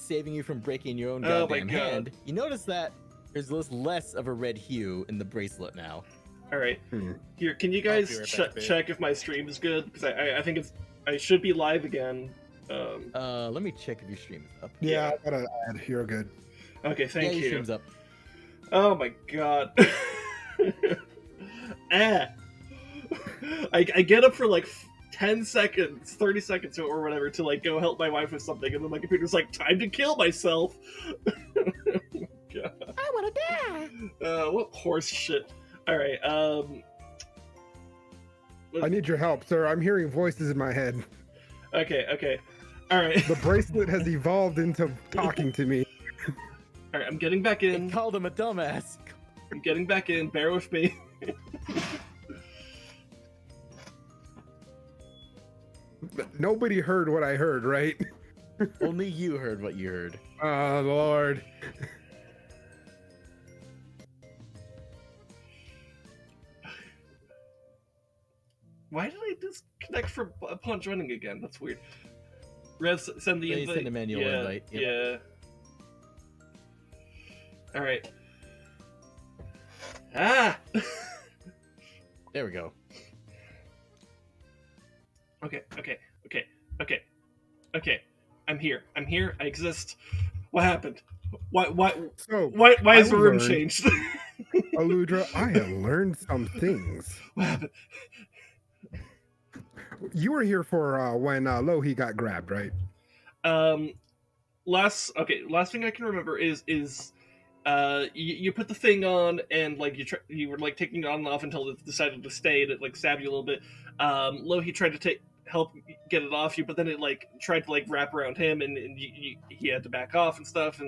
saving you from breaking your own Oh my goddamn God. hand, you notice that there's less of a red hue in the bracelet now. All right. Hmm. Here, can you I'll guys be right back, babe. check if my stream is good? Because I think I should be live again. Let me check if your stream is up. Yeah, I gotta add. You're good. Okay, thank your you. stream's up. Oh my God. I get up for like 10 seconds, 30 seconds or whatever to like go help my wife with something, and then my computer's like, time to kill myself. God. I wanna die. What horse shit. Alright, I need your help, sir. I'm hearing voices in my head. okay. Alright. The bracelet has evolved into talking to me. Alright, I'm getting back I in. called him a dumbass. I'm getting back in. Bear with me. Nobody heard what I heard, right? Only you heard what you heard. Oh, Lord. Why did I disconnect upon joining again? That's weird. Rev, send the Yeah, you invite. send a manual invite, yep. Yeah. Alright. Ah! There we go. Okay. I'm here. I exist. What happened? Why So, has the room learned- changed? Aludra, I have learned some things. What happened? You were here for when Lohi got grabbed, right? Last thing I can remember is you put the thing on, and like you were like taking it on and off until it decided to stay, and it like stabbed you a little bit. Lohi tried to help get it off you, but then it like tried to like wrap around him, and he had to back off and stuff,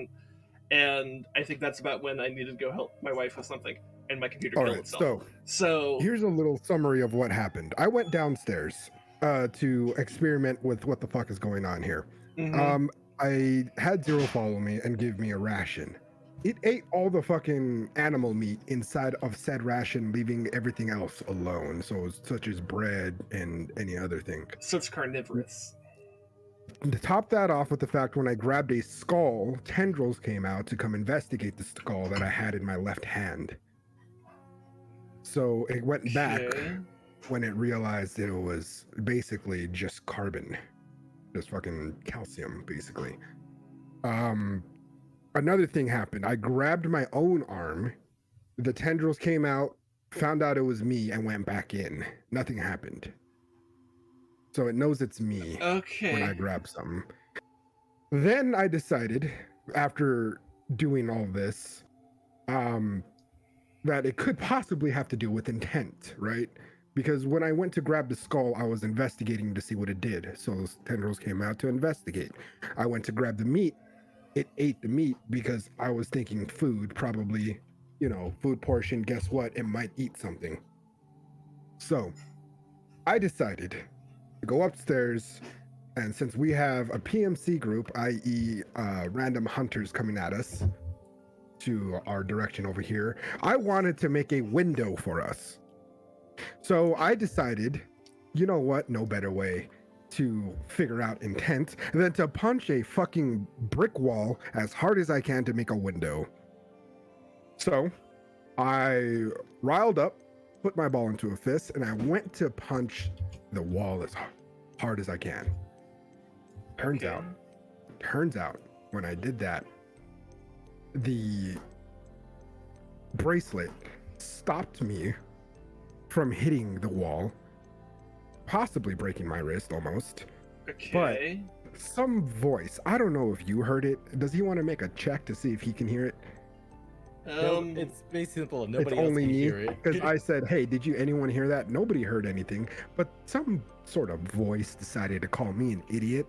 and I think that's about when I needed to go help my wife with something, and my computer All killed right, itself. So here's a little summary of what happened. I went downstairs to experiment with what the fuck is going on here. mhm. I had Zero follow me and give me a ration. It ate all the fucking animal meat inside of said ration, leaving everything else alone. So such as bread and any other thing. So it's carnivorous. To top that off with the fact when I grabbed a skull, tendrils came out to come investigate the skull that I had in my left hand. So it went back Okay. when it realized it was basically just carbon. Just fucking calcium, basically. Another thing happened. I grabbed my own arm. The tendrils came out, found out it was me, and went back in. Nothing happened. So it knows it's me when I Okay. grab something. Then I decided, after doing all this, that it could possibly have to do with intent, right? Because when I went to grab the skull, I was investigating to see what it did. So those tendrils came out to investigate. I went to grab the meat. It ate the meat because I was thinking food, probably, food portion. Guess what? It might eat something. So I decided to go upstairs. And since we have a PMC group, i.e., random hunters coming at us to our direction over here, I wanted to make a window for us. So I decided, you know what? No better way to figure out intent than to punch a fucking brick wall as hard as I can to make a window. So I riled up, put my ball into a fist, and I went to punch the wall as hard as I can. Turns out, when I did that, the bracelet stopped me from hitting the wall, possibly breaking my wrist almost. Okay. Some voice, I don't know if you heard it. Does he want to make a check to see if he can hear it? It's very simple. Nobody It's else only can me, hear it. because I said, hey, did anyone hear that? Nobody heard anything, but some sort of voice decided to call me an idiot.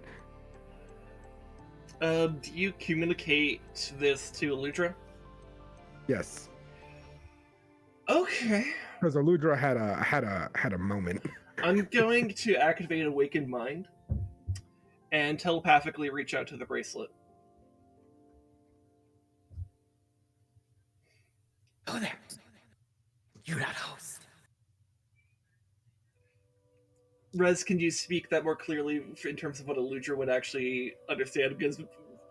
Do you communicate this to Aludra? Yes, Okay. because Aludra had a moment. I'm going to activate Awakened Mind and telepathically reach out to the bracelet. Go there. You're not host. Rez, can you speak that more clearly in terms of what Aludra would actually understand? Because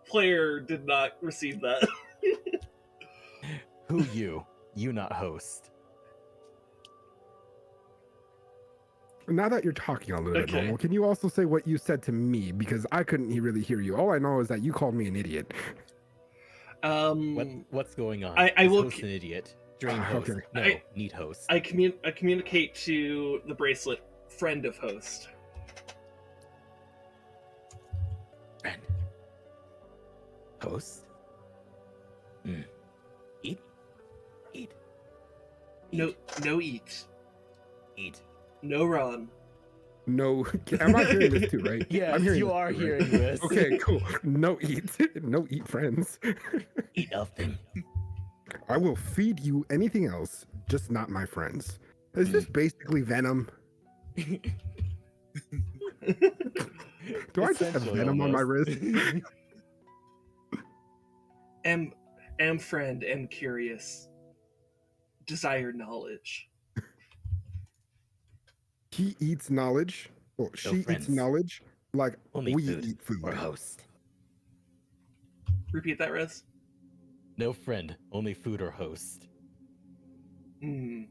player did not receive that. Who you? You not host. Now that you're talking a little bit Okay. normal, can you also say what you said to me? Because I couldn't really hear you. All I know is that you called me an idiot. What's going on? I Is will host an idiot? Drain Ah, host. okay. No, need host. I communicate to the bracelet, friend of host. Friend. Host? Eat? Eat. No eat. Eat. No run. No, am I hearing this too, right? Yes, I'm hearing you this are too, right? hearing this. Okay, cool. No eat. No eat, friends. Eat elfin. I will feed you anything else, just not my friends. Is this basically Venom? Do I just have Essentially, Venom on my almost. wrist? Am friend, am curious. Desire knowledge. He eats knowledge. Well, she eats friends. knowledge like Only we food eat food. or host. Repeat that, Rez. No friend, only food or host. Mm.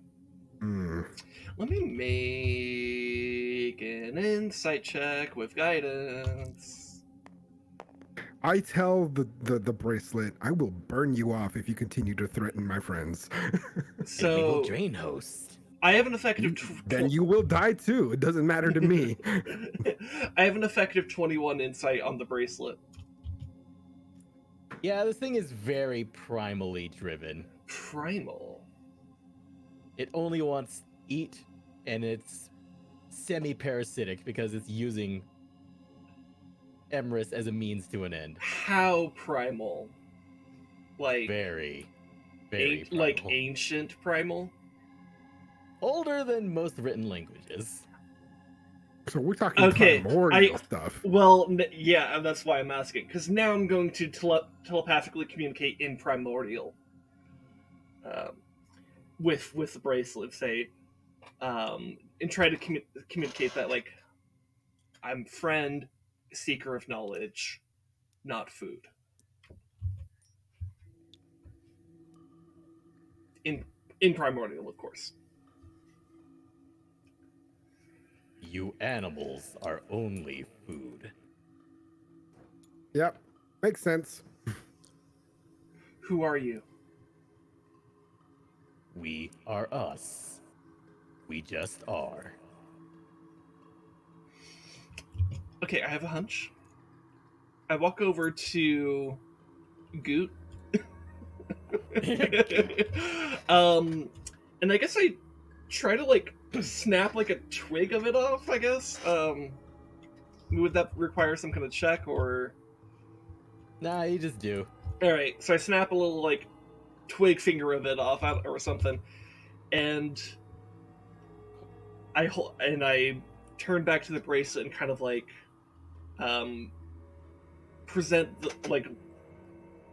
Let me make an insight check with guidance. I tell the bracelet, I will burn you off if you continue to threaten my friends. And we will So drain host. I have an effective. Then you will die too. It doesn't matter to me. I have an effective 21 insight on the bracelet. Yeah, this thing is very primally driven. Primal. It only wants eat, and it's semi-parasitic because it's using Emrys as a means to an end. How primal? Like Very like primal. ancient primal? Older than most written languages. So we're talking Okay, primordial stuff. Well, yeah, that's why I'm asking. Because now I'm going to telepathically communicate in primordial. With the bracelet, say, and try to communicate that, like, I'm friend, seeker of knowledge, not food. In primordial, of course. You animals are only food. Yep, makes sense. Who are you? We are us. We just are. Okay, I have a hunch. I walk over to Goot. And I guess I try to like snap like a twig of it off, I guess. Would that require some kind of check or? Nah, you just do. Alright, so I snap a little like twig finger of it off or something, and I turn back to the bracelet and kind of like present the, like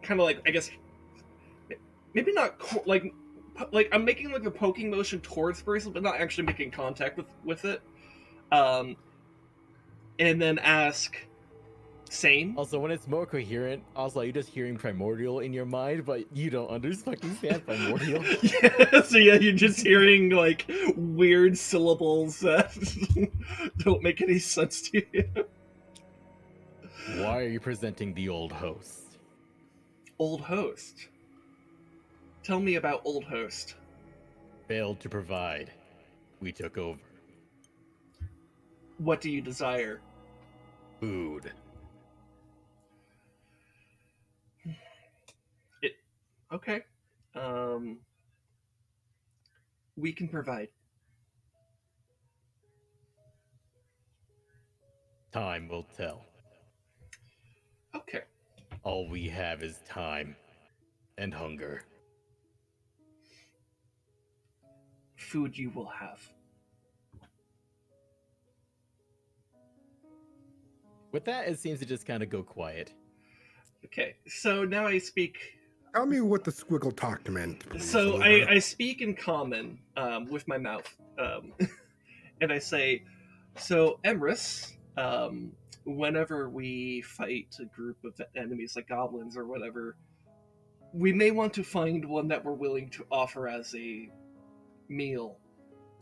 kind of like, I guess maybe not like I'm making like a poking motion towards the bracelet, but not actually making contact with it. And then ask, same. Also, when it's more coherent, also you're just hearing primordial in your mind, but you don't understand primordial. Yeah, so yeah, you're just hearing like weird syllables that don't make any sense to you. Why are you presenting the old host? Old host. Tell me about old host. Failed to provide. We took over. What do you desire? Food. Okay. We can provide. Time will tell. Okay. All we have is time and hunger. Food you will have. With that, it seems to just kind of go quiet. Okay, so now I speak. Tell me what the squiggle talked meant. Please, So Olivia. I speak in common with my mouth, and I say, "So Emrys, whenever we fight a group of enemies like goblins or whatever, we may want to find one that we're willing to offer as a meal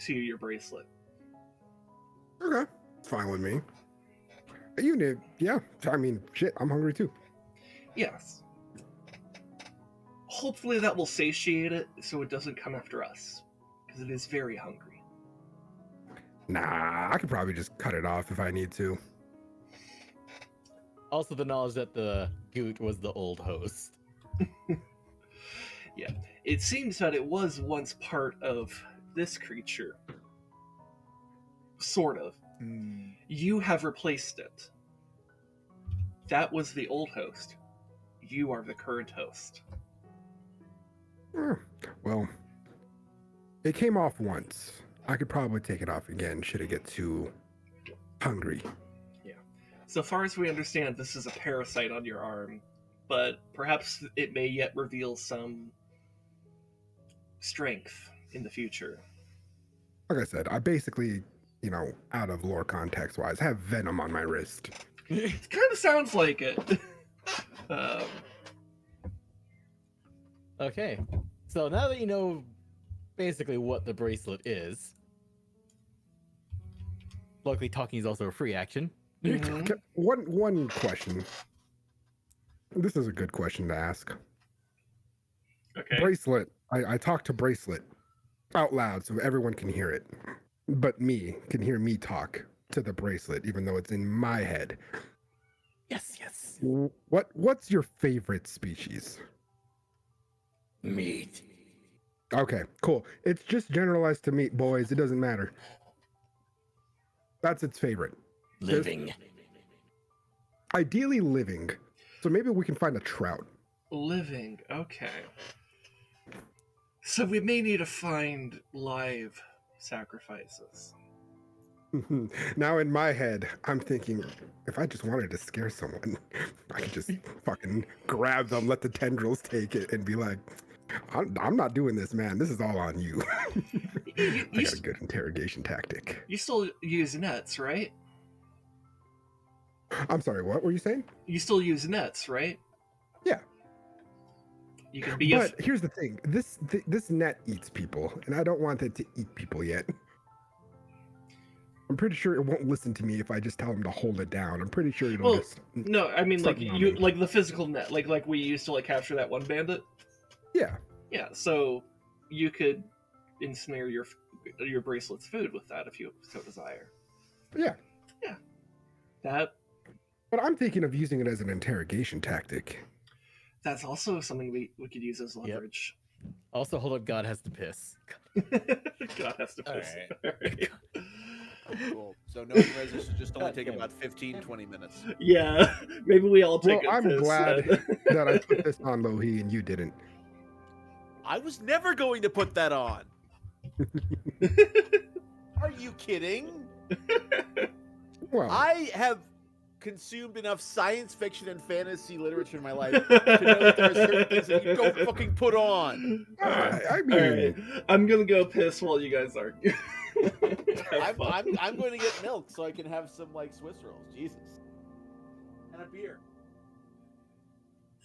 to your bracelet. Okay, it's fine with me. You need, yeah. I mean, shit, I'm hungry too. Yes. Hopefully that will satiate it so it doesn't come after us, because it is very hungry. Nah, I could probably just cut it off if I need to. Also, the knowledge that the goot was the old host. Yeah. It seems that it was once part of this creature. Sort of. You have replaced it. That was the old host. You are the current host. Well, it came off once. I could probably take it off again should it get too hungry. Yeah. So far as we understand, this is a parasite on your arm, but perhaps it may yet reveal some strength in the future. Like I said, I basically, out of lore context wise, have venom on my wrist. It kind of sounds like it. Okay, so now that you know basically what the bracelet is, luckily talking is also a free action. Mhm. One question. This is a good question to ask. Okay. Bracelet. I talk to bracelet out loud so everyone can hear it, but me can hear me talk to the bracelet even though it's in my head. Yes, yes. What's your favorite species? Meat. Okay, cool. It's just generalized to meat, boys. It doesn't matter. That's its favorite. Living. Ideally living. So maybe we can find a trout. Living. Okay. So we may need to find live sacrifices. Now in my head, I'm thinking, if I just wanted to scare someone, I could just fucking grab them, let the tendrils take it, and be like, I'm not doing this, man. This is all on you. I got a good interrogation tactic. You still use nets, right? I'm sorry, what were you saying? You still use nets, right? Yeah. You can be. But here's the thing: this net eats people, and I don't want it to eat people yet. I'm pretty sure it won't listen to me if I just tell him to hold it down. I'm pretty sure it'll just. No, I mean start like numbing. like the physical net, like we used to like capture that one bandit. Yeah. Yeah, so you could ensnare your bracelet's food with that if you so desire. Yeah. Yeah. That. But I'm thinking of using it as an interrogation tactic. That's also something we could use as leverage. Yep. Also, hold up, God has to piss. God has to piss. All right. Cool. So knowing Reza should just only take about 15-20 minutes. Yeah, maybe we all take Well, a I'm piss. glad that I put this on Lohi and you didn't. I was never going to put that on. Are you kidding? Well, I have consumed enough science fiction and fantasy literature in my life to know that there are certain things that you don't fucking put on. I mean, All right, I'm gonna go piss while you guys argue. I'm going to get milk so I can have some like Swiss rolls. Jesus. And a beer.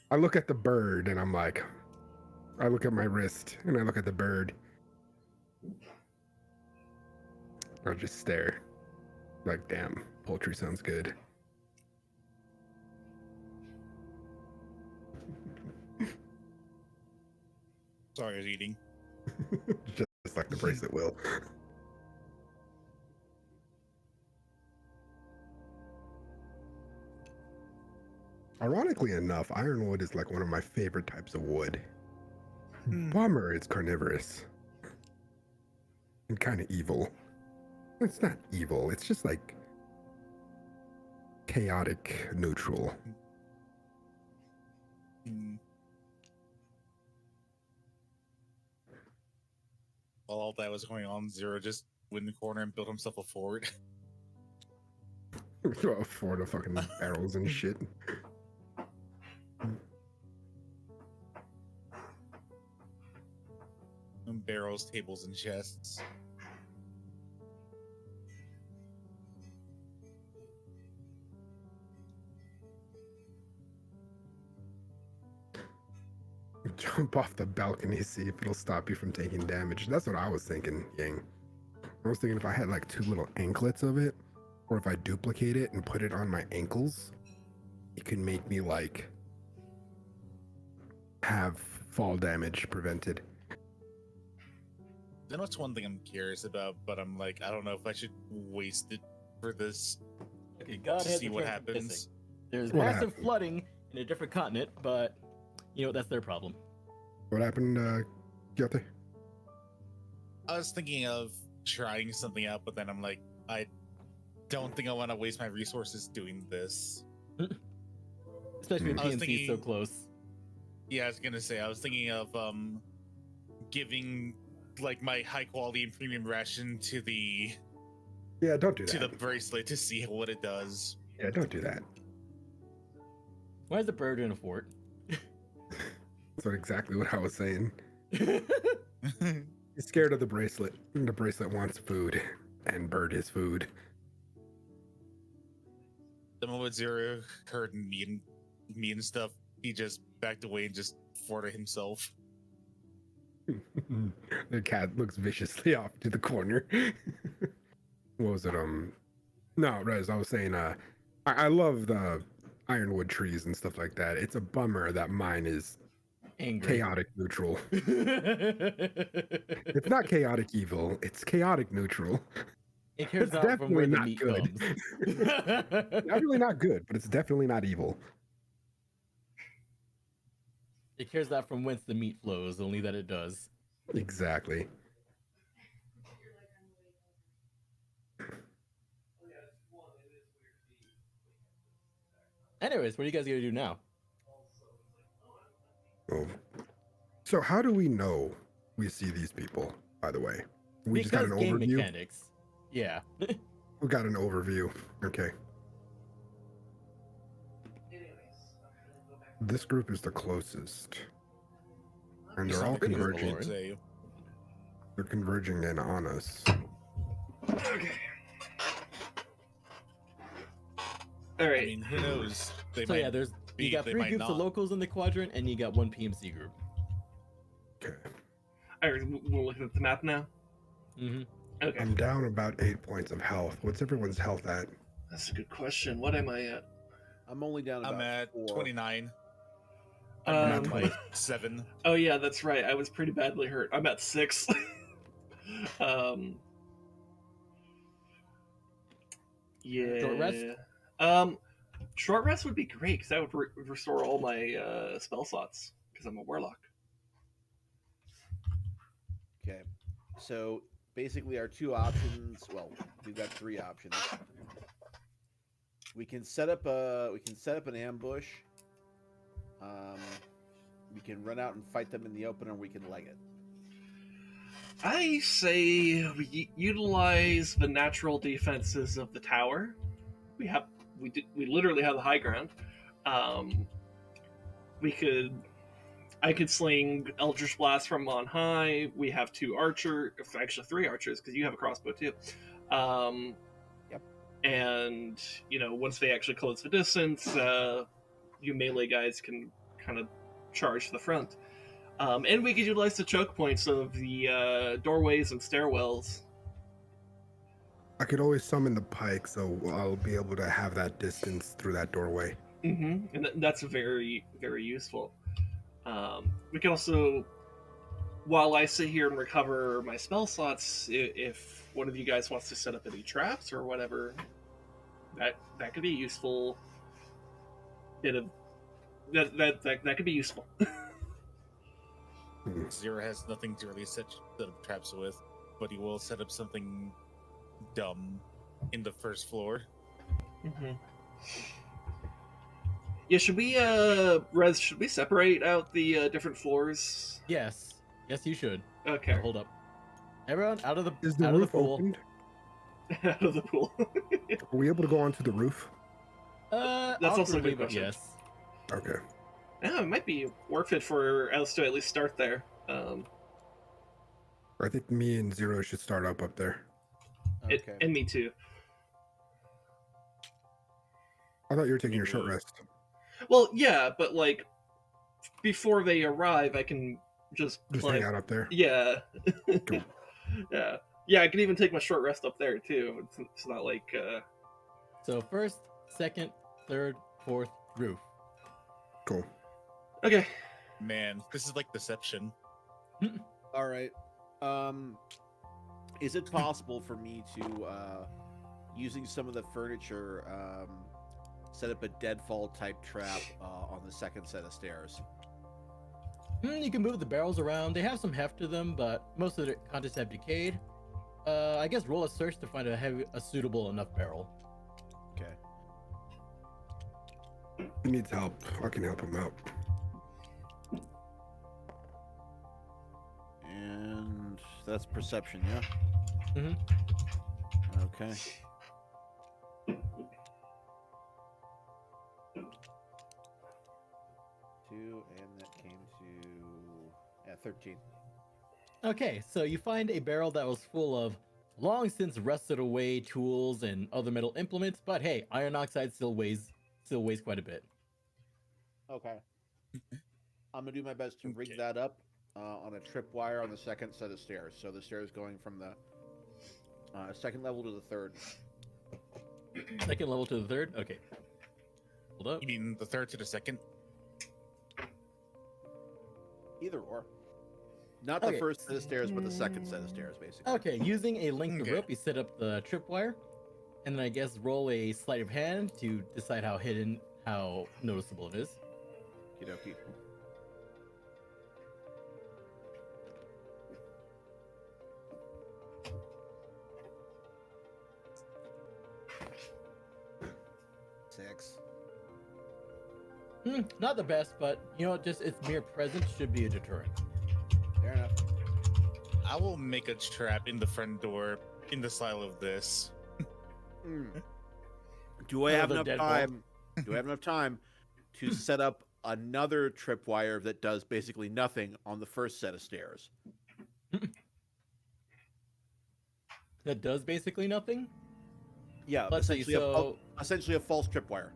I look at the bird and I'm like, I look at my wrist and I look at the bird. I'll just stare. Like, damn, poultry sounds good. Sorry, I was eating. Just like the bracelet will. Ironically enough, ironwood is like one of my favorite types of wood. Bummer, it's carnivorous. And kind of evil. It's not evil, it's just like chaotic neutral. While all that was going on, Zero just went in the corner and built himself a fort. A fort of fucking barrels and shit. And barrels, tables, and chests. Jump off the balcony, see if it'll stop you from taking damage. That's what I was thinking, Yang. I was thinking if I had like 2 little anklets of it, or if I duplicate it and put it on my ankles, it could make me like have fall damage prevented. Then what's one thing I'm curious about, but I'm like, I don't know if I should waste it for this Okay, God to has see what returned from happens. missing. There's What massive happened? flooding in a different continent, but you know that's their problem. What happened, Gyote? I was thinking of trying something out, but then I'm like, I don't think I want to waste my resources doing this. Especially when I was PNC is so thinking- close. Yeah, I was gonna say I was thinking of giving like my high quality and premium ration to the Yeah, don't do that. bracelet to see what it does. Yeah, don't do that. Why is the bird in a fort? That's exactly what I was saying. He's scared of the bracelet. The bracelet wants food, and bird is food. The moment Zero heard me and stuff, he just backed away and just forted himself. The cat looks viciously off to the corner. What was it? No, Rez, I was saying, I love the ironwood trees and stuff like that. It's a bummer that mine is Angry. chaotic neutral. It's not chaotic evil, it's chaotic neutral. It cares It's out from where the definitely meat not comes. Definitely not good, but it's definitely not evil. It cares not from whence the meat flows, only that it does. Exactly. Anyways, what are you guys gonna do now? Oh. So how do we know we see these people, by the way? We just got Because an game overview? mechanics. Yeah. We got an overview. Okay. This group is the closest. And they're all Pretty converging. Lord. Say, They're converging in on us. Okay. All I right. mean, who knows? They So might yeah, there's be, you got they 3 might groups of not. locals in the quadrant, and you got 1 PMC group. Okay. All right. We're looking at the map now. Mm-hmm. Okay. I'm down about 8 points of health. What's everyone's health at? That's a good question. What am I at? I'm only down about I'm at 4. 29. Um, I'm at at 20. like 7. Oh yeah, that's right. I was pretty badly hurt. I'm at 6. Yeah. Short rest? Short rest would be great because that would restore all my spell slots because I'm a warlock. Okay. So basically, our 2 options. Well, we've got 3 options. We can set up an ambush. We can run out and fight them in the open, or we can leg it. I say we utilize the natural defenses of the tower. We literally have the high ground. I could sling Eldritch Blast from on high. We have 2 actually 3 archers, because you have a crossbow too. Yep. And once they actually close the distance, you melee guys can kind of charge to the front. And we could utilize the choke points of the doorways and stairwells. I could always summon the pike, so I'll be able to have that distance through that doorway. And that's very, very useful. We can also, while I sit here and recover my spell slots, if one of you guys wants to set up any traps or whatever, that could be a useful bit of that could be useful. Zero has nothing to really set up traps with, but he will set up something dumb in the first floor. Mm-hmm. Yeah, should we Rez, should we separate out the different floors? Yes. Yes, you should. Okay. Hold up. Everyone, out of the Is the out of the roof pool. opened? Out of the pool. Are we able to go onto the roof? That's also a good awkwardly, but question. yes. Okay. Yeah, it might be worth it for us to at least start there. I think me and Zero should start up there. Okay. And me too. I thought you were taking your short Mhm. rest. Well, yeah, but like, before they arrive, I can just Just climb. hang out up there. Yeah. Cool. Yeah. Yeah, I can even take my short rest up there too. It's not like So first, second, third, fourth, roof. Cool. okay. Man, this is like Deception. All right. Is it possible for me to, using some of the furniture, set up a deadfall type trap on the second set of stairs? You can move the barrels around. They have some heft to them, but most of the contents have decayed. I guess roll a search to find a suitable enough barrel. Okay. He needs help. I can help him out. And that's perception, yeah? Mhm. Okay. Two, and that came to 13. Okay, so you find a barrel that was full of long since rusted away tools and other metal implements, but hey, iron oxide still weighs quite a bit. Okay. I'm gonna do my best to rig Okay. that up on a tripwire on the second set of stairs. So the stairs going from the second level to the third. Second level to the third? Okay. Hold up. You mean the third to the second? Either or. Not the Okay. first set of stairs, but the second set of stairs, basically. Okay, using a length of Okay. rope, you set up the tripwire, and then I guess roll a sleight of hand to decide how noticeable it is. Okie dokie. Six. Not the best, but you know, just its mere presence should be a deterrent. Fair enough. I will make a trap in the front door in the style of this. Do I have Another enough deadbolt. time? Do I have enough time to set up another tripwire that does basically nothing on the first set of stairs? That does basically nothing. Yeah, Let's see. essentially a false tripwire.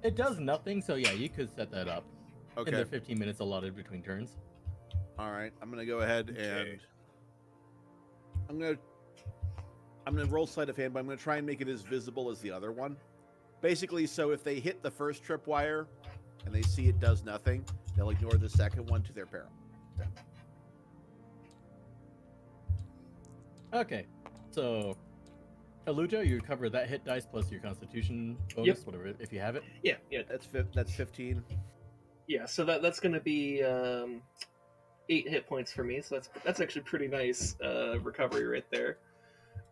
It does nothing. So yeah, you could set that up in Okay. the 15 minutes allotted between turns. All right. I'm gonna go ahead and I'm gonna roll sleight of hand, but I'm gonna try and make it as visible as the other one. Basically, so if they hit the first tripwire and they see it does nothing, they'll ignore the second one to their peril. Okay, so Aluja, you recover that hit dice plus your Constitution bonus, Yep. whatever, if you have it. Yeah. That's 15. Yeah, so that's going to be 8 hit points for me. So that's actually pretty nice recovery right there.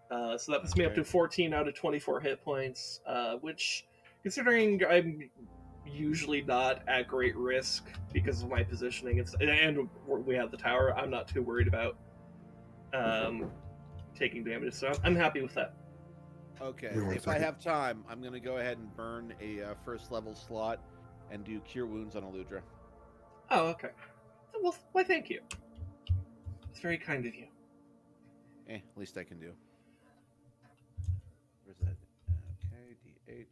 So that puts me up to Okay. 14 out of 24 hit points, which, considering I'm usually not at great risk because of my positioning, and we have the tower, I'm not too worried about taking damage. So I'm happy with that. Okay. Give me 1 If I second. have time, I'm gonna go ahead and burn a first level slot and do cure wounds on Eludra. Oh, okay. Well, why, thank you. It's very kind of you. At least I can do. Where's that? Okay, D8.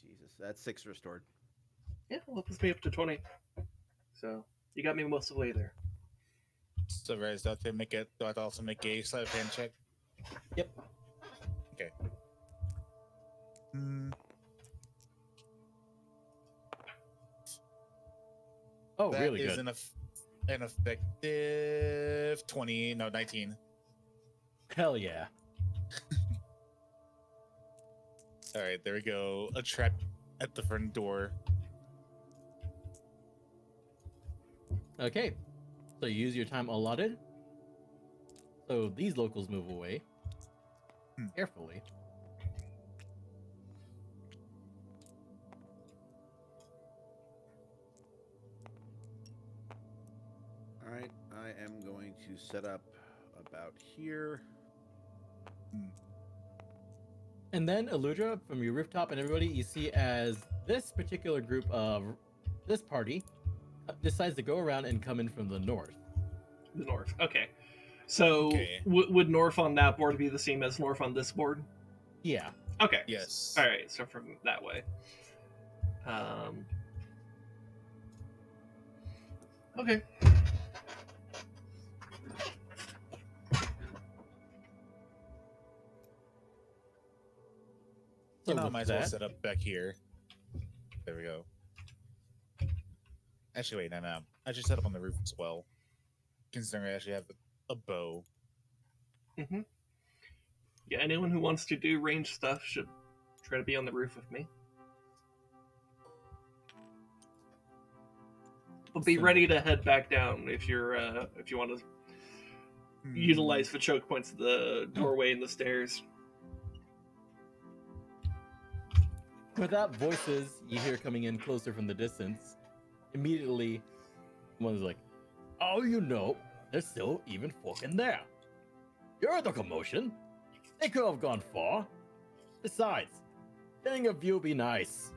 Jesus, that's 6 restored. Yeah, well, that puts me up to 20. So you got me most of the way there. So, Rez, do I have to also make a sleight of hand check? Yep. Okay. Oh, That really is good. an effective 19. Hell yeah. All right, there we go. A trap at the front door. Okay, so you use your time allotted. So these locals move away carefully. All right, I am going to set up about here. And then Eludra, from your rooftop and everybody, you see as this particular group of this party decides to go around and come in from the north. The North. Okay. So Okay. would North on that board be the same as North on this board? Yeah. Okay. Yes. All right. So from that way. Okay. You know, I with might as well that- set up back here. There we go. Actually, wait, no. I should set up on the roof as well. Considering I actually have a bow. Mm-hmm. Yeah. Anyone who wants to do range stuff should try to be on the roof with me. But be ready to head back down if you want to utilize the choke points of the doorway and the stairs. Without voices you hear coming in closer from the distance, immediately one's like, "Oh, you know, there's still even fucking there. You heard the commotion. They could have gone far. Besides, getting a view would be nice.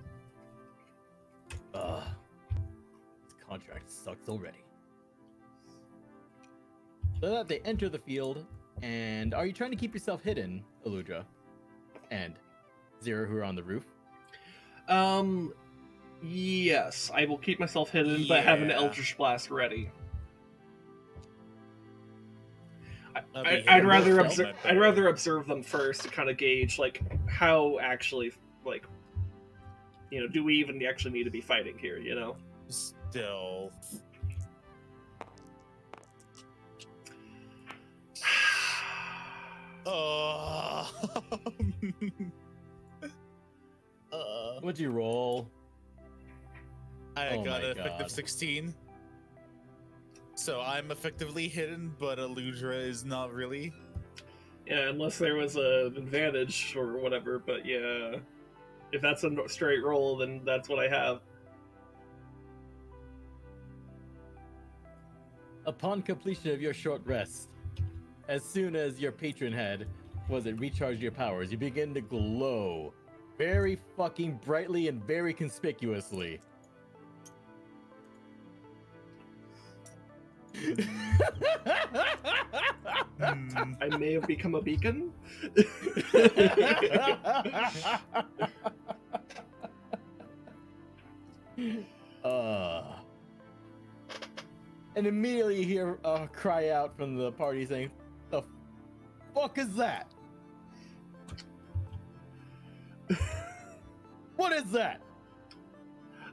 This contract sucks already." So that they enter the field, and are you trying to keep yourself hidden, Aludra? And Zero, who are on the roof? Yes, I will keep myself hidden, but have an Yeah. Eldritch Blast ready. I'll be I'd hitting rather both observe. of my I'd bow. rather observe them first to kind of gauge like how actually like do we even actually need to be fighting here? Stealth. Oh. What'd you roll? I Oh got my an effective God. 16. So I'm effectively hidden, but Aludra is not really. Yeah, unless there was an advantage or whatever. But yeah, if that's a straight roll, then that's what I have. Upon completion of your short rest, as soon as your patron head recharged your powers, you begin to glow very fucking brightly and very conspicuously. I may have become a beacon. And immediately you hear a cry out from the party saying, "The fuck is that? What is that?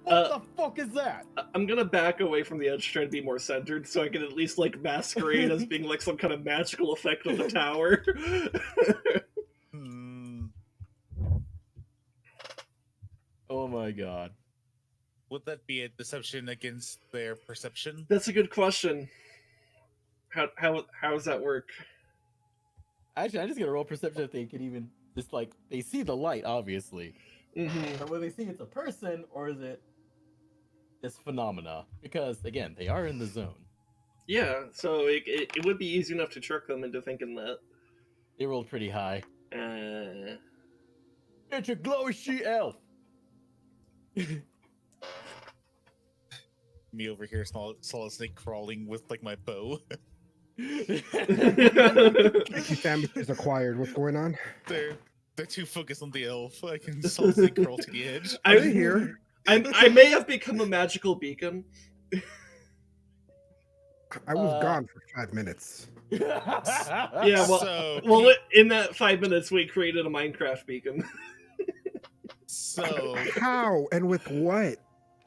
What the fuck is that?" I'm gonna back away from the edge, trying to be more centered, so I can at least like masquerade as being like some kind of magical effect of the tower. Oh my god. Would that be a deception against their perception? That's a good question. How does that work? Actually, I'm just gonna roll perception if they could even just like they see the light, obviously. Mm-hmm. But whether they see it's a person or is it this phenomena? Because again, they are in the zone. Yeah, so it would be easy enough to trick them into thinking that. They rolled pretty high. Uh, It's a glowy she elf. Me over here, solidly crawling with like my bow. Sticky sandwiches acquired. What's going on? They're too focused on the elf. I can solidly crawl to the edge. Are they here? I may have become a magical beacon. I was gone for 5 minutes. Yeah, So, in that 5 minutes, we created a Minecraft beacon. so How and with what?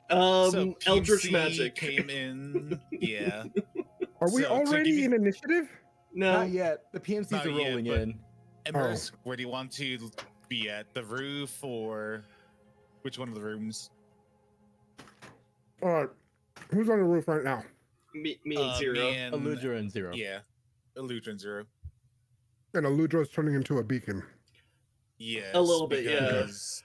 So Eldritch PMC magic came in. Yeah. Are we So, to already give you- in initiative? No, Not yet. The PMCs Not are yet, rolling but- in. Emrys, where do you want to be at? The roof or which one of the rooms? All right. Who's on the roof right now? me and Zero. Me and, Aludra and Zero. Yeah. Aludra and Zero. And Aludra's turning into a beacon. Yes. A little bit, yeah. because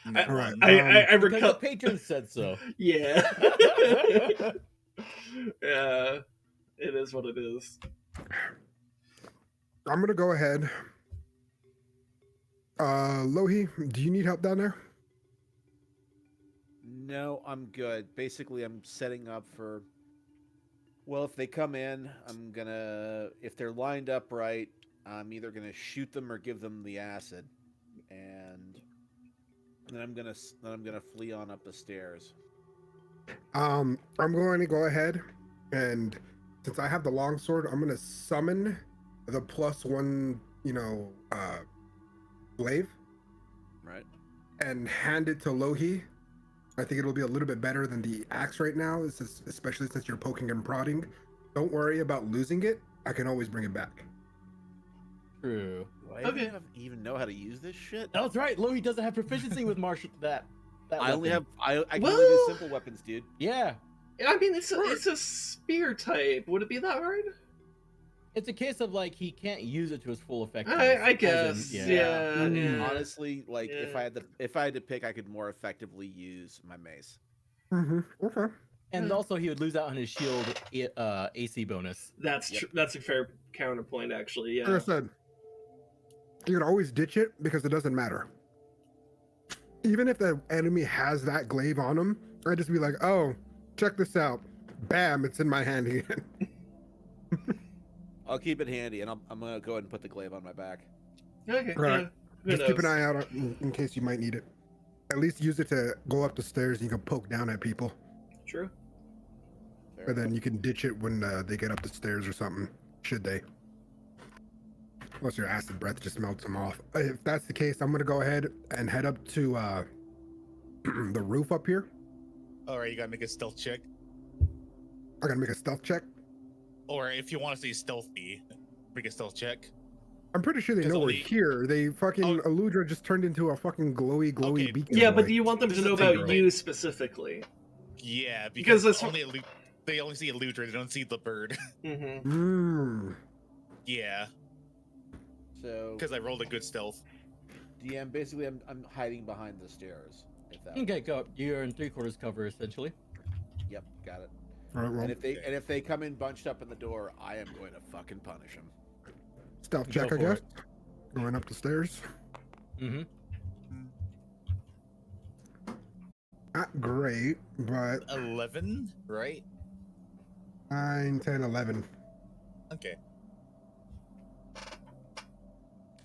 I- All right. I Because the recut. patron said so. Yeah. Yeah. It is what it is. I'm gonna go ahead. Lohi, do you need help down there? No, I'm good. Basically, I'm setting up for. Well, if they come in, I'm gonna. If they're lined up right, I'm either gonna shoot them or give them the acid. and then I'm gonna flee on up the stairs. I'm going to go ahead and since I have the longsword, I'm going to summon the +1, glaive Right. and hand it to Lohi. I think it'll be a little bit better than the axe right now, especially since you're poking and prodding. Don't worry about losing it. I can always bring it back. True. Do I Okay. even know how to use this shit? That's right. Lohi doesn't have proficiency with martial that. I only weapon. have I can only do Well- simple weapons, dude. Yeah, I mean, it's a spear type. Would it be that hard? it's a case of like he can't use it to its full effect. I guess. Yeah. Honestly, like Yeah. if I had to pick, I could more effectively use my mace. Okay. And also he would lose out on his shield AC bonus. That's Yep. that's a fair counterpoint, actually. Yeah. Like I said, you can always ditch it because it doesn't matter. Even if the enemy has that glaive on him, I'd just be like, oh, check this out. Bam, it's in my hand again. I'll keep it handy, and I'm gonna go ahead and put the glaive on my back. Okay. Right. Yeah. Who Just keep an knows? eye out in case you might need it. At least use it to go up the stairs and you can poke down at people. True. Fair And then enough. you can ditch it when they get up the stairs or something, should they. Unless your acid breath just melts them off. If that's the case, I'm going to go ahead and head up to the roof up here. All right, you gotta make a stealth check, I got to make a stealth check. or if you want to stay stealthy, make a stealth check. I'm pretty sure they 'Cause know we're only- here. They fucking Oh. Aludra just turned into a fucking glowy Okay. beacon. Yeah, but boy. do you want them to This know is the about thing, you right? specifically? Yeah, Because because that's- they only see Eludra, they don't see the bird. Mm-hmm. Mm. Yeah, So because I rolled a good stealth. DM, basically, I'm hiding behind the stairs. If that. Okay, go. You're in 3/4 cover essentially. Yep, got it. All right, well, And if they come in bunched up in the door, I am going to fucking punish them. stealth Go check, I for guess. it. Going up the stairs. Mm-hmm. Not great, but 11, right? 9, 10, 11. Okay.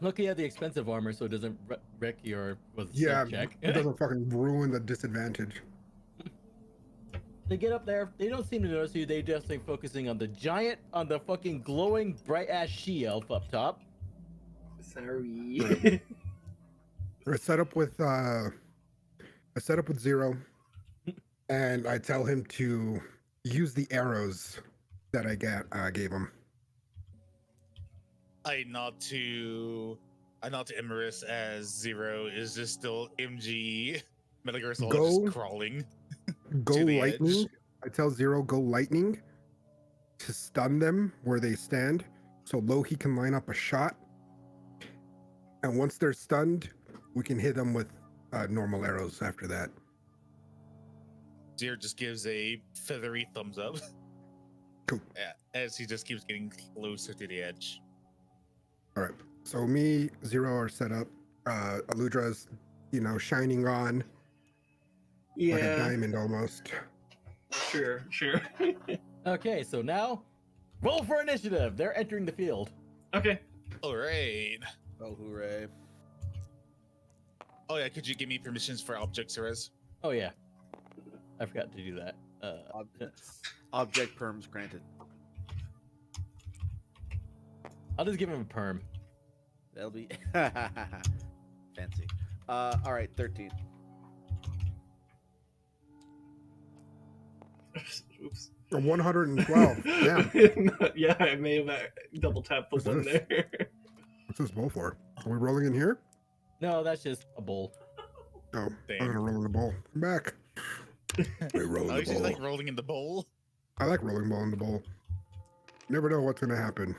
Lucky you have the expensive armor, so it doesn't wreck your Yeah, check. it doesn't fucking ruin the disadvantage. They get up there. They don't seem to notice you. They just like focusing on the fucking glowing bright ass she elf up top. Sorry. I set up with Zero, and I tell him to use the arrows that I gave him. I nod to Emrys as Zero is just still MG. Metal Gear Solid Go. just crawling. Go To the lightning. edge. I tell Zero go lightning to stun them where they stand, so Lohi can line up a shot. And once they're stunned, we can hit them with normal arrows after that. Zero just gives a feathery thumbs up. Cool. Yeah, as he just keeps getting closer to the edge. All right. So me, Zero are set up. Aludra's, shining on like a Yeah. diamond almost. Sure. Okay, so now roll for initiative. They're entering the field. Okay. All right. Oh, hooray! Oh yeah, could you give me permissions for objects, Erez? Oh yeah, I forgot to do that. Object perms granted. I'll just give him a perm. That'll be fancy. All right, 13. Oops. A 112. Damn. Yeah, I may have double tapped the What's one this? there. What's this bowl for? Are we rolling in here? No, that's just a bowl. Oh, I'm Damn. gonna roll in the bowl. Come back. We roll Oh, in he's the just bowl. like rolling in the bowl. I like rolling ball in the bowl. Never know what's gonna happen.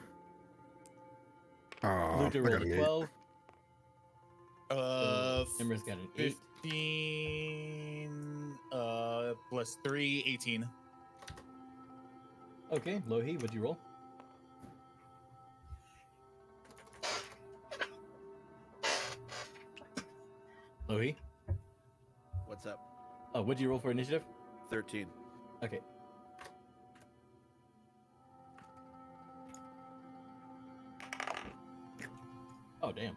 I Luca got rolled an a 8. 12. Uh, Emrys got an 8. 15. Plus 3, 18. Okay, Lohi, what'd you roll? Lohi? What's up? Oh, what'd you roll for initiative? 13. Okay. Oh, damn.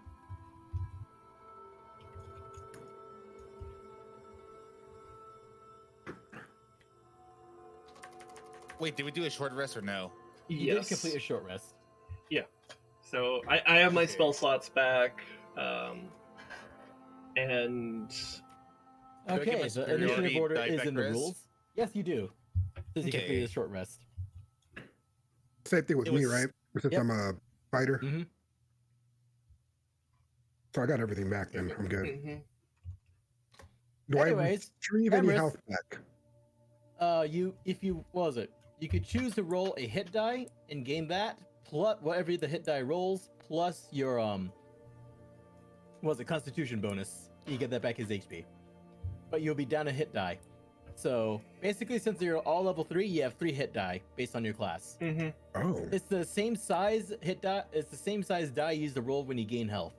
Wait, did we do a short rest or no? You did complete a short rest. So I have my Okay. spell slots back, and Do I get my Okay, the superiority initiative order die is back in the rest? rules. Yes, you do. Since you Okay. completed a short rest. Same thing with It me, was- right? Since Yep. I'm a fighter, Mm-hmm. so I got everything back. Then I'm good. Mhm. Do Anyways, I retrieve any Emrys- health back? What was it? You could choose to roll a hit die and gain that plus whatever the hit die rolls plus your what was it, Constitution bonus. You get that back as HP, but you'll be down a hit die. So basically, since you're all level 3, you have 3 hit die based on your class. Mhm. Oh, It's the same size hit die. It's the same size die you use to roll when you gain health.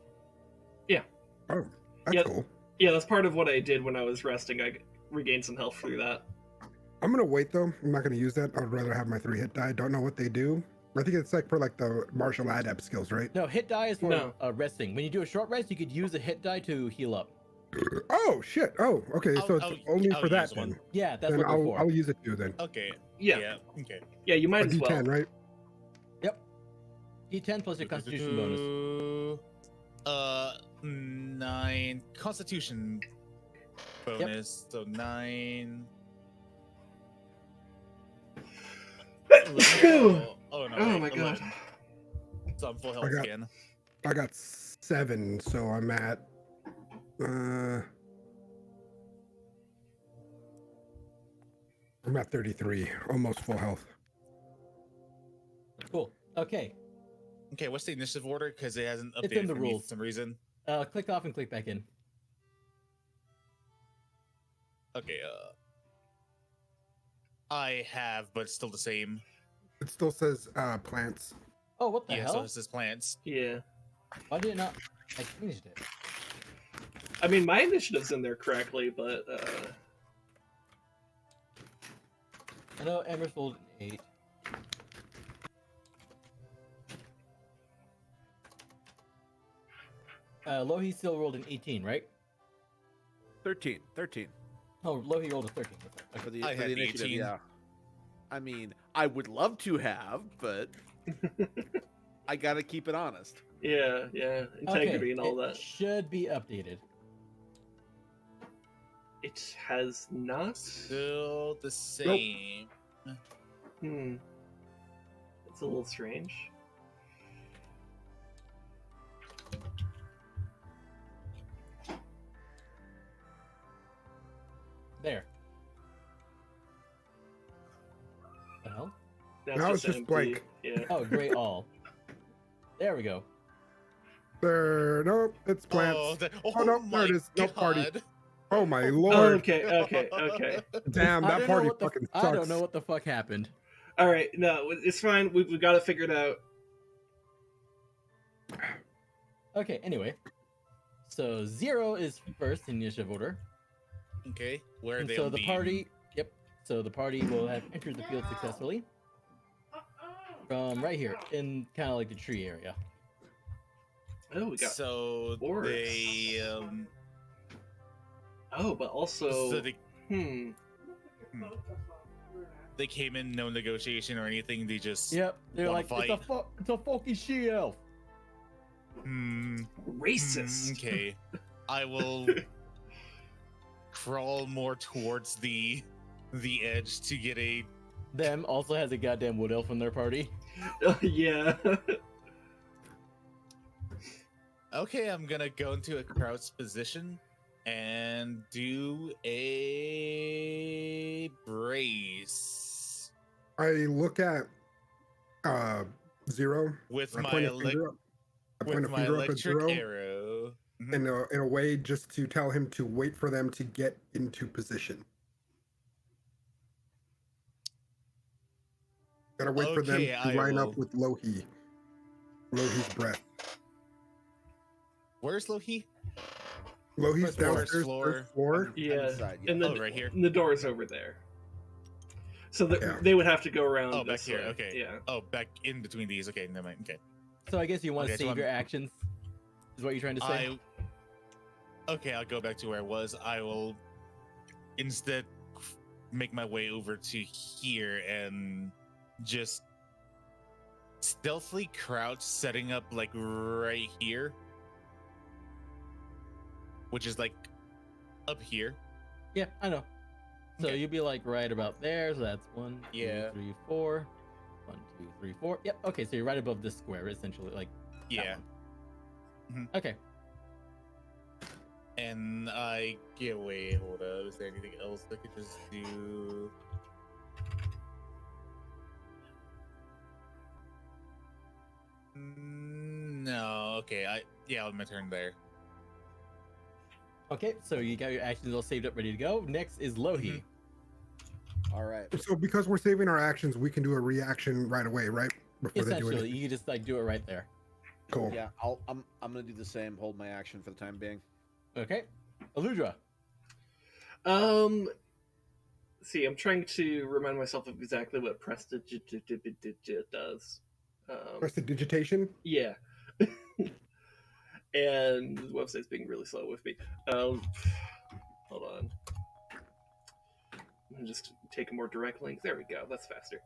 oh, that's Yep. cool. Yeah, that's part of what I did when I was resting. I regained some health through that. I'm gonna wait though. I'm not gonna use that. I'd rather have my 3 hit die. Don't know what they do. I think it's like for like the martial adept skills, right? No, hit die is for No. resting. When you do a short rest, you could use a hit die to heal up. Oh shit. Oh, okay. So it's only I'll for that use one. then. Yeah, that's Then what they're I'll, for. I'll use it too then. Okay. Yeah, Okay. yeah, you A might as well. D10, right? D10 plus your Constitution bonus. 9 Constitution bonus. So 9. Oh no! Oh wait, my god. 11. So I'm full health I got- again. I got 7, so I'm at I'm at 33, almost full health. Cool. Okay. Okay, what's the initiative order? Because it hasn't updated It's in the for me rules. for some reason. Click off and click back in. Okay. I have, but it's still the same. It still says plants. Oh, what the Yeah, hell? so it's just plants. Yeah. Why did it not? I changed it. I mean, my initiative's in there correctly, but I know Emrys rolled an 8. Lohi still rolled an 18, right? 13. Oh, Lohi rolled a 13. That's right. For Okay. the, I for had the initiative, 18. yeah. I mean, I would love to have, but I gotta keep it honest. yeah, integrity Okay, and all it that. should be updated. It has not. Still the same. Hmm. It's a little strange. There. The hell? Now it's just empty. blank. Yeah. Oh, gray all. There we go. There, nope, it's plants. Oh, no, my there it is. No party. God. Oh my Oh, lord! okay. Damn, I that don't know party what the- fucking I sucks. don't know what the fuck happened. All right, no, it's fine. We've got it figured out. Okay, anyway. So 0 is first in initiative order. Okay, where are And they? so on the party, yep. So the party will have entered the field successfully. From right here, in kind of like the tree area. Oh, we got. So orcs. they Oh, but also. so they Hmm. came in no negotiation or anything. They just Yep, they're Wanna like, it's a fucking she-elf. Racist. Okay, I will crawl more towards the edge to get a. Them also has a goddamn wood elf in their party. Yeah. Okay, I'm gonna go into a crouch position and do a brace I look at 0. with I my point a finger up. I point a with my finger up at electric 0 arrow. Mhm. in a way just to tell him to wait for them to get into position. Gotta wait for them Okay, to I line will. up with Lohi's breath. Where's Lohi? Lohi's First floor, downstairs, floor. first floor. Yeah. Inside, yeah. And the, Oh, right here. and the door's over there. So Yeah. they would have to go around. Oh, back this here. way. Okay. Yeah. Oh, back in between these. Okay, never mind. Okay. So I guess you want to Okay, so save your I'm- actions, is what you're trying to say? Okay, I'll go back to where I was. I will instead make my way over to here and just stealthily crouch, setting up like right here, which is like up here. Yeah, I know. So Okay. you'd be like right about there. So that's 1, 2, Yeah. 3, 4. 1, 2, 3, 4. Yep. Okay, so you're right above this square, essentially. Like that Yeah. one. Okay. And I get away. Hold up. Is there anything else I could just do? No. Okay. I'll my turn there. Okay, so you got your actions all saved up, ready to go. Next is Lohi. All right. So because we're saving our actions, we can do a reaction right away, right? Before they do Essentially, anything. you can just like do it right there. Cool. Yeah, I'm gonna do the same. Hold my action for the time being. Okay. Aludra. See, I'm trying to remind myself of exactly what prestidigitate does. Prestidigitation. Yeah. And the website's being really slow with me. Hold on. I'm just take a more direct link. There we go. That's faster.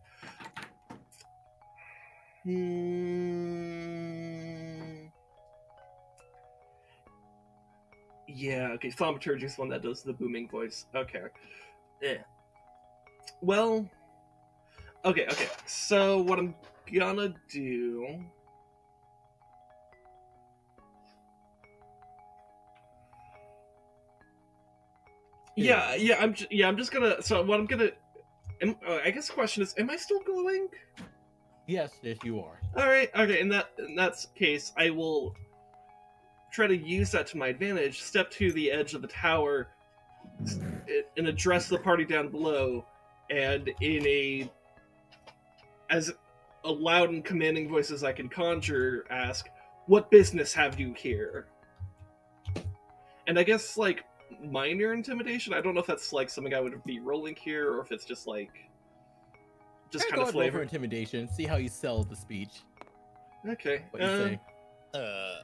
Yeah, okay. Thaumaturgy is one that does the booming voice. Okay. Well, okay. So what I'm gonna do... Yeah, I'm just gonna... So what I'm gonna... I guess the question is, am I still glowing? Yes, you are. Alright, okay, in that case, I will try to use that to my advantage, step to the edge of the tower, and address the party down below, and in as a loud and commanding voice as I can conjure, ask, "What business have you here?" And I guess, like, minor intimidation, I don't know if that's, like, something I would be rolling here, or if it's just, like, just kind of Roll for flavor. intimidation. See how you sell the speech. Okay. What you say? Uh,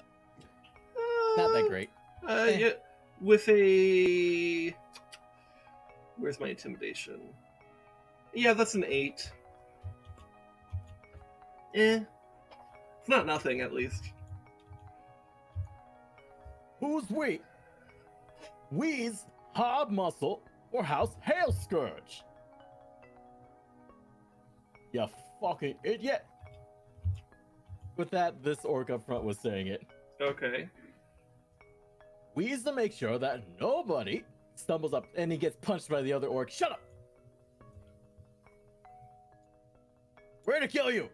Not that great. Yeah, with a... Where's my intimidation? Yeah, that's an 8. It's not nothing, at least. Who's we? We's Hard Muscle or House Hail Scourge. You fucking idiot. With that, this orc up front was saying it. Okay. We's to make sure that nobody stumbles up and he gets punched by the other orc. Shut up! We're to kill you!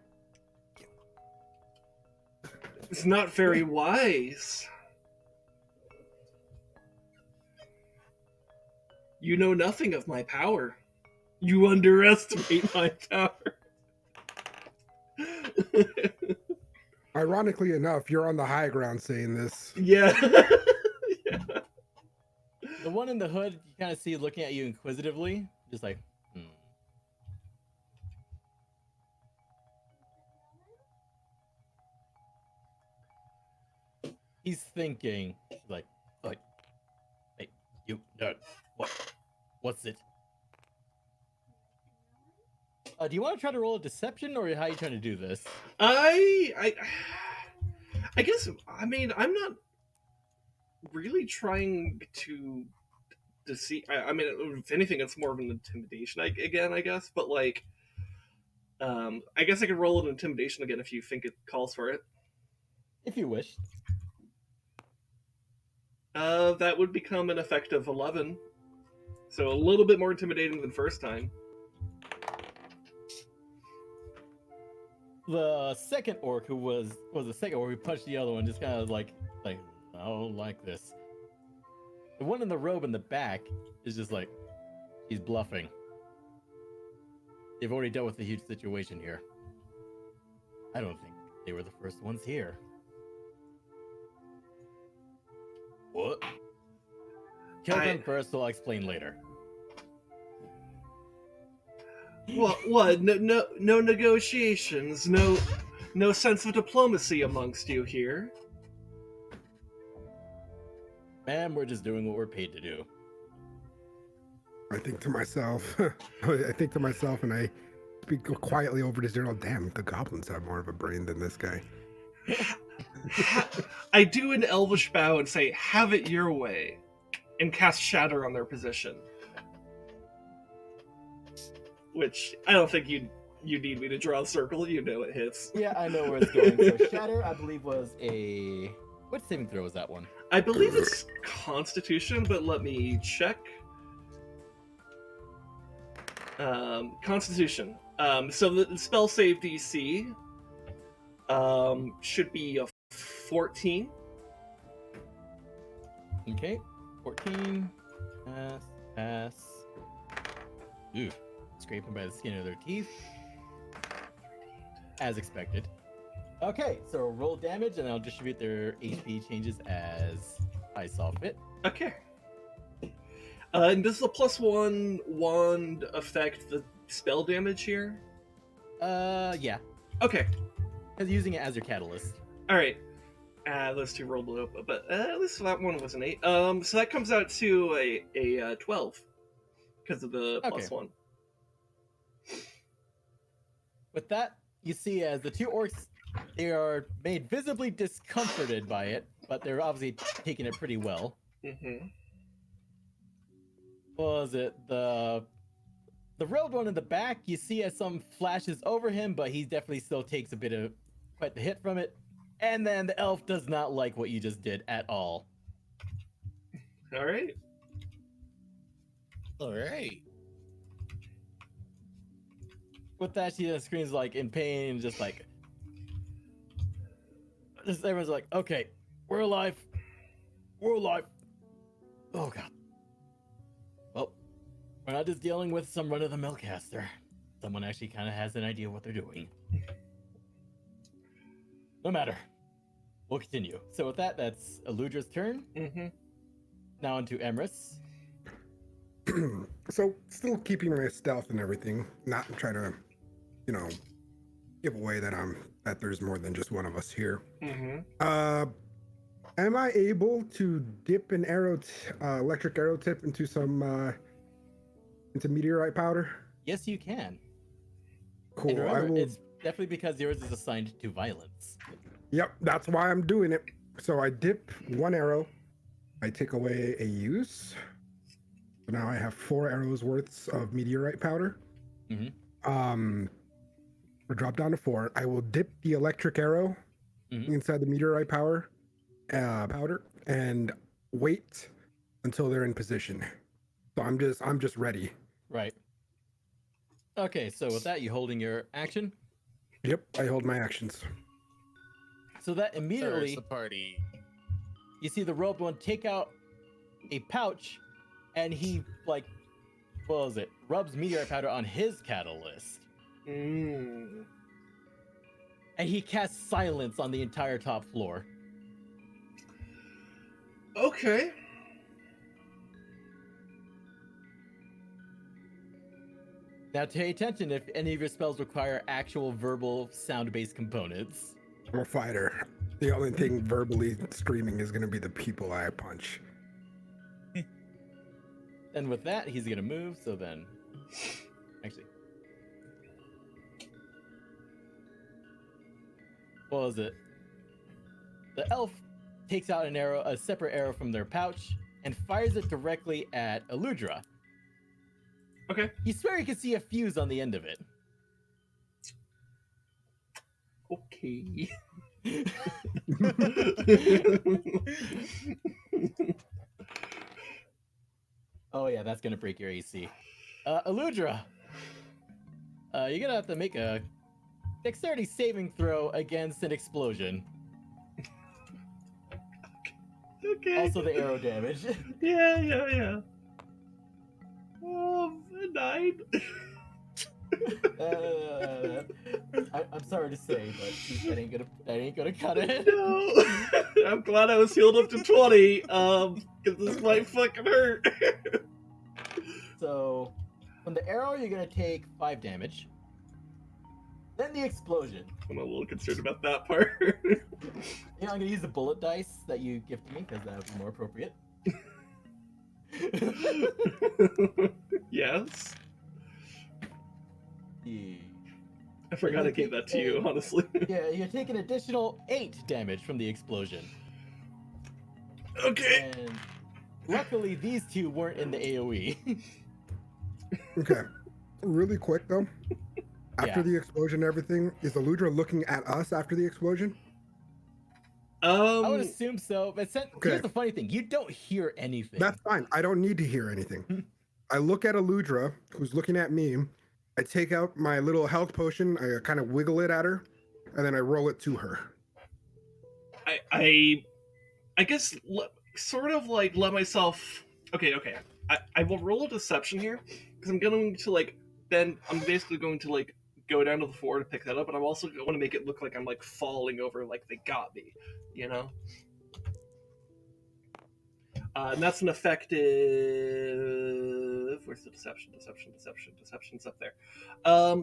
It's not very wise. You know nothing of my power. You underestimate my power. Ironically enough, you're on the high ground saying this. Yeah. Yeah. The one in the hood, you kind of see looking at you inquisitively, just like, He's thinking, like, hey, you nerd, what's it? Do you want to try to roll a deception, or how are you trying to do this? I guess, I mean, I'm not really trying to deceive. I mean, if anything, it's more of an intimidation, I guess. But, like, I guess I could roll an intimidation again if you think it calls for it. If you wish. That would become an effective 11. So a little bit more intimidating than first time. The second orc, who was the second orc who punched the other one, just kind of like, I don't like this. The one in the robe in the back is just like, he's bluffing. They've already dealt with a huge situation here. I don't think they were the first ones here. What? Kill them first, so I'll explain later. What? No negotiations. No sense of diplomacy amongst you here. Man, we're just doing what we're paid to do. I think to myself, and I speak quietly over to Zero. Damn, the goblins have more of a brain than this guy. I do an elvish bow and say, "Have it your way," and cast Shatter on their position. Which I don't think you need me to draw a circle. You know it hits. Yeah, I know where it's going. So Shatter, I believe, was a... What saving throw was that one? I believe it's Constitution, but let me check. Constitution. So the spell save DC should be a 14. Okay, 14. Pass. Ooh, scraping by the skin of their teeth. As expected. Okay, so roll damage, and I'll distribute their HP changes as I saw fit. Okay. And does the +1 wand affect the spell damage here? Yeah, Okay. because using it as your catalyst. All right. Those two rolled low, but at least that one was an 8. So that comes out to a 12 because of the Okay. +1. With that, you see as the two orcs, they are made visibly discomforted by it, but they're obviously taking it pretty well. Mm-hmm. What was it? The road one in the back, you see as some flashes over him, but he definitely still takes a bit of quite the hit from it. And then the elf does not like what you just did at all. All right. All right. With that, she just screams like in pain, just like just everyone's like, okay, we're alive. We're alive. Oh god. Well, we're not just dealing with some run-of-the-mill caster. Someone actually kind of has an idea what they're doing. No matter. We'll continue. So with that, that's Eludra's turn. Mm-hmm. Now onto Emrys. So still keeping my stealth and everything, not trying to, give away that there's more than just one of us here. Mm-hmm. Am I able to dip an electric arrow tip into some into meteorite powder? Yes, you can. Cool. And remember, I will. it's definitely because yours is assigned to violence. Yep, that's why I'm doing it. So I dip one arrow. I take away a use. So now I have 4 arrows worths of meteorite powder. Mm-hmm. We'll drop down to 4. I will dip the electric arrow inside the meteorite powder and wait until they're in position. So I'm just ready. Right. Okay, so with that, you holding your action. Yep, I hold my actions. So that There's immediately the party. you see the robed one take out a pouch, and he rubs meteorite powder on his catalyst, Mm. and he casts silence on the entire top floor. Okay. Now pay attention if any of your spells require actual verbal sound-based components. I'm a fighter. The only thing verbally screaming is going to be the people I punch. And with that, he's gonna move, so then... Actually... What was it? The elf takes out a separate arrow from their pouch, and fires it directly at Eludra. Okay. You swear you can see a fuse on the end of it. Okay. Oh yeah, that's gonna break your AC. Eludra, you're gonna have to make a dexterity saving throw against an explosion. Okay. Also the arrow damage. Yeah. 9. I'm sorry to say, but that ain't gonna cut it. No. I'm glad I was healed up to 20. Because this might fucking hurt. So, from the arrow, you're gonna take 5 damage. Then the explosion. I'm a little concerned about that part. I'm gonna use the bullet dice that you gifted me because that would be more appropriate. Yes. Yeah. I forgot I gave that to you, honestly. Yeah, you take an additional 8 damage from the explosion. Okay. And luckily, these two weren't in the AoE. Okay. Really quick though. After Yeah. the explosion and everything, is Aludra looking at us after the explosion? I would assume so, but Okay. here's the funny thing: you don't hear anything. That's fine. I don't need to hear anything. I look at Aludra, who's looking at me. I take out my little health potion. I kind of wiggle it at her, and then I roll it to her. I guess sort of like let myself. Okay. I will roll a deception here because I'm going to like. Then I'm basically going to like go down to the floor to pick that up, and I'm also going to make it look like I'm like falling over, like they got me, you know. And that's an effective. Where's the deception? Deception's up there.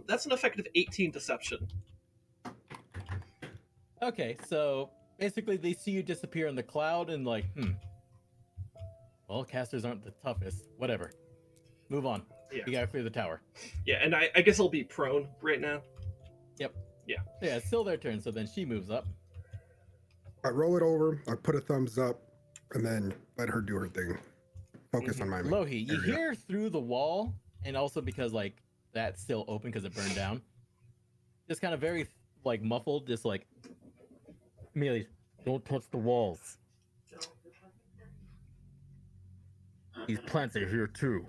That's an effective 18 deception. Okay, so basically they see you disappear in the cloud and like, well, casters aren't the toughest. Whatever. Move on. Yeah. You gotta clear the tower. Yeah, and I guess I'll be prone right now. Yep. Yeah. Yeah, it's still their turn, so then she moves up. I roll it over. I put a thumbs up, and then let her do her thing. Focus on my Lohi, you area. hear through the wall, and also because like that's still open because it burned down. Just kind of very like muffled, just like Amelia, don't touch the walls. These plants are here too.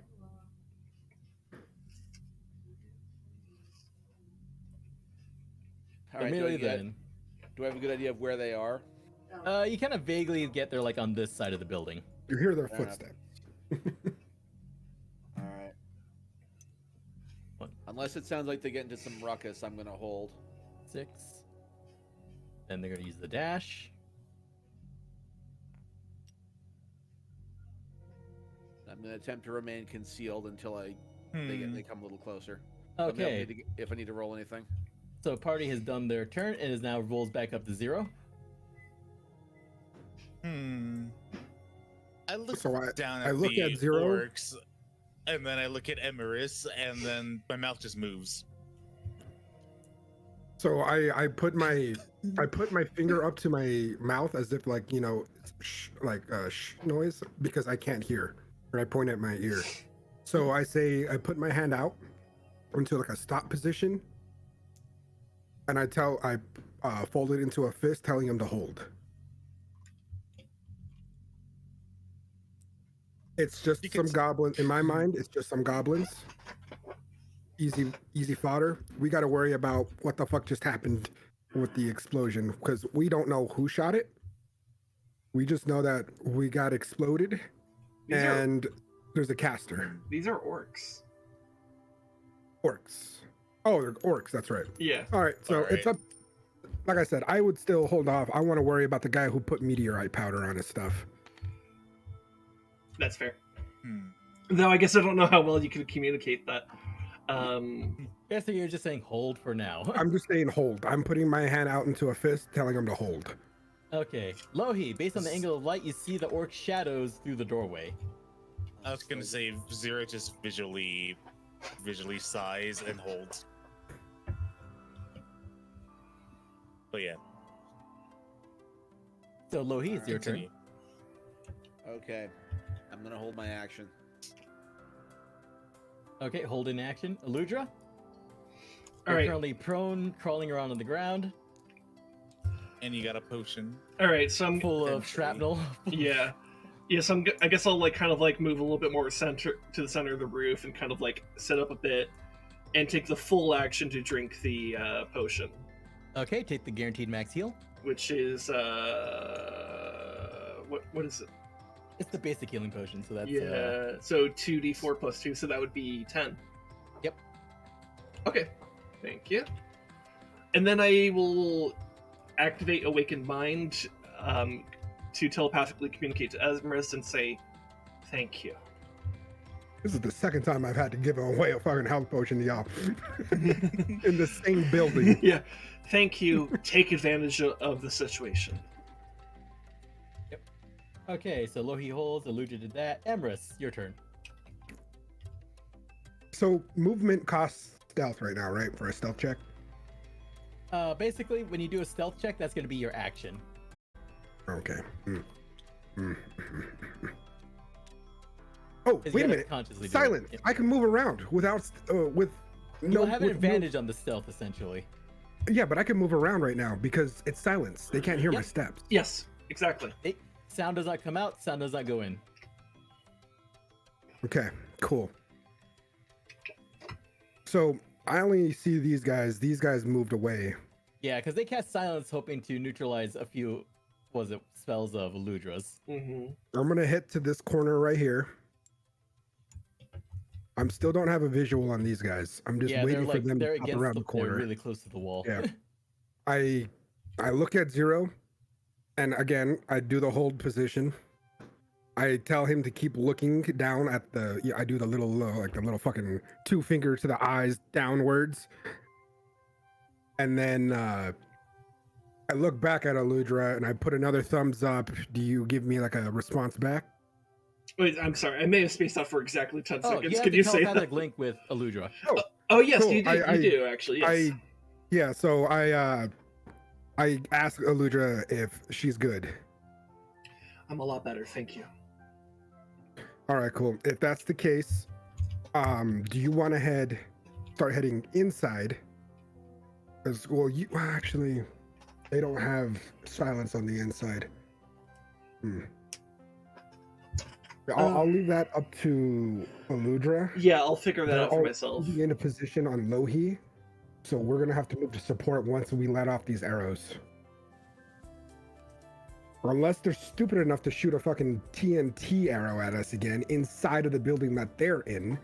All right, Amelia, then. do I have a good idea of where they are? You kind of vaguely get there, like on this side of the building. You hear their Fair enough. footsteps. All right. What? Unless it sounds like they get into some ruckus, I'm gonna hold. 6. Then they're gonna use the dash. I'm gonna attempt to remain concealed until they come a little closer. Let me know Okay. if I need to roll anything. So party has done their turn and is now rolls back up to 0. I look So down I at look the at Zero. orcs, and then I look at Emrys, and then my mouth just moves. So I put my finger up to my mouth as if like like a noise because I can't hear, and I point at my ear. So I put my hand out into like a stop position, and I fold it into a fist, telling him to hold. It's just some goblins in my mind. It's just some goblins. Easy fodder. We got to worry about what the fuck just happened with the explosion because we don't know who shot it. We just know that we got exploded, and there's a caster. These are orcs. Orcs. Oh, they're orcs. That's right. Yeah. All right. So it's up. Like I said, I would still hold off. I want to worry about the guy who put meteorite powder on his stuff. That's fair. Though I guess I don't know how well you can communicate that. Yeah, so you're just saying hold for now. I'm just saying hold. I'm putting my hand out into a fist, telling him to hold. Okay. Lohi, based on the angle of light, you see the orc shadows through the doorway. I was gonna say Zero just visually sighs and holds. But yeah. So Lohi, it's your turn. Continue. Okay, I'm gonna hold my action. Okay, hold in action. Aludra? All You're right. currently prone, crawling around on the ground, And you got a potion. All right. So I'm full of Potentially. shrapnel. yeah. So I guess I'll like kind of like move a little bit more to the center of the roof and kind of like set up a bit and take the full action to drink the potion, Okay, take the guaranteed max heal. which is what is it? It's the basic healing potion, so that's So 2d4 plus 2, so that would be 10. Yep. Okay. Thank you. And then I will activate Awakened Mind to telepathically communicate to Emrys and say, thank you. This is the second time I've had to give away a fucking health potion to y'all in the same building. Yeah. Thank you. Take advantage of the situation. Okay, so Lohi holds, Aludra did that. Emrys, your turn. So movement costs stealth right now, right? For a stealth check. Basically, when you do a stealth check, that's going to be your action. Okay. Oh, 'Cause you wait a gotta minute. consciously do it. Silence. Yeah. I can move around without with You will have an with advantage on the stealth, essentially. Yeah, but I can move around right now because it's silence. They can't hear my Yep. steps. Yes, exactly. Sound does not come out, sound does not go in. Okay, cool. So I only see these guys. These guys moved away. Yeah, because they cast silence hoping to neutralize a few, spells of Eludra's. Mm-hmm. I'm gonna hit to this corner right here. I'm still don't have a visual on these guys. I'm just Yeah, they're waiting for them they're to pop against around the they're corner. really close to the wall. Yeah. I look at Zero, and again I do the hold position. I tell him to keep looking down at the. Yeah, I do the little like the little fucking 2 finger to the eyes downwards, and then I look back at Eludra and I put another thumbs up. Do you give me like a response back? Wait, I'm sorry. I may have spaced out for exactly 10 Oh, seconds. you have Could the you say telepathic that? link with Eludra. Oh, yes, Cool. you do, actually. Yes. Yeah. So I ask Eludra if she's good. I'm a lot better, thank you. All right, cool. If that's the case, do you want to start heading inside? As well, actually, they don't have silence on the inside. I'll leave that up to Eludra. Yeah, I'll figure that They're out for already myself. in a position on Lohi, so we're gonna have to move to support once we let off these arrows. Or unless they're stupid enough to shoot a fucking TNT arrow at us again inside of the building that they're in,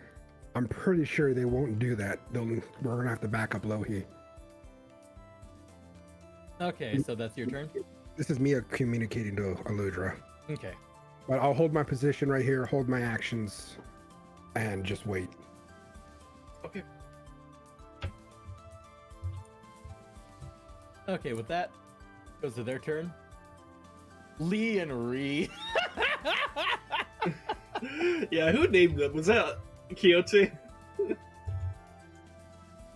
I'm pretty sure they won't do that. We're gonna have to back up Lohi. Okay, so that's your turn. This is me communicating to Eludra. Okay. But I'll hold my position right here, hold my actions, and just wait. Okay. Okay, with that, goes to their turn. Lee and Ree. Yeah, who named them? Was that Quixote?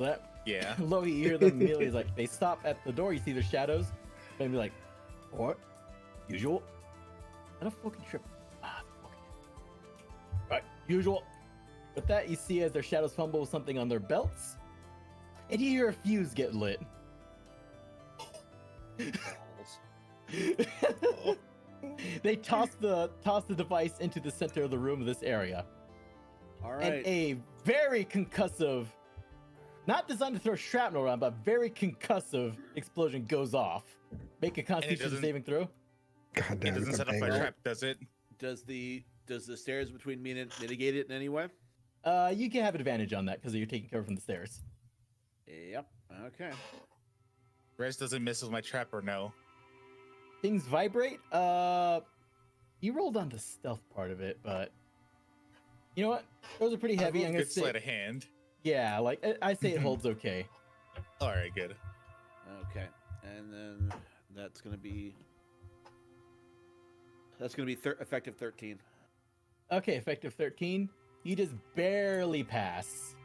That Yeah. Lohi, you hear them immediately. Like they stop at the door. You see their shadows, and be like, "What? Usual? Not a fucking trip. Fucking. Right, usual." With that, you see as their shadows fumble with something on their belts, and you hear a fuse get lit. They toss the device into the center of the room of this area. All And right. a very concussive, not designed to throw shrapnel around, but very concussive explosion goes off. Make a Constitution doesn't- saving throw. God It damn, doesn't it's a set off my banger. trap, does it? Does the stairs between me and it mitigate it in any way? You can have advantage on that because you're taking cover from the stairs. Yep. Okay. Res doesn't miss with my trap or no? Things vibrate. You rolled on the stealth part of it, but you know what? Those are pretty heavy. I'm gonna Good sleight say, of hand. yeah, like I say it holds okay. All right, good. Okay. And then that's gonna be effective 13. Okay, effective 13. You just barely pass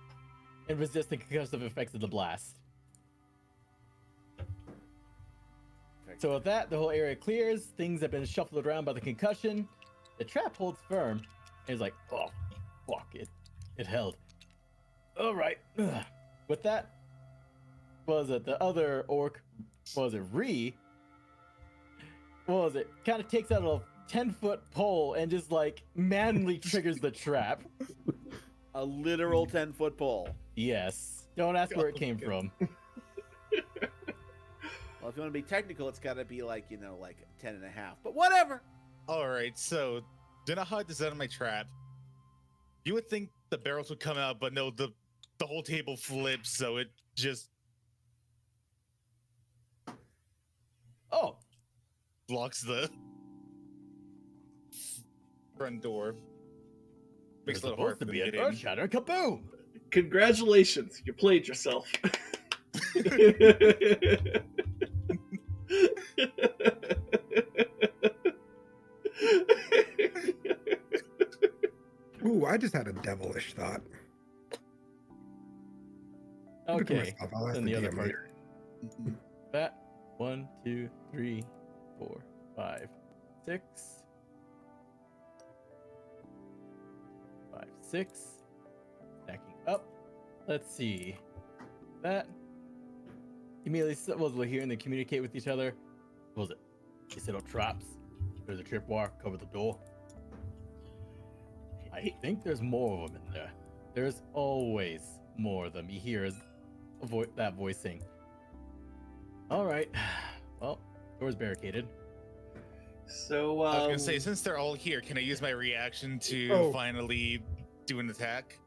and resist the concussive effects of the blast. So with that, the whole area clears. Things have been shuffled around by the concussion. The trap holds firm. And it's like, oh, fuck it. It held. All right. Ugh. With that, what was it? The other orc, what was it? Ree? What was it? Kind of takes out a 10-foot pole and just like manually triggers the trap. A literal 10-foot pole. Yes. Don't ask where it came from. Well, if you want to be technical, it's got to be like 10 and a half. But whatever. All right, so then I had this out of my trap. You would think the barrels would come out, but no, the whole table flips, so it just Oh, blocks the front door. Makes it a little hard for them to get in. shatter kaboom! Congratulations, you played yourself. Ooh, I just had a devilish thought. Keep it to Okay. myself. I'll ask Then the the other DM part. later. That 1, 2, 3, 4, 5, 6. 5, 6. Stacking up. Let's see. That immediately was hearing them communicate with each other. What was it? They set up traps. There's a tripwire. Cover the door. I think there's more of them in there. There's always more of them. You hear that voicing. All right. Well, door's barricaded. So I was gonna say, since they're all here, can I use my reaction to Oh. finally do an attack?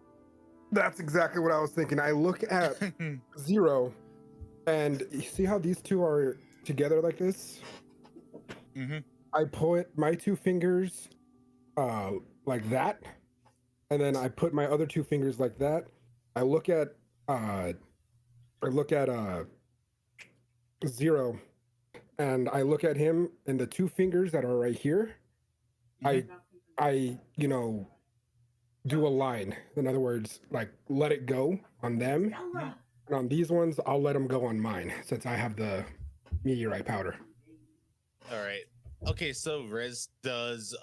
That's exactly what I was thinking. I look at Zero, and you see how these two are together like this? Mm-hmm. I put my two fingers like that, and then I put my other two fingers like that. I look at Zero, and I look at him, and the two fingers that are right here, I do a line. In other words, like let it go on them. And on these ones, I'll let them go on mine since I have the meteorite powder. All right. Okay, so Rez, does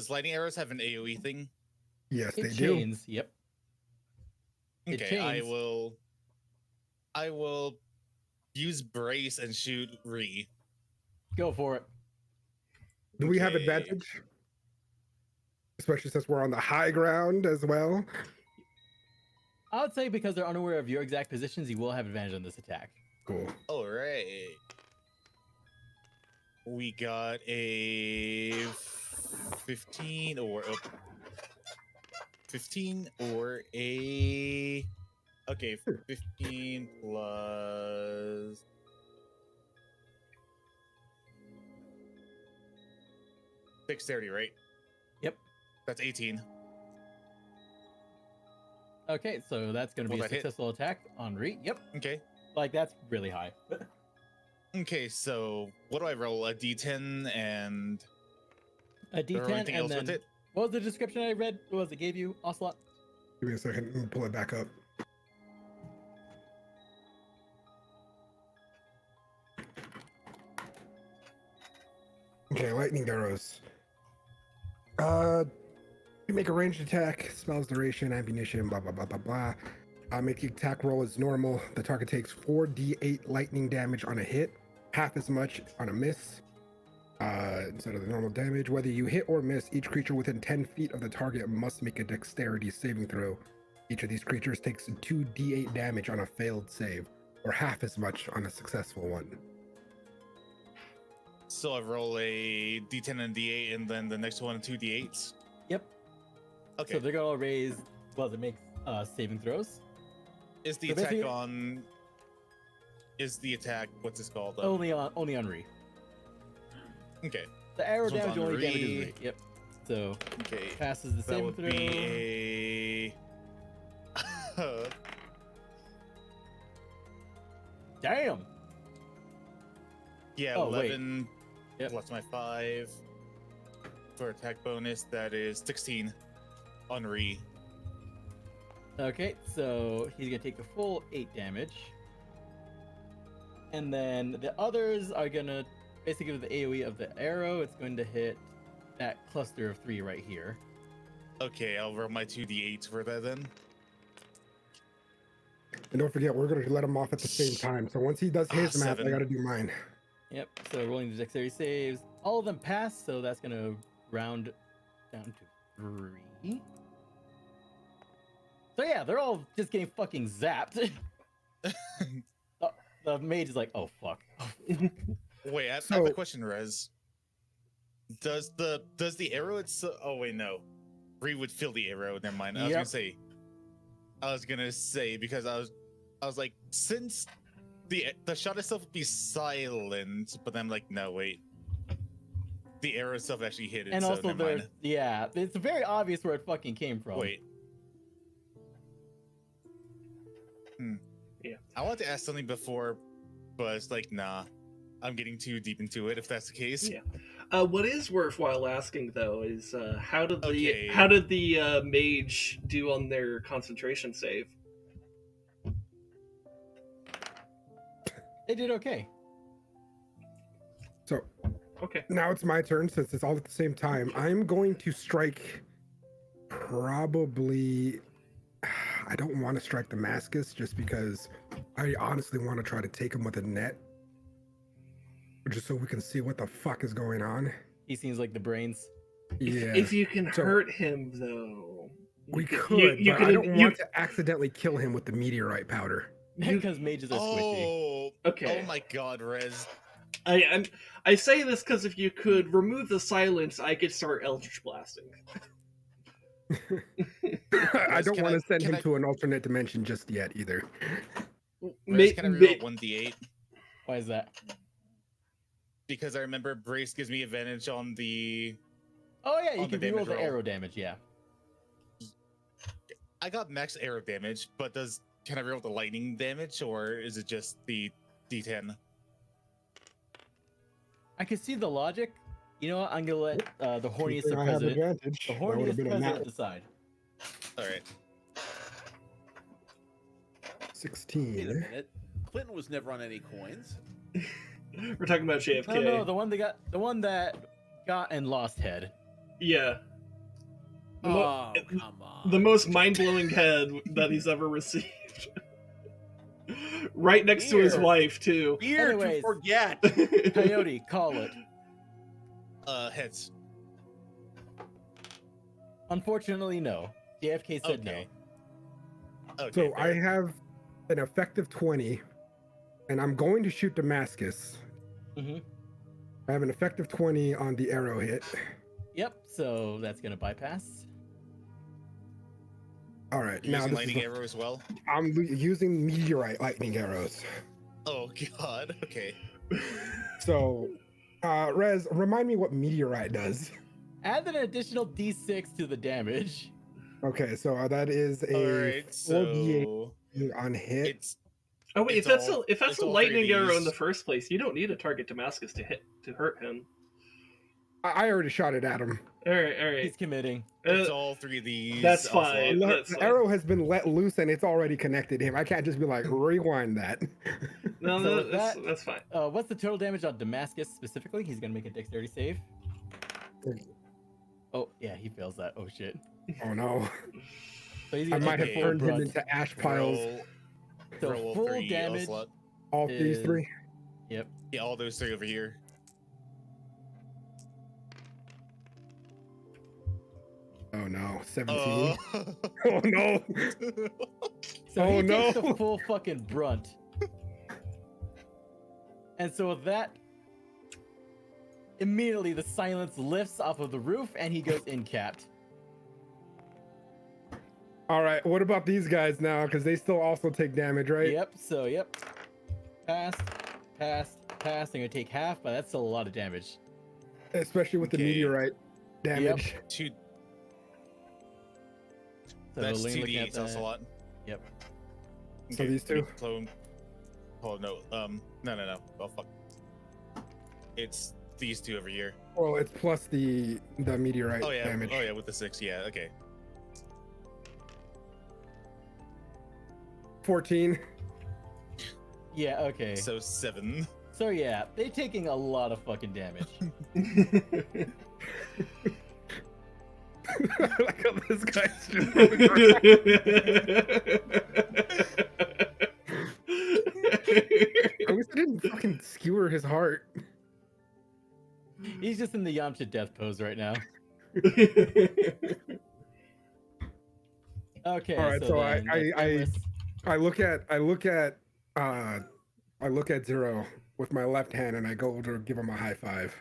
lightning arrows have an AoE thing? Yes, It they chains. Yep. It Okay, I chains. will use brace and shoot Ree. Go for it. do. Do we have Okay. advantage? Especially since we're on the high ground as well. I would say because they're unaware of your exact positions, you will have advantage on this attack. Cool. All right. We got a 15 or a 15 or a okay, 15 plus dexterity, right? Yep. That's 18. Okay, so that's going to be Will a that hit? successful attack on Re. Yep. Okay. Like, that's really high. Okay, so what do I roll? A D10 and A or D10 anything and else then... with it? What was the description I read? What was it gave you, Ocelot? Give me a second. Let me pull it back up. Okay, lightning arrows. You make a ranged attack, spells duration, ammunition, blah blah blah blah blah. Make the attack roll as normal. The target takes 4d8 lightning damage on a hit, half as much on a miss. Instead of the normal damage, whether you hit or miss, each creature within 10 feet of the target must make a dexterity saving throw. Each of these creatures takes 2d8 damage on a failed save, or half as much on a successful one. So I roll a D10 and D8, and then the next one 2 D8s. Yep. Okay. So they're going to raise... Well, it makes saving throws. Is the So attack basically- on? Is the attack what's this called? Only on Re. Okay. The arrow This one's damage on only Re. damages Re. Yep. So Okay. passes the That saving would throw. be a. Damn. Yeah, Oh, wait. 11 Yep. plus my 5 for attack bonus. That is 16 on Re. Okay, so he's gonna take the full 8 damage. And then the others are gonna basically with the AoE of the arrow, it's going to hit that cluster of 3 right here. Okay, I'll roll my 2 D8s for that then. And don't forget, we're going to let him off at the same time. So once he does his math, I 7. got to do mine. Yep, so rolling the dexterity saves. All of them pass, so that's gonna round down to 3. So yeah, they're all just getting fucking zapped. The mage is like, oh fuck. Wait, I have So- a question, Rez. Does the arrow itself? Oh wait, no. Re would feel the arrow. Never mind. I was Yep. gonna say because I was like, since the shot itself would be silent, but then I'm like, no, wait. The arrow itself actually hit it. And so also never there's mind. yeah, it's very obvious where it fucking came from. Wait. Yeah. I wanted to ask something before, but it's like, nah. I'm getting too deep into it. If that's the case. Yeah. What is worthwhile asking though is how did the Okay. mage do on their concentration save? They did okay. So Okay. now it's my turn since it's all at the same time. I'm going to strike probably. I don't want to strike the Damascus just because I honestly want to try to take him with a net. Just so we can see what the fuck is going on. He seems like the brains. Yeah. If you can So- hurt him, though. We you could, you but could- I don't you- want to accidentally kill him with the meteorite powder. Because mages are squishy. Oh, Okay. Oh my God, Rez. I say this because if you could remove the silence, I could start Eldritch Blasting. I don't can want I- to send can him I- to an alternate dimension just yet either. Rez, can I reroll 1d8? Why is that? Because I remember Brace gives me advantage on the. Oh yeah, you On the can reroll damage the roll. arrow damage. Yeah. I got max arrow damage, but can I reroll the lightning damage, or is it just the d10? I can see the logic. You know what? I'm gonna let the horniest Good thing of I have president, advantage. the That would have horniest been a president nat decide. All right. 16. Wait a minute. Clinton was never on any coins. We're talking about JFK. No, the one that got and lost head. Yeah. The, mo- Oh, come on. the most mind-blowing head that he's ever received. Right next to his Here. wife, too. Here Anyways. to forget. Coyote, call it. Heads. Unfortunately, no. JFK said Okay. Okay. So I fair. have an effective 20, and I'm going to shoot Damascus. no. Mm-hmm. I have an effective 20 on the arrow hit. Yep. So that's gonna bypass. All right, You're now using this is lightning a- arrow as well. I'm using meteorite lightning arrows. Oh God. Okay. So, Rez, remind me what meteorite does. Add an additional D6 to the damage. Okay, so that is All a right. 4d8 So on hit. it's Oh wait, It's if that's all- a it's a all lightning 3Ds. arrow in the first place, you don't need a target Damascus to hurt him. I already shot it at him. All right. He's committing. it's all three of these. that's Ocelot. fine. That's The fine. arrow has been let loose and it's already connected to him. I can't just be like, rewind that. No, So with that's, that- that's fine. What's the total damage on Damascus specifically? He's gonna make a dexterity save. Oh yeah, he fails that. Oh shit. Oh no. So he's I gonna might take have the full turned him brunt. into ash piles. So roll full 3, damage. Ocelot. All these is- three. Yep. Yeah, all those three over here. Oh no. 17. Oh. Oh no. So Oh, he takes no. the full fucking brunt. And so with that, immediately the silence lifts off of the roof and he goes in capped. All right. What about these guys now? Because they still also take damage, right? Yep, so yep. Pass, pass, pass. I'm gonna take half, but that's still a lot of damage. Especially with the Okay. meteorite damage. Two. So That's Lane two looking at d8s. That's a that. lot. Yep. So these two? Oh no. No. Oh fuck. It's these two over here. Well, it's plus the meteorite Oh yeah. damage. Oh yeah. With the 6. Yeah. Okay. 14. Yeah, okay. So 7. So yeah, they're taking a lot of fucking damage. Like how this guy's just At least I didn't fucking skewer his heart. He's just in the Yamcha death pose right now. Okay, All right, so then that's Emrys. I look at Zero with my left hand and I go over to give him a high five.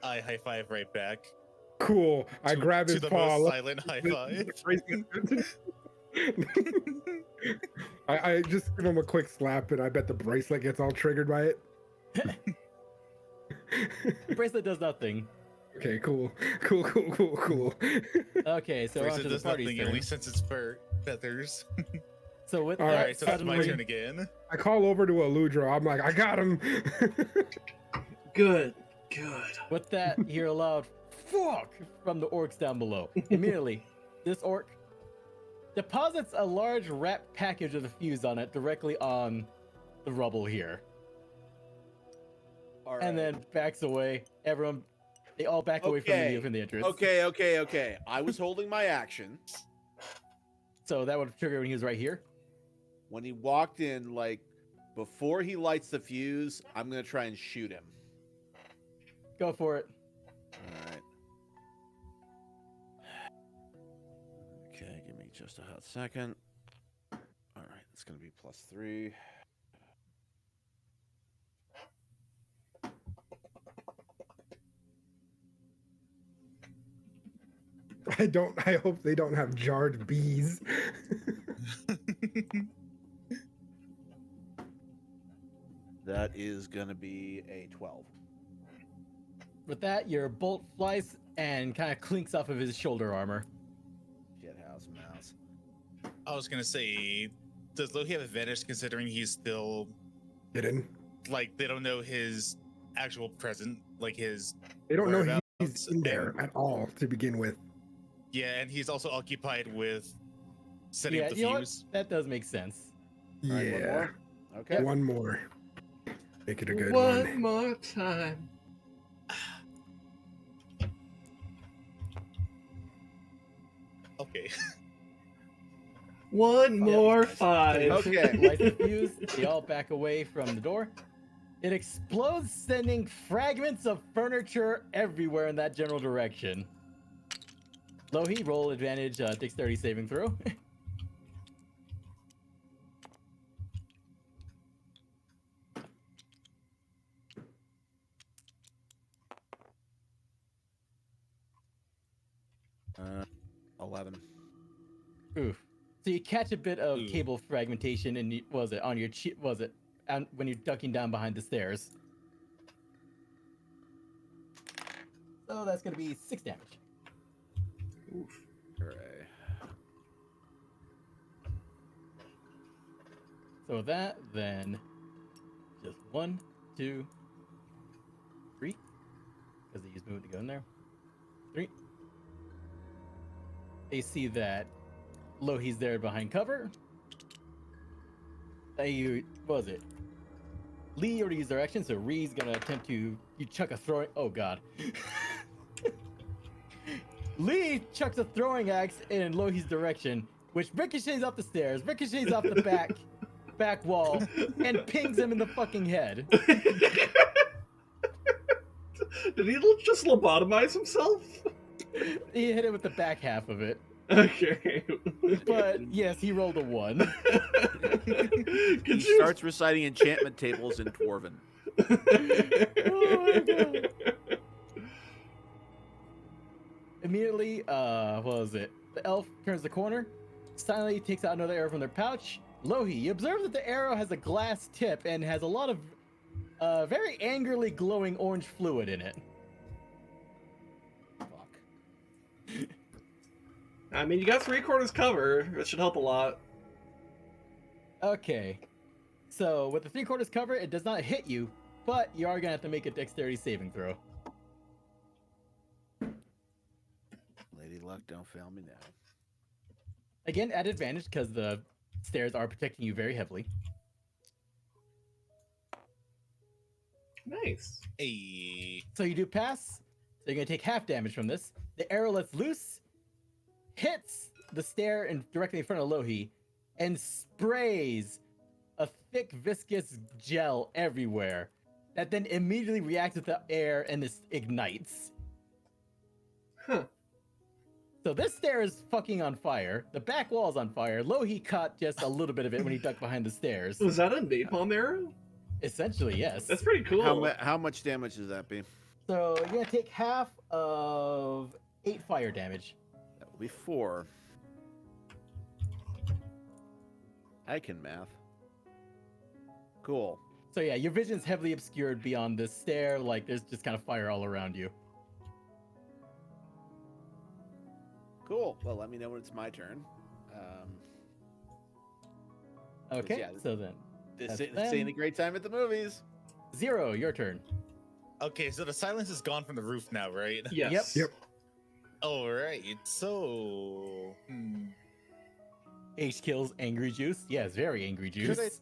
I high five right back. Cool. I To- grab to his the paw. most silent high five. I just give him a quick slap and I bet the bracelet gets all triggered by it. The bracelet does nothing. Okay, cool. Okay, so on Bracelet to the does party's nothing, at turn. least since it's fur feathers. So with All that, Alright, so that's my suddenly- turn again. I call over to Aludra. I'm like, I got him. Good. with that, you hear a loud "fuck" from the orcs down below. Immediately, this orc deposits a large wrapped package of the fuse on it directly on the rubble here. All And then backs away. Everyone, they all back away from the entrance. Okay. I was holding my action. So that would trigger when he was right here. When he walked in, like, before he lights the fuse, I'm going to try and shoot him. Go for it. All right. Okay, give me just a hot second. All right, it's going to be +3. I hope they don't have jarred bees. That is going to be a 12. With that, your bolt flies and kind of clinks off of his shoulder armor. Shithouse mouse. I was gonna say, does Loki have advantage considering he's still Hidden. like they don't know his actual present, like his They don't know whereabouts, he's in there and- at all to begin with. Yeah, and he's also occupied with setting Yeah, up the you know what? fuse. That does make sense. All right, one Yeah. more? Okay. One more. Make it a good One one. more time. Okay. One more So five. you Okay. light the fuse. They all back away from the door. It explodes, sending fragments of furniture everywhere in that general direction. Lohi, roll advantage, dexterity saving throw. 11. Oof. So you catch a bit of Ooh. cable fragmentation, and was it on your when you're ducking down behind the stairs? So that's gonna be 6 damage. Oof. Hooray. So with that, then just 1, 2, 3, because they used movement to go in there. 3. They see that Lohi's there behind cover. What was it? Lee already used their action, so Ree's gonna attempt to chuck a throwing. Oh god. Lee chucks a throwing axe in Lohi's direction, which ricochets off the stairs, ricochets off the back wall, and pings him in the fucking head. Did he just lobotomize himself? He hit it with the back half of it. Okay. But yes, he rolled a 1. He starts reciting enchantment tables in Dwarven. Oh my god. Immediately, what was it? The elf turns the corner, silently takes out another arrow from their pouch. Lohi, you observe that the arrow has a glass tip and has a lot of very angrily glowing orange fluid in it. Fuck. I mean, you got 3/4 cover. That should help a lot. Okay. So, with the 3/4 cover, it does not hit you, but you are gonna have to make a dexterity saving throw. Lady Luck, don't fail me now. Again, at advantage, because the stairs are protecting you very heavily. Nice. Hey. So you do pass. So you're gonna take half damage from this. The arrow lets loose, hits the stair directly in front of Lohi, and sprays a thick viscous gel everywhere. That then immediately reacts with the air and this ignites. Huh. So this stair is fucking on fire. The back wall's on fire. Lohi caught just a little bit of it when he ducked behind the stairs. Was that a napalm arrow? Essentially, yes. That's pretty cool. How much damage does that be? So you're gonna take half of 8 fire damage. That will be 4. I can math. Cool. So yeah, your vision's heavily obscured beyond this stair. Like there's just kind of fire all around you. Cool. Well, let me know when it's my turn. Okay, yeah, so then This That's ain't a them. great time at the movies. 0, your turn. Okay, so the silence is gone from the roof now, right? Yes. Yep. All right. So, H kills angry juice. Yes, very angry juice.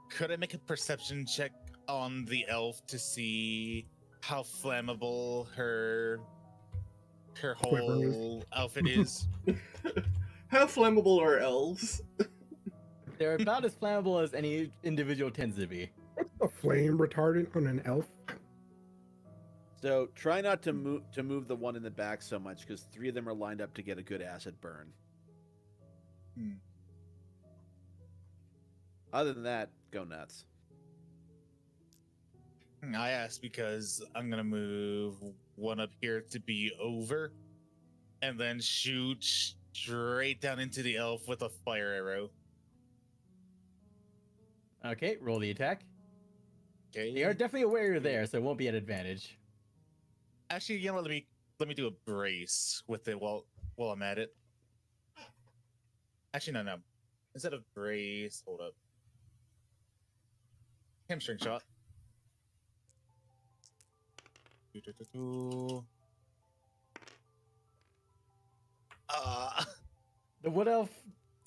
Could I make a perception check on the elf to see how flammable her Quiver is. whole outfit is? How flammable are elves? They're about as flammable as any individual tends to be. What's the flame retardant on an elf? So try not to move the one in the back so much because 3 of them are lined up to get a good acid burn. Hmm. Other than that, go nuts. I asked because I'm gonna move one up here to be over, and then shoot straight down into the elf with a fire arrow. Okay, roll the attack. Okay. They are definitely aware you're there, so it won't be an advantage. Actually, you know what? Let me do a brace with it while I'm at it. Actually, no. Instead of brace, hold up. Hamstring shot. The wood elf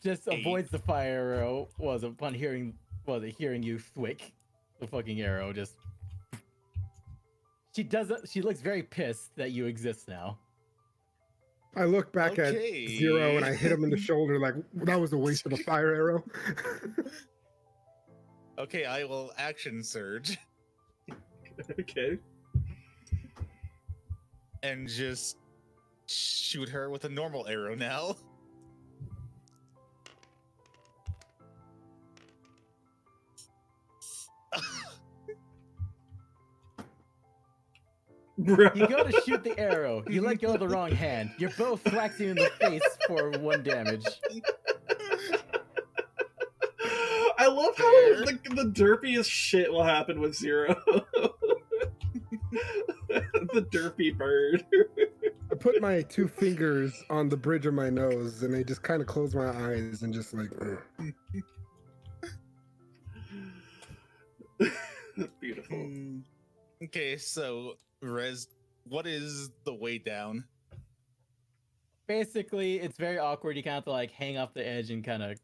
just 8. avoids the fire arrow. Upon hearing you thwick the fucking arrow, just she looks very pissed that you exist now. I look back at Okay. Zero and I hit him in the shoulder like that was a waste of a fire arrow. Okay, I will action surge Okay. and just shoot her with a normal arrow now. Bro. You go to shoot the arrow. You let go of the wrong hand. You're both thwacked you in the face for 1 damage. I love how the derpiest shit will happen with Zero. The derpy bird. I put my 2 fingers on the bridge of my nose and I just kind of close my eyes and just like. Beautiful. Okay, so Rez, what is the way down? Basically, it's very awkward. You kind of have to like hang off the edge and kind of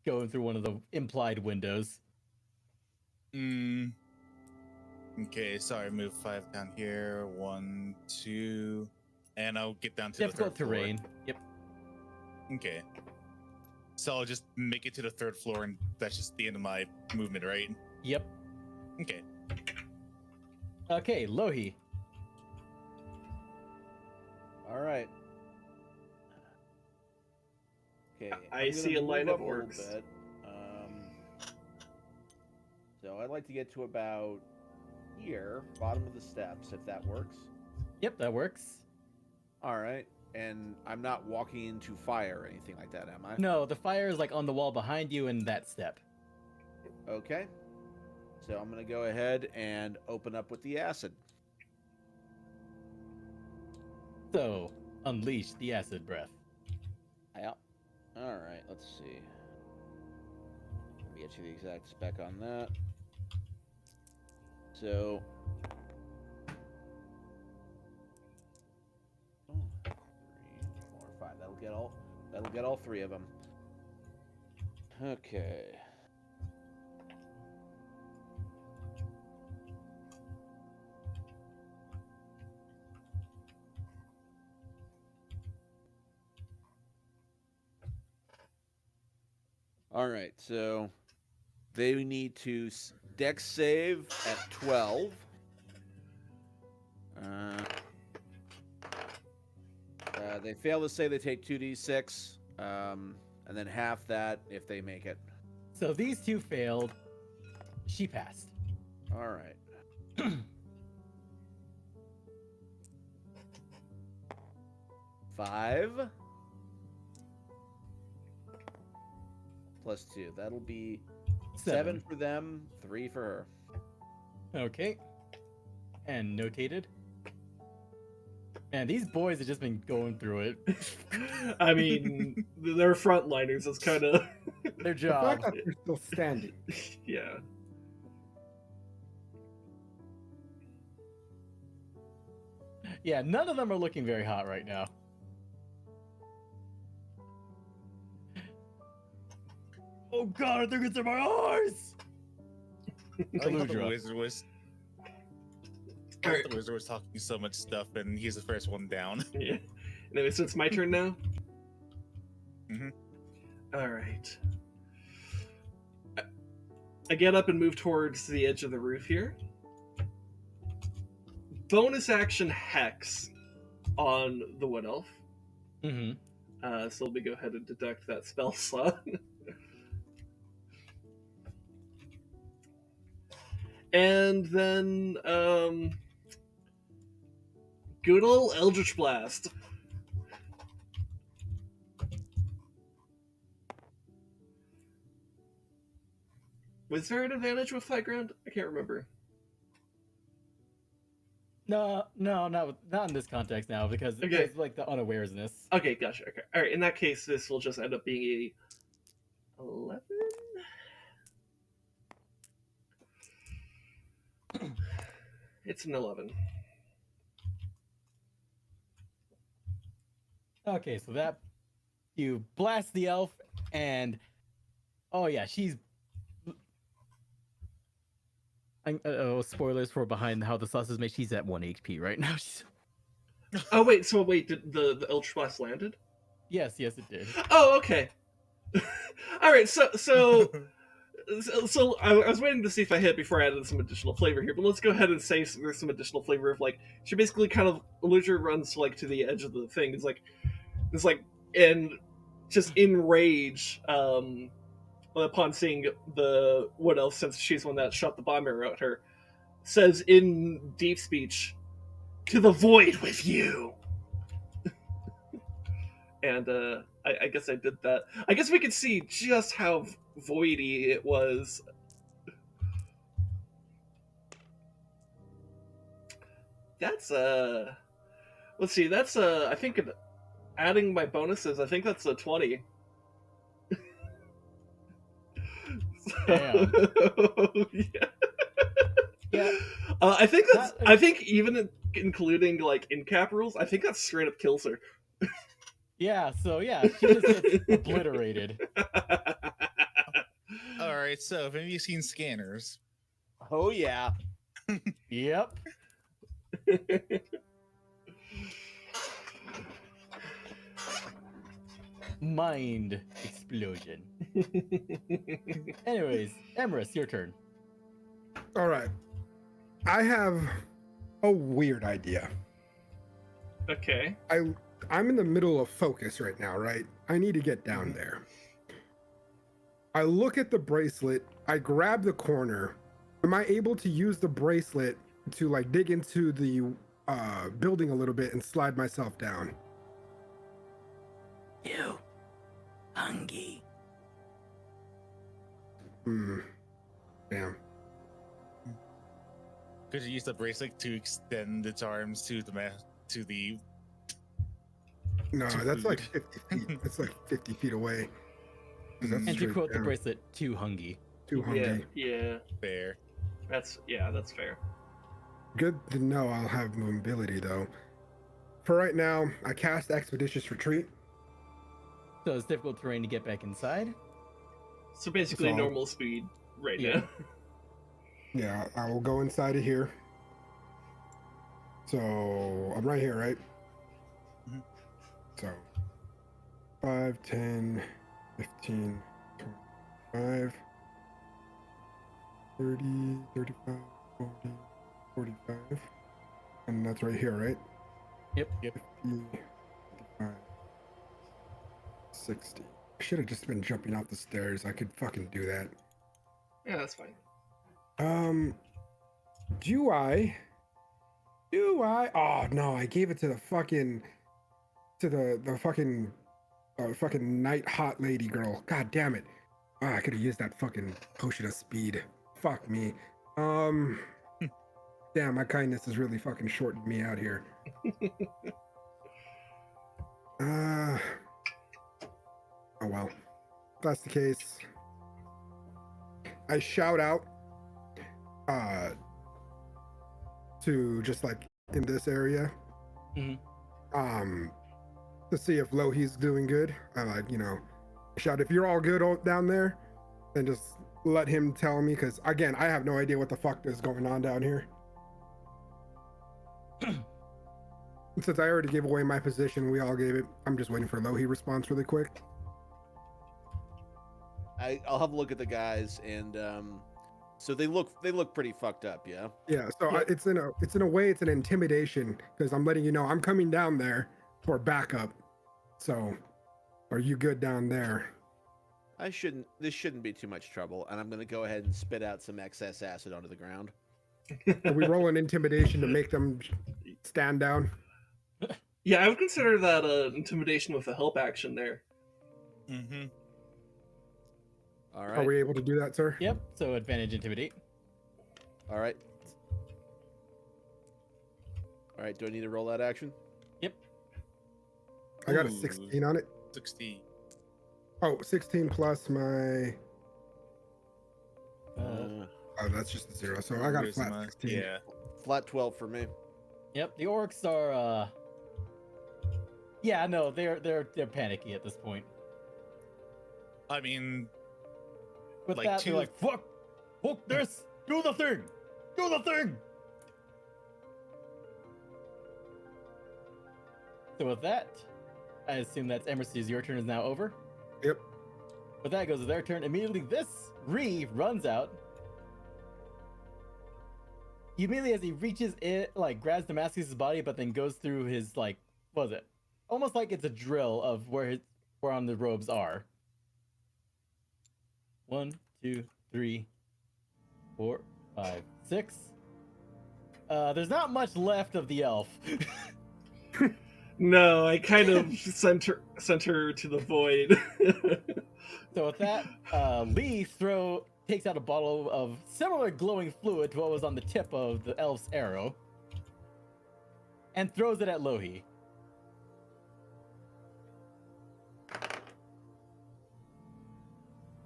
go through one of the implied windows. Okay, sorry, move 5 down here. 1, 2, and I'll get down to Difficult the 3rd terrain. floor. Yep. Okay. So I'll just make it to the 3rd floor, and that's just the end of my movement, right? Yep. Okay. Okay, Lohi. All right. Okay. I I'm gonna see a move line of up a little orcs. bit. So I'd like to get to about here, bottom of the steps, if that works. Yep, that works. All right. And I'm not walking into fire or anything like that, am I? No, the fire is like on the wall behind you in that step. Okay. So I'm going to go ahead and open up with the acid. So, unleash the acid breath. Yeah. All right. Let's see. Let me get you the exact spec on that. So. 3, 4, 5. That'll get all 3 of them. Okay. All right, so they need to dex save at 12. They fail to save, they take 2d6, and then half that if they make it. So these 2 failed. She passed. All right. Five plus 2. That'll be 7 for them, 3 for her. Okay. And notated. Man, these boys have just been going through it. I mean, they're frontliners. It's kind of Their The job. fact that they're still standing. yeah. Yeah, none of them are looking very hot right now. Oh god, I think it's in my eyes! I like how the Aludra. wizard was. The wizard was talking so much stuff, and he's the first one down. Yeah. Anyway, so it's my turn now? Mhm. Alright. I get up and move towards the edge of the roof here. Bonus action Hex on the Wood Elf. Mm-hmm. So let me go ahead and deduct that spell slot. And then, good old Eldritch Blast. Was there an advantage with high ground? I can't remember. No, not in this context now, because Okay. it's like the unawareness. Okay, gotcha. Okay. Alright, in that case, this will just end up being a 11? It's an 11. Okay, so that you blast the elf, and oh yeah, she's. Spoilers for behind how the sauce is made. She's at 1 HP right now. She's... Oh, wait, so wait, did the Eldritch Blast landed? Yes, it did. Oh, okay. Alright, so I was waiting to see if I hit before I added some additional flavor here, but let's go ahead and say there's some additional flavor of like she basically kind of Eludra runs like to the edge of the thing. It's like and just in rage, upon seeing the Wood Elf, since she's the one that shot the bomb arrow at her, says in deep speech, "To the void with you." And I guess I did that. I guess we could see just how voidy it was. That's let's see, that's I think adding my bonuses, I think that's a 20. Damn. Yeah. Yeah. I think even including like in cap rules, I think that straight up kills her. Yeah, so yeah, she just gets obliterated. All right, so have you seen Scanners? Oh yeah. Yep. Mind explosion. Anyways, Emrys, your turn. All right. I have a weird idea. Okay. I'm in the middle of focus right now, right? I need to get down there. I look at the bracelet, I grab the corner. Am I able to use the bracelet to like dig into the building a little bit and slide myself down? You, hungry. Damn. Could you use the bracelet to extend its arms to the No, to that's like food. 50 feet. That's like 50 feet away. That's And to straight quote the down. bracelet, too hungry. Too hungry. Yeah. bear? That's fair. Good to know I'll have mobility though. For right now, I cast Expeditious Retreat. So it's difficult terrain to get back inside. So basically So- normal speed right Yeah. now. Yeah, I will go inside of here. So I'm right here, right? Mhm. So 5, 10, 15, 25, 30, 35, 40, 45. And that's right here, right? Yep. 50, 55, 60. I should have just been jumping off the stairs. I could fucking do that. Yeah, that's fine. Do I? Oh no, I gave it to the fucking, fucking night hot lady girl. God damn it. Oh, I could have used that fucking potion of speed. Fuck me. Damn, my kindness is really fucking shorting me out here. Oh well. If that's the case, I shout out to just like in this area Mhm. to see if Lohi's doing good. I shout if you're all good down there, and just let him tell me, because again, I have no idea what the fuck is going on down here. Since I already gave away my position, we all gave it. I'm just waiting for Lohi response really quick. I'll have a look at the guys, and so they look pretty fucked up, yeah. Yeah, so Yeah. it's in a way it's an intimidation, because I'm letting you know I'm coming down there for backup. So, are you good down there? This shouldn't be too much trouble, and I'm gonna go ahead and spit out some excess acid onto the ground. Are we rolling intimidation to make them stand down? Yeah, I would consider that intimidation with a help action there. Mm-hmm. All Are right. we able to do that, sir? Yep. So advantage intimidate. All right. All right. Do I need to roll that action? I got a Ooh. 16 on it. 16. Oh, 16 plus my. Uh, Oh, that's just a 0. So I got a flat Charisma, 16. Yeah. Flat 12 for me. Yep. The orcs are. Yeah. No, they're panicky at this point. I mean, With Like that, two- they're like, fuck this, do the thing. So with that, I assume that's Emrys, your turn is now over. Yep. With that goes to their turn. Immediately, this Ree runs out. Immediately, as he reaches it, like grabs Damascus's body, but then goes through his what was it? Almost like it's a drill of where on the robes are. 1, 2, 3, 4, 5, 6. There's not much left of the elf. No, I kind of sent her to the void. So with that, Lee takes out a bottle of similar glowing fluid to what was on the tip of the elf's arrow and throws it at Lohi.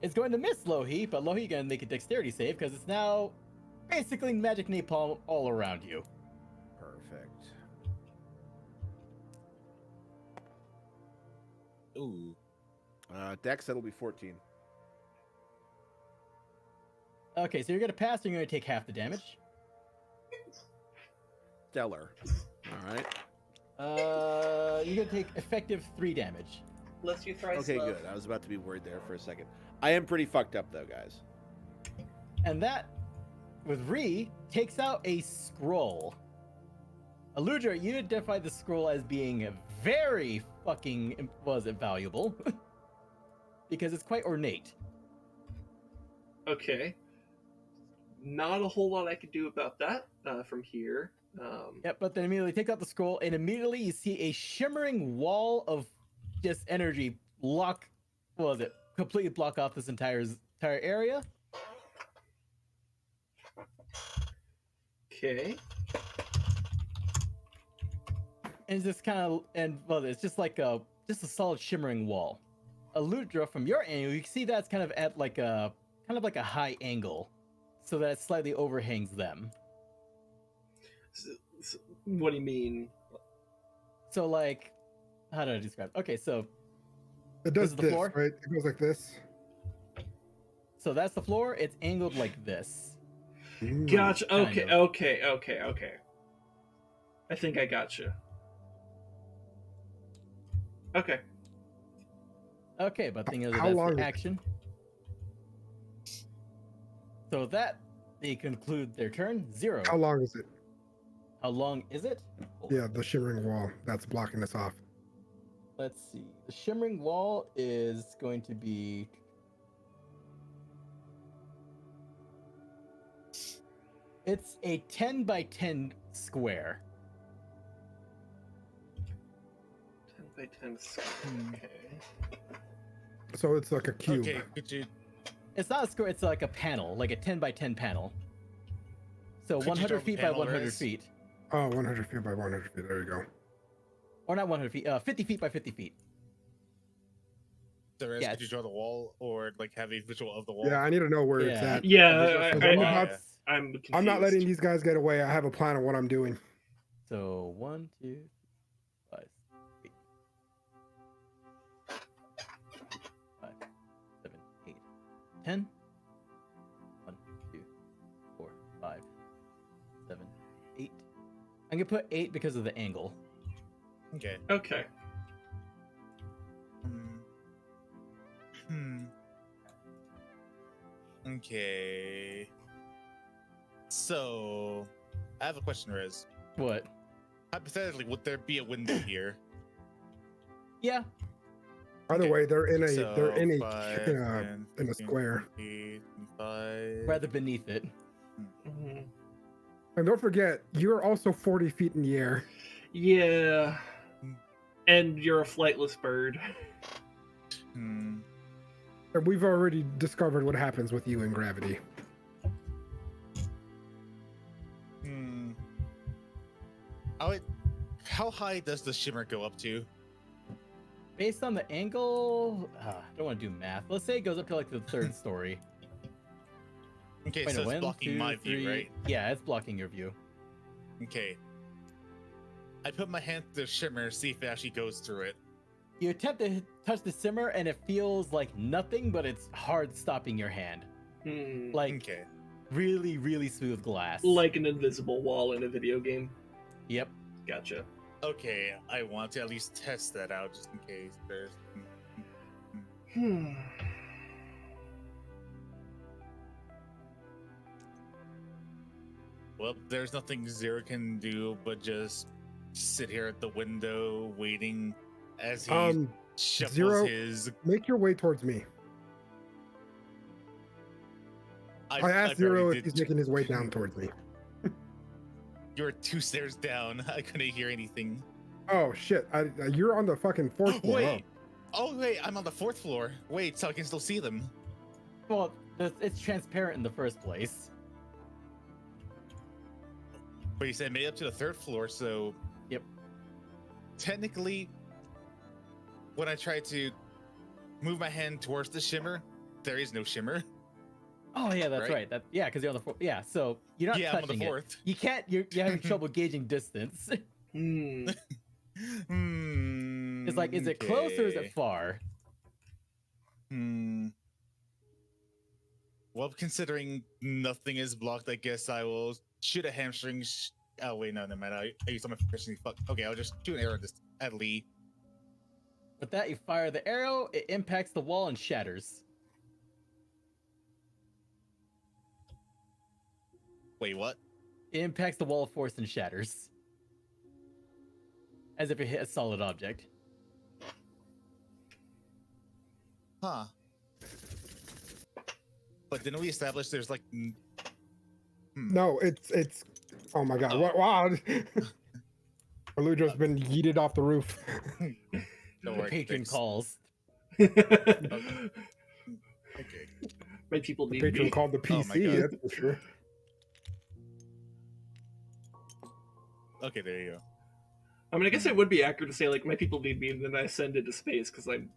It's going to miss Lohi, but Lohi gonna make a dexterity save because it's now basically magic napalm all around you. Perfect. ooh. Dex, that'll be 14. Okay, so you're gonna pass, and you're gonna take half the damage. Stellar. All right. You're gonna take effective 3 damage. Unless you thrice Okay, good. I was about to be worried there for a second. I am pretty fucked up though, guys. And that, with Ree, takes out a scroll. Aludra, you identified the scroll as being very fucking, valuable. Because it's quite ornate. Okay. Not a whole lot I could do about that from here. Yep, but then immediately take out the scroll, and immediately you see a shimmering wall of just energy completely block off this entire area. Okay. And it's just it's just like a solid shimmering wall. Aludra, from your angle, you can see that's kind of at like a high angle, so that it slightly overhangs them. What do you mean? So like, how do I describe? Okay, so It does This is the this, floor? right? It goes like this. that's the floor. It's angled like this. Gotcha. kind Okay, of. okay. I think I gotcha. Okay. Okay, but thing is, How that's long is the it? action. So that they conclude their turn. 0. How long is it? How long is it? Yeah, the shimmering wall that's blocking us off. Let's see. The shimmering wall is going to be. It's a 10 by 10 square. 10 by 10. Okay. So it's like a cube. Okay, could you It's not a square. It's like a panel, like a 10 by 10 panel. So Could you 100 draw the feet by panel, 100 Riz? feet, Oh, 100 feet by 100 feet. There you go. or not 100 feet. 50 feet by 50 feet. the rest? Yeah, Could you it's- draw the wall or like have a visual of the wall? Yeah, I need to know where it's Yeah. at. Yeah, I'm I, about- I, I'm confused. I'm not letting these guys get away. I have a plan of what I'm doing. So 1, 2, 5, 8, 5, 7, 8, 10. I'm gonna put 8 because of the angle. Okay. Okay. Okay. So, I have a question, Rez. What? Hypothetically, would there be a window here? Yeah. By the Okay. way, they're in a So, they're in a 5, 10, in a 15, square. 20, 25. Rather beneath it. Mhm. And don't forget, you're also 40 feet in the air. Yeah. And you're a flightless bird. Hmm. And we've already discovered what happens with you in gravity. Hmm. How high does the shimmer go up to? Based on the angle, I don't want to do math. Let's say it goes up to like the 3rd story. Okay, Wait, so no, it's 1, blocking 2, my 3. view, right? Yeah, it's blocking your view. Okay. I put my hand through the shimmer, see if it actually goes through it. You attempt to touch the simmer, and it feels like nothing, but it's hard stopping your hand. Like Okay. really, really smooth glass. Like an invisible wall in a video game. Yep. Gotcha. Okay, I want to at least test that out just in case there's. Hmm. Well, there's nothing Zero can do but just sit here at the window waiting as he shuffles Zero, his. make your way towards me. I asked Zero if he's making his way down towards me. You're 2 stairs down. I couldn't hear anything. Oh shit! You're on the fucking 4th floor. Wait. Oh wait, I'm on the 4th floor. Wait, so I can still see them. Well, it's transparent in the first place. But you said made up to the 3rd floor, so. Yep. Technically, when I try to move my hand towards the shimmer, there is no shimmer. Oh yeah, that's Right? right. Yeah, because you're on the 4th. Yeah, so you're not Yeah, I'm on the touching it. 4th. You can't. You're having trouble gauging distance. Hmm. Hmm. It's like, is it close or is okay. it far? Well, considering nothing is blocked, I guess I will shoot a hamstring. Oh wait, no, never mind. I used my first. Fuck. Okay, I'll just shoot an arrow at Lee. With that, you fire the arrow. It impacts the wall and shatters. Wait, what? It impacts the wall of force and shatters. As if it hit a solid object. Huh. But didn't we establish there's like. No, it's. Oh my god! Oh. What? Wow! Aludro's been yeeted off the roof. Don't The worry, patron thanks. calls. Okay. My people The need patron me. called the Oh my PC. God. That's for sure. Okay, there you go. I mean, I guess it would be accurate to say, like, my people need me, and then I send it to space, because I'm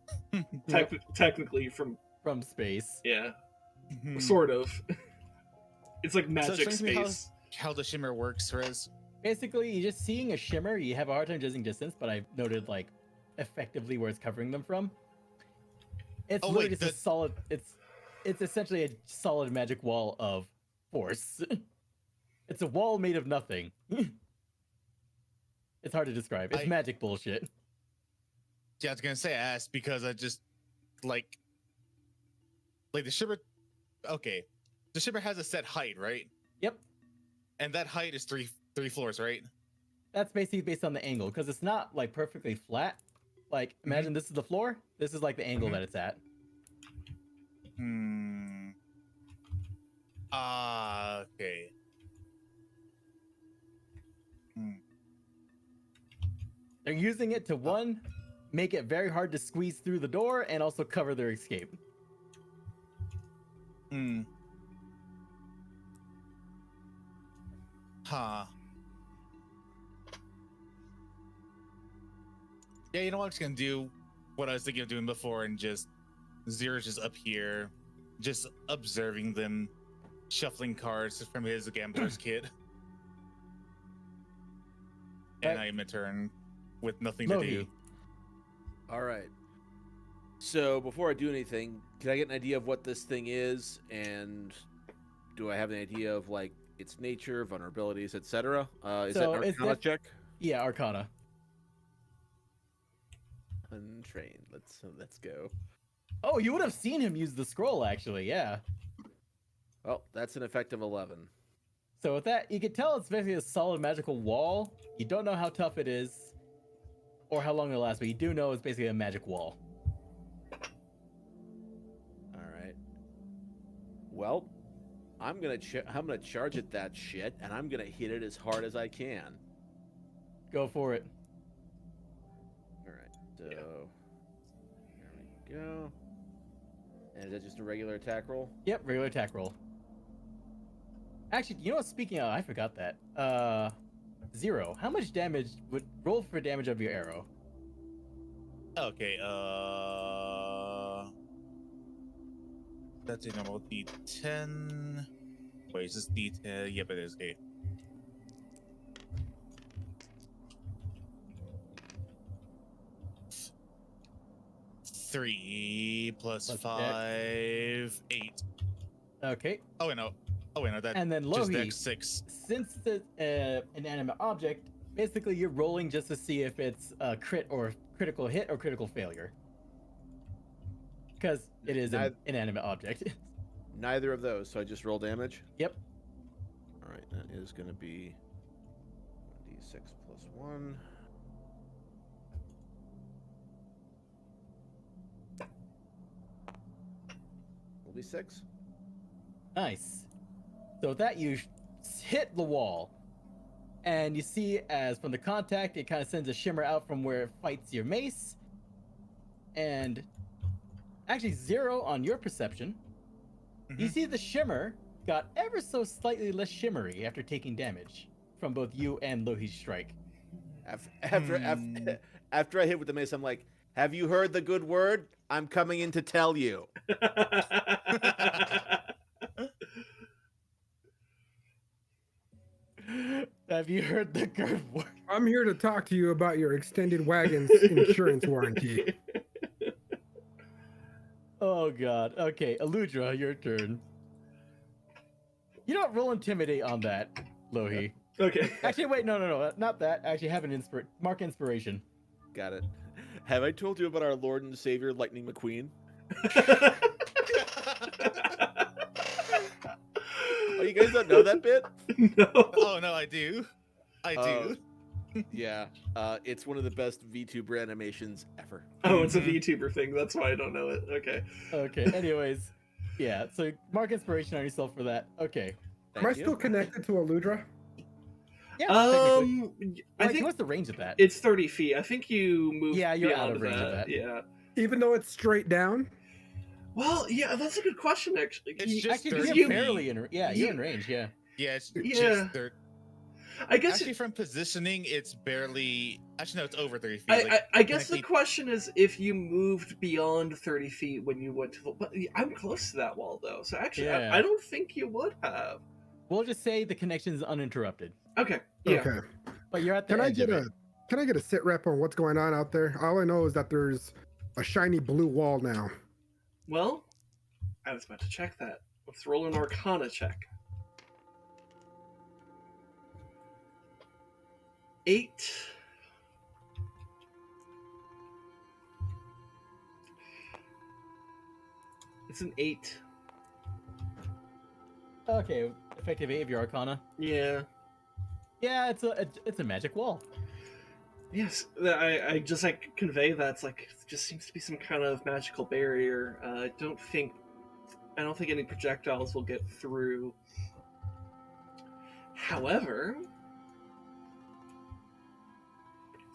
technically from, From space. yeah, sort of. It's like So magic explain to me space. how the shimmer works, Rez. Basically, you just seeing a shimmer, you have a hard time judging distance, but I've noted like effectively where it's covering them from. It's Oh, literally wait, just a solid. It's essentially a solid magic wall of force. It's a wall made of nothing. It's hard to describe. It's magic bullshit. Yeah, I was gonna say I asked because I just like the shimmer. Okay, the shimmer has a set height, right? Yep. And that height is three floors, right? That's basically based on the angle, because it's not like perfectly flat. Like, imagine this is the floor. This is like the angle that it's at. Okay. They're using it to one, make it very hard to squeeze through the door, and also cover their escape. Huh. Yeah, you know what? I'm just gonna do what I was thinking of doing before and just Zero's just up here, just observing them, shuffling cards from his gambler's kit. And I'm in turn with nothing to do. All right. So before I do anything, can I get an idea of what this thing is, and do I have an idea of like its nature, vulnerabilities, etc. Is So that an it's Arcana check? Yeah, Arcana. Untrained. Let's go. Oh, you would have seen him use the scroll, actually. Yeah. Well, that's an effective 11. So with that, you can tell it's basically a solid magical wall. You don't know how tough it is, or how long it'll last, but you do know it's basically a magic wall. All right. Well, I'm gonna charge at that shit, and I'm gonna hit it as hard as I can. Go for it. All right. So there we go. And is that just a regular attack roll? Yep, regular attack roll. Actually, you know what? Speaking of, I forgot that. 0. How much damage would roll for damage of your arrow? Okay, that's a normal D10. Wait, is this D10? Yep, it is. Okay. Three plus Plus 5, 8. Okay. Oh wait, no. That And then just Lohi, dex 6. since it's an inanimate object, basically you're rolling just to see if it's a crit or critical hit or critical failure. Because it is an inanimate object. Neither of those, so I just roll damage? Yep. All right, that is going to be 1d6 plus 1. Will be 6. Nice. So with that, you hit the wall. And you see as from the contact, it kind of sends a shimmer out from where it fights your mace. And actually 0 on your perception. You see the shimmer got ever so slightly less shimmery after taking damage from both you and Lohi's strike. After I hit with the mace, I'm like, have you heard the good word? I'm coming in to tell you. Have you heard the good word? I'm here to talk to you about your extended wagon's insurance warranty. Oh god. Okay, Aludra, your turn. You don't roll intimidate on that, Lohi. Okay. Actually, wait, no, not that. Actually, have an mark inspiration. Got it. Have I told you about our Lord and Savior, Lightning McQueen? Oh, you guys don't know that bit? No. Oh no, I do. I do. Yeah, it's one of the best VTuber animations ever. Oh, it's a VTuber thing. That's why I don't know it. Okay. Okay, anyways. Yeah, so mark inspiration on yourself for that. Okay. Am I still connected to Aludra? Yeah, I like, think what's the range of that? it's 30 feet. I think you moved. Yeah, you're beyond out of range of that. Yeah. Even though it's straight down? Well, yeah, that's a good question. Actually, It's just Actually, 30 you're feet. barely in. Yeah, you're in range. Yeah. Yeah, it's Yeah. just 30. I guess. Actually, from positioning, it's barely. Actually, no, it's over 30 feet. I guess the technically- question is if you moved beyond 30 feet when you went to the. But I'm close to that wall though, so actually, Yeah. I don't think you would have. We'll just say the connection is uninterrupted. Okay. Yeah. Okay. But you're at the Can I edge get of it. a sit rep on what's going on out there? All I know is that there's a shiny blue wall now. Well, I was about to check that. Let's roll an Arcana check. 8. It's an 8. Okay, effective 8 of your Arcana. Yeah. Yeah, it's a magic wall. Yes, I just like convey that it's like it just seems to be some kind of magical barrier. I don't think any projectiles will get through. However,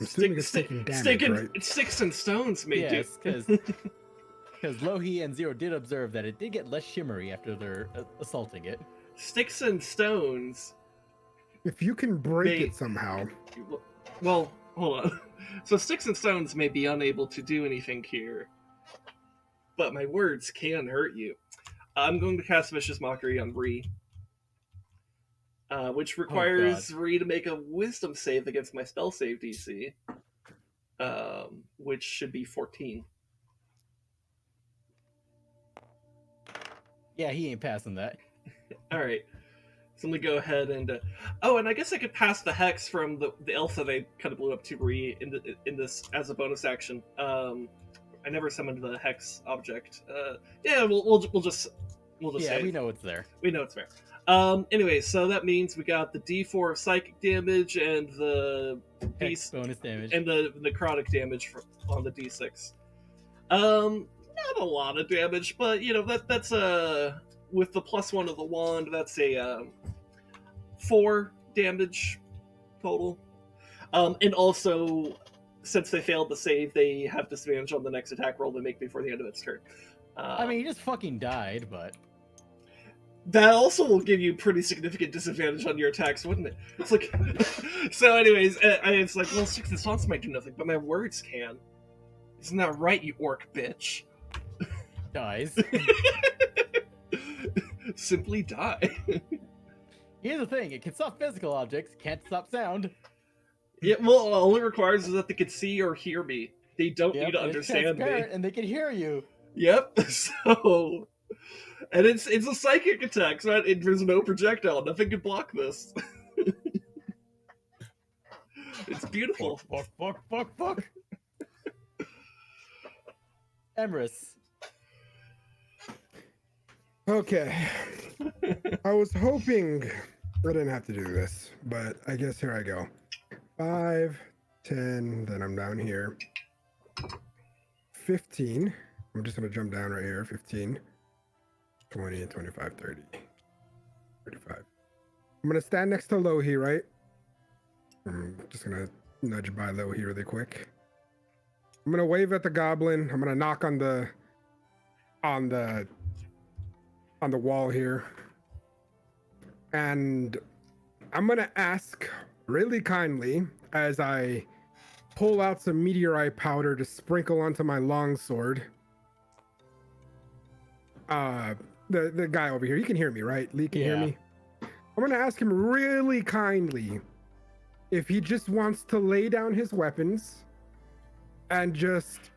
I'm assuming it's taking damage, right? sticks and stones may Yes, do. because Lohi and Zero did observe that it did get less shimmery after they're assaulting it. Sticks and stones. If you can break it somehow. Well, hold on. So sticks and stones may be unable to do anything here, but my words can hurt you. I'm going to cast Vicious Mockery on Ree, which requires Ree to make a Wisdom save against my spell save DC, which should be 14. Yeah, he ain't passing that. All right. So let me go ahead and oh, and I guess I could pass the hex from the elf that I kind of blew up to Bree in this as a bonus action. I never summoned the hex object. Yeah, we'll just Yeah, say we know it's there. we know it's fair. Anyway, so that means we got the D4 of psychic damage and the Hex bonus damage. and the necrotic damage on the D6. Not a lot of damage, but you know that's with the +1 of the wand, that's a 4 damage total. And also, since they failed the save, they have disadvantage on the next attack roll they make before the end of its turn. I mean, he just fucking died, but that also will give you pretty significant disadvantage on your attacks, wouldn't it? It's like, so. Anyways, it's like, well, 6 response might do nothing, but my words can. Isn't that right, you orc bitch? dies. Simply die. Here's the thing: it can stop physical objects, can't stop sound. Yeah, well, all it requires is that they can see or hear me. They don't Yep, need to and it's understand me. transparent, and they can hear you. Yep. So, and it's a psychic attack, so there's no projectile. Nothing can block this. It's beautiful. Fuck. Emrys. Okay. I was hoping I didn't have to do this, but I guess here I go. 5, 10, then I'm down here. 15. I'm just going to jump down right here. 15, 20, 25, 30, 35. I'm going to stand next to Lohi, right? I'm just going to nudge by Lohi really quick. I'm going to wave at the goblin. I'm going to knock on the wall here. And I'm going to ask really kindly as I pull out some meteorite powder to sprinkle onto my longsword. The guy over here, you can hear me, right? Lee can hear me. I'm going to ask him really kindly if he just wants to lay down his weapons and just,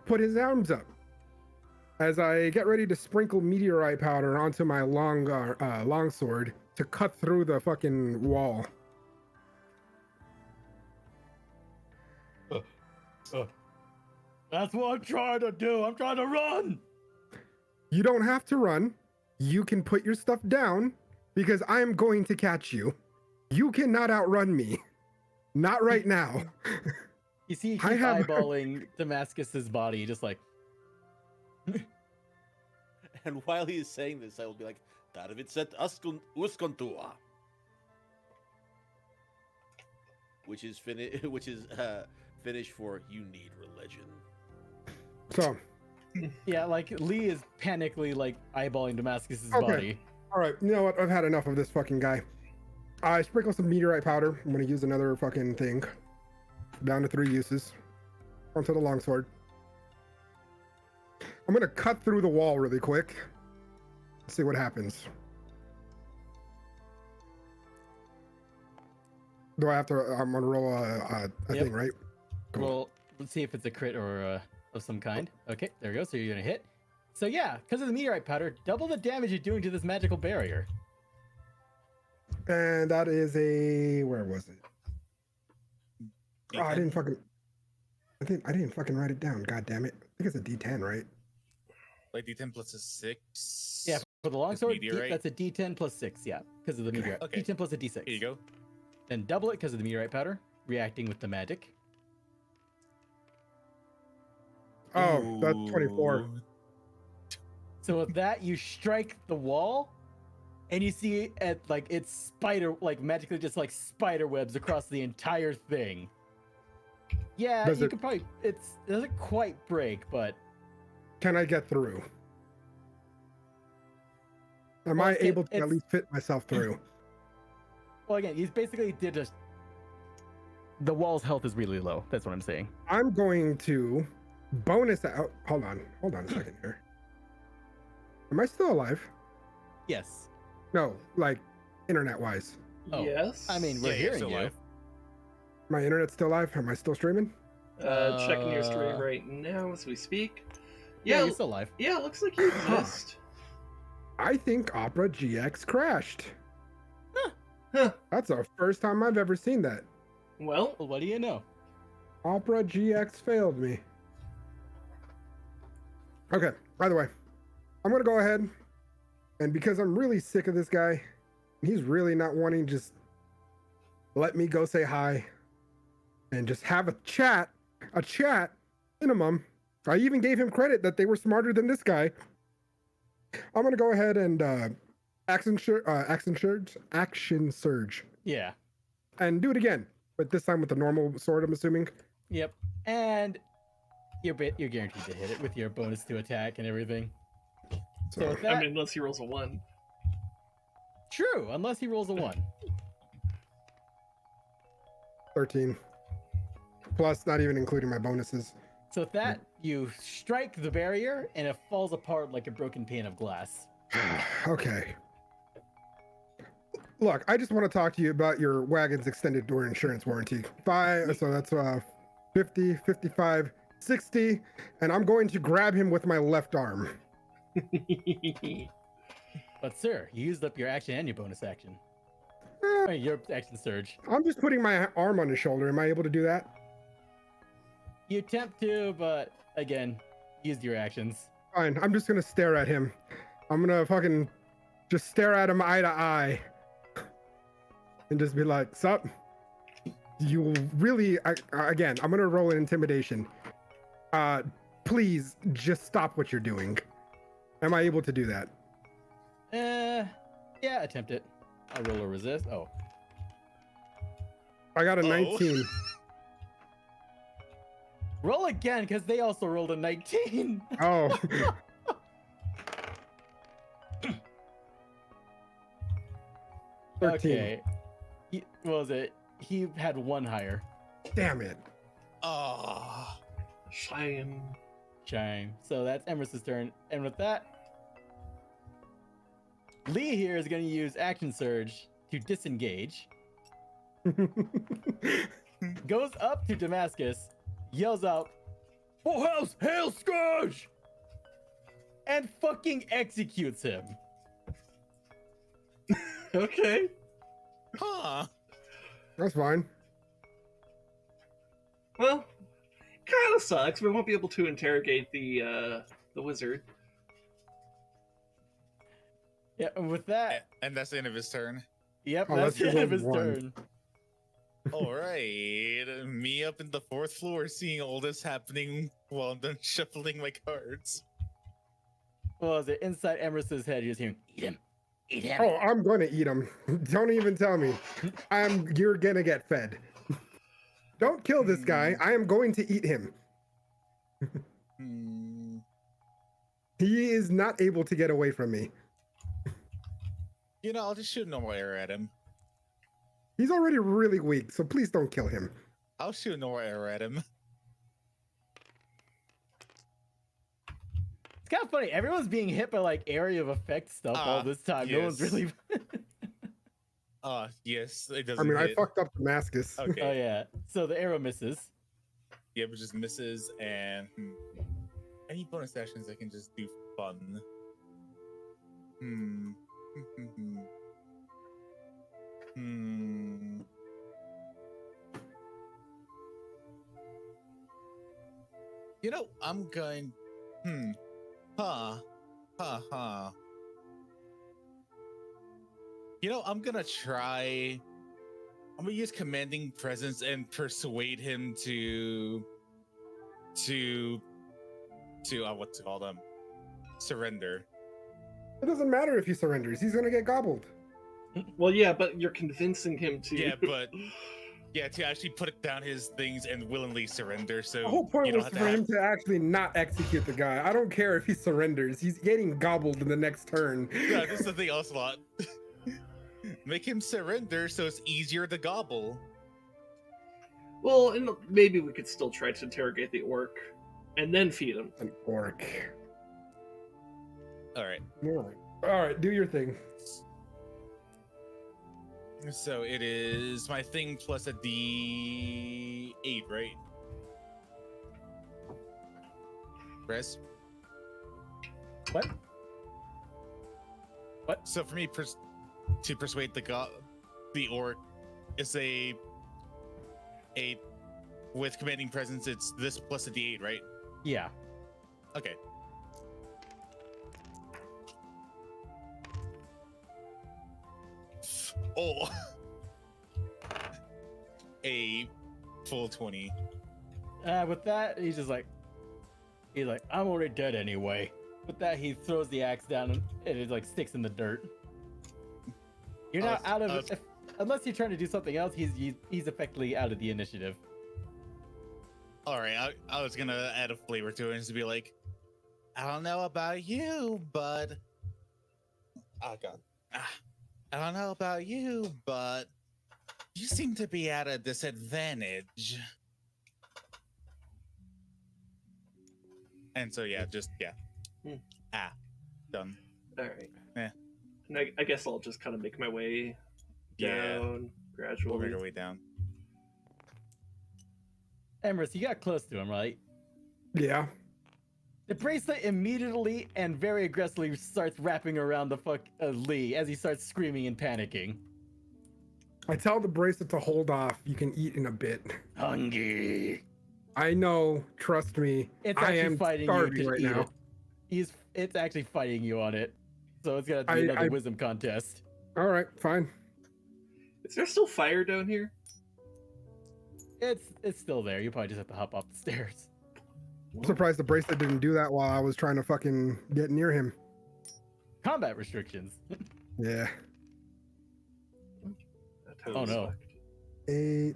put his arms up. As I get ready to sprinkle meteorite powder onto my longsword to cut through the fucking wall. That's what I'm trying to do. I'm trying to run. You don't have to run. You can put your stuff down because I am going to catch you. You cannot outrun me. Not right now. You see, he's eyeballing Damascus's body, just like. And while he is saying this, I will be like, Darvitset uskontua. Which is Finnish for "you need religion." So, yeah, like Lee is panically like eyeballing Damascus's body. All right, you know what? I've had enough of this fucking guy. I sprinkle some meteorite powder. I'm gonna use another fucking thing. Down to 3 uses. Onto the longsword. I'm gonna cut through the wall really quick. See what happens. Do I have to? I'm gonna roll a thing, right? Cool. Well, let's see if it's a crit or of some kind. Okay, there we go. So you're gonna hit. So yeah, because of the meteorite powder, double the damage you're doing to this magical barrier. And that is a, where was it? Oh, I didn't fucking write it down. God damn it! I think it's a D10, right? Like D10 plus a 6. Yeah, for the longsword, meteorite? that's a D10 plus 6. Yeah, because of the meteorite. Okay. D10 plus a D6. Here you go. Then double it because of the meteorite powder, reacting with the magic. Oh, that's 24. Ooh. So with that, you strike the wall, and you see it's magically just like spider webs across the entire thing. Yeah, could probably. It doesn't quite break, but. Can I get through? Am I able to at least fit myself through? Well, again, he's basically the wall's health is really low. That's what I'm saying. I'm going to bonus out. Hold on a second here. Am I still alive? Yes. No, like internet-wise. Oh, Yes. I mean, we're hearing still you. alive. My internet's still live. Am I still streaming? Checking your stream right now as we speak. Yeah, Yeah, you're still alive. yeah, looks like you exist. I think Opera GX crashed. Huh. That's the first time I've ever seen that. Well, Well, what do you know? Opera GX failed me. Okay, by the way, I'm gonna go ahead, and because I'm really sick of this guy, he's really not wanting to just let me go say hi and just have a chat minimum. I even gave him credit that they were smarter than this guy. I'm gonna go ahead and action surge, Yeah. and do it again, but this time with the normal sword. I'm assuming. Yep. And you're guaranteed to hit it with your bonus to attack and everything. So with that, I mean, unless he rolls a 1. true, unless he rolls a 1. 13. Plus, not even including my bonuses. So with that, you strike the barrier and it falls apart like a broken pane of glass. Okay. Look, I just want to talk to you about your wagon's extended door insurance warranty. So that's 50, 55, 60, and I'm going to grab him with my left arm. But sir, you used up your action and your bonus action. Your action surge. I'm just putting my arm on his shoulder. Am I able to do that? You attempt to, but again, used your actions. Fine. I'm just going to stare at him. I'm going to fucking just stare at him eye to eye. And just be like, sup? You really, again, I'm going to roll an intimidation. Please just stop what you're doing. Am I able to do that? Yeah, attempt it. I'll roll a resist. Oh. I got a 19. Roll again, because they also rolled a 19. Oh. Okay. What was it? He had 1 higher. Damn it. Oh. Shame. So that's Emrys' turn. And with that, Lee here is going to use Action Surge to disengage. Goes up to Damascus, yells out, "Full house, hail Scourge!" And fucking executes him. Okay. Huh. That's fine. Well, kind of sucks. We won't be able to interrogate the wizard. Yeah, and with that, And that's the end of his turn. yep, Oh, that's the that's end of his one. turn. All right. Me up in the 4th floor seeing all this happening while I'm done shuffling my cards. What was it? Inside Emrys' head, you're just hearing, "Eat him. Eat him." Oh, I'm going to eat him. Don't even tell me. You're going to get fed. Don't kill this guy. I am going to eat him. Hmm. He is not able to get away from me. You know, I'll just shoot a normal arrow at him. He's already really weak, so please don't kill him. I'll shoot a normal arrow at him. It's kind of funny. Everyone's being hit by like area of effect stuff all this time. No one's yes. really. Yes, it I doesn't mean, I hit. fucked up Damascus. Okay. Oh yeah. So the arrow misses. Yeah, but just misses and any bonus actions I can just do for fun. You know, I'm going. You know, I'm gonna try. I'm gonna use commanding presence and persuade him to what's it called, surrender. It doesn't matter if he surrenders. He's going to get gobbled. Well, yeah, but you're convincing him to. Yeah, but yeah, to actually put down his things and willingly surrender. So The whole point you don't was have for to him to actually not execute the guy. I don't care if he surrenders. He's getting gobbled in the next turn. Yeah, this is the thing, Ocelot. Make him surrender so it's easier to gobble. Well, and maybe we could still try to interrogate the orc and then feed him. An orc. All right. All right, do your thing. So it is my thing plus a D8, right? Res? What? So for me, to persuade the the orc is a with commanding presence. It's this plus a d8, right? Yeah. Okay. Oh, a full 20. With that, he's like, I'm already dead anyway. With that, he throws the axe down and it like sticks in the dirt. You're not out of it. Unless you're trying to do something else, he's effectively out of the initiative. All right, I was gonna add a flavor to it and just be like, I don't know about you, bud. Oh god. I don't know about you, but you seem to be at a disadvantage. And so yeah, just yeah. Done. All right. Yeah. And I guess I'll just kind of make my way down We'll gradually. make our way down. Emrys, you got close to him, right? Yeah. The bracelet immediately and very aggressively starts wrapping around the Lee as he starts screaming and panicking. I tell the bracelet to hold off. You can eat in a bit. Hungry. I know. Trust me. It's I actually am fighting you starving to right eat now. it. It's actually fighting you on it. So it's gonna be another wisdom contest. All right, fine. Is there still fire down here? It's still there. You probably just have to hop up the stairs. I'm surprised the bracelet didn't do that while I was trying to fucking get near him. Combat restrictions. Yeah. That totally Oh, no. sucked. 8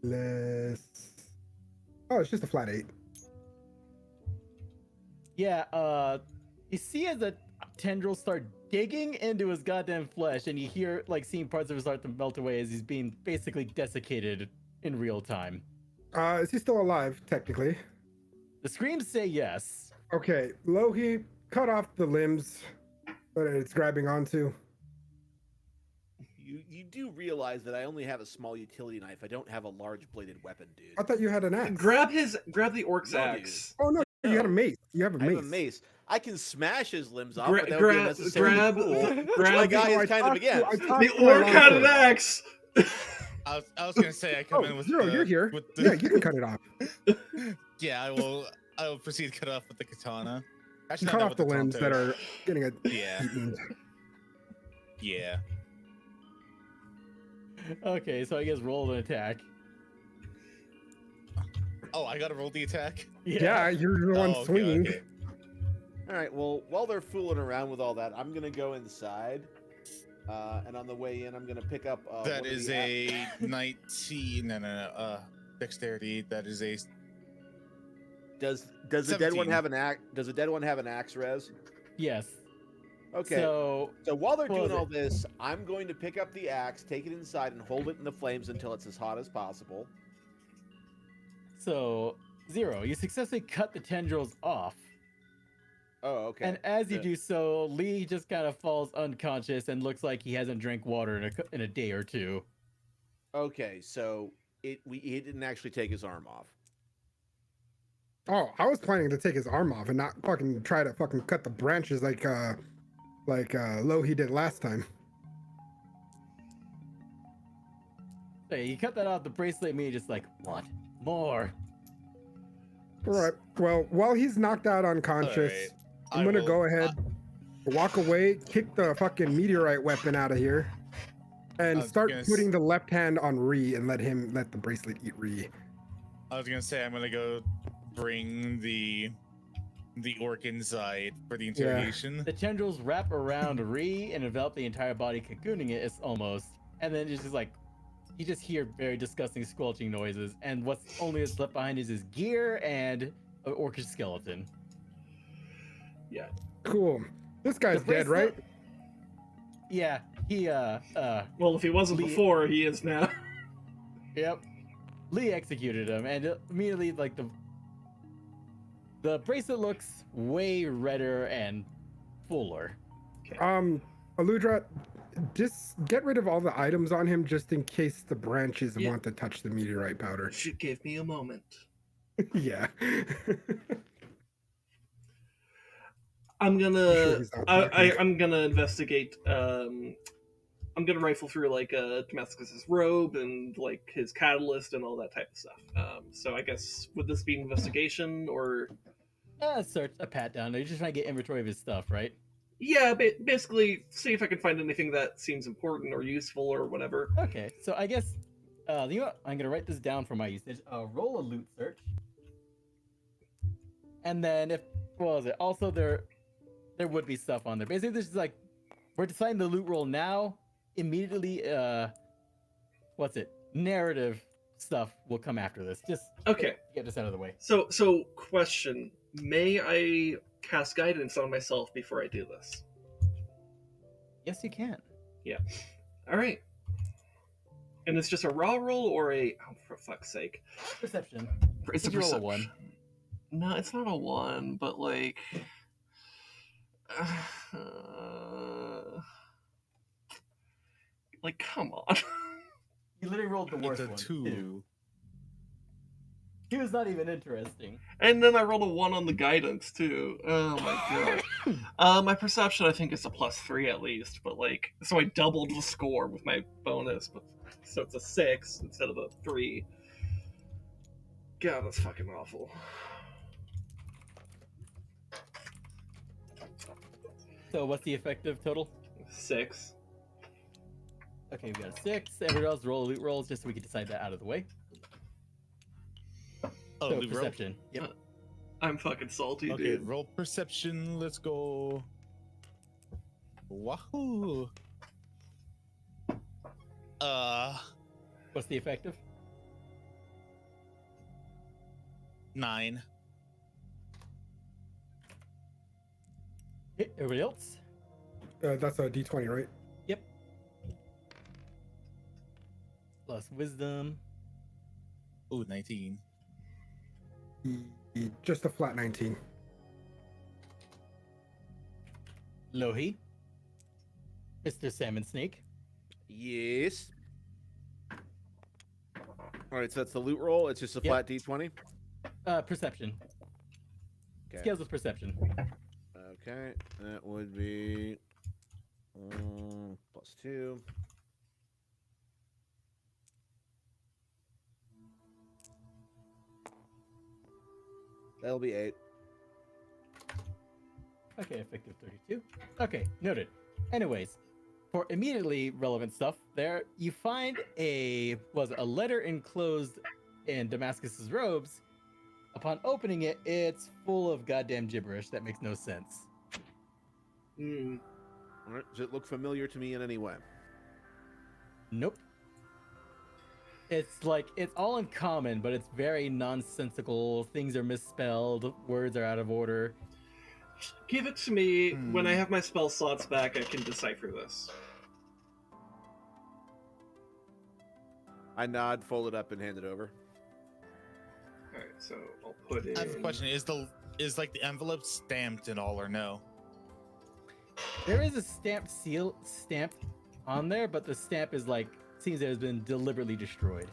less. Oh, it's just a flat 8. Yeah, you see as the tendrils start digging into his goddamn flesh, and you hear, like, seeing parts of him start to melt away as he's being basically desiccated in real time. Is he still alive, technically? The screams say yes. Okay, Lohi, cut off the limbs that it's grabbing onto. You do realize that I only have a small utility knife. I don't have a large bladed weapon, dude. I thought you had an axe. Grab the orc's No, axe. Oh no, you had a mace. You have a I mace. have a mace. I can smash his limbs off, Gra- but that would be grab- unnecessarily grab- cool. Which grab- my guy I is kind of talked against. to- I talked The to my orc had an longsword. axe. I was gonna say I come in with Zero, the, you're here. with the, Yeah, you can cut it off. yeah, I will proceed to cut off with the katana. Actually, Cut not off the with limbs tonto. that are getting a Yeah. eaten. Yeah. Okay, so I guess roll an attack. Oh, I gotta roll the attack. Yeah, you're the one Oh, okay, swinging. okay. All right. Well, while they're fooling around with all that, I'm gonna go inside, and on the way in, I'm gonna pick up. That one of is the a 19. No. Dexterity. That is a. Does the dead one 17. have an axe? Does the dead one have an axe res? Yes. Okay. So So while they're What was doing all it? this, I'm going to pick up the axe, take it inside, and hold it in the flames until it's as hot as possible. Zero, you successfully cut the tendrils off. Oh, okay. And as you Yeah. do so, Lee just kind of falls unconscious and looks like he hasn't drank water in a day or two. Okay, so he didn't actually take his arm off. Oh, I was planning to take his arm off and not fucking try to fucking cut the branches like Lohi did last time. Hey, you cut that off, the bracelet immediately just like, what? More. All right. Well, while he's knocked out unconscious, Alright, I'm I gonna will- go ahead, walk away, kick the fucking meteorite weapon out of here, and I was start gonna putting the left hand on Ree and let the bracelet eat Ree. I was gonna say I'm gonna go bring the orc inside for the interrogation. The tendrils wrap around Ree and envelop the entire body, cocooning it. It's almost, and then it's just like you just hear very disgusting squelching noises, and what's only is left behind is his gear and an orcish skeleton. Cool. This guy's The dead, bracelet- right? Yeah, he Well, if he wasn't Lee- before, he is now. Yep. Lee executed him, and immediately, like, the bracelet looks way redder and fuller. Aludra, just get rid of all the items on him just in case the branches Yeah. want to touch the meteorite powder. Should give me a moment. Yeah. I'm Sure gonna he's not I, talking. I'm gonna investigate gonna rifle through like Damascus's robe and like his catalyst and all that type of stuff. So I guess would this be investigation or? Search a pat down. You're just trying to get inventory of his stuff, right? Yeah, basically see if I can find anything that seems important or useful or whatever. Okay, so I guess you know what? I'm gonna write this down for my usage. Roll a loot search, and then if what was it? Also, there would be stuff on there. Basically, this is like we're deciding the loot roll now. Immediately, what's it? Narrative stuff will come after this. Just Okay. get this out of the way. So question: may I cast guidance on myself before I do this? Yes, you can. All right. And it's just a raw roll or a for fuck's sake. Perception. It's a Did you roll a perception. 1? No, it's not a 1, but like like come on. You literally rolled the worst It's a one. 2. Too. He was not even interesting. And then I rolled a 1 on the guidance too. Oh my god. My perception I think is a +3 at least, but like so I doubled the score with my bonus, but so it's a 6 instead of a 3. God, that's fucking awful. So what's the effective total? 6. Okay, we got a 6. Everybody else roll loot rolls just so we can decide that out of the way. Oh, So loot roll? perception. Yep. I'm fucking salty, Okay, dude. roll perception. Let's go. Wahoo! What's the effective? 9. Okay, everybody else? That's a D20, right? Yep. Plus wisdom. Ooh, 19. Just a flat 19. Lohi. Mr. Salmon Snake. Yes. All right, so that's the loot roll. It's just a flat D20. Perception. Okay. Scales with perception. Okay, that would be +2. That'll be 8. Okay, effective 32. Okay, noted. Anyways, for immediately relevant stuff, there you find a letter enclosed in Damascus's robes. Upon opening it, it's full of goddamn gibberish that makes no sense. Mm. All right, does it look familiar to me in any way? Nope. It's like it's all in common, but it's very nonsensical. Things are misspelled, words are out of order. Give it to me. When I have my spell slots back, I can decipher this. I nod, fold it up, and hand it over. Alright, so I'll put in... I have a question. Is like the envelope stamped and all or no? There is a stamped seal stamp on there, but the stamp is like seems to have been deliberately destroyed.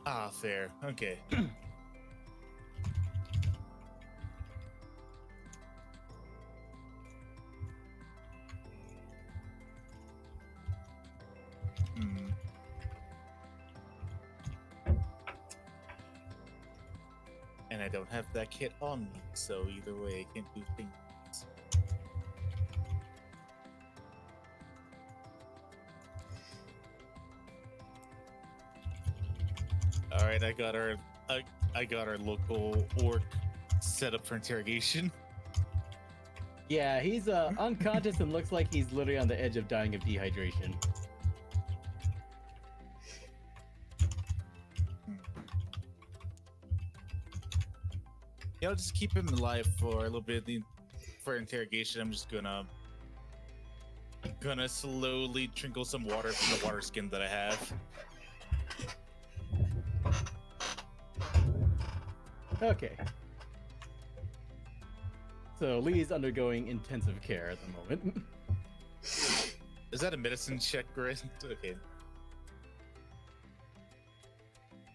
Ah, fair. Okay. And I don't have that kit on me, so either way I can't do things. All right, I got our local orc set up for interrogation. Yeah, he's unconscious and looks like he's literally on the edge of dying of dehydration. Yeah, I'll just keep him alive for a little bit for interrogation. I'm just gonna slowly trinkle some water from the water skin that I have. Okay. So Lee's undergoing intensive care at the moment. Is that a medicine check, right? Okay.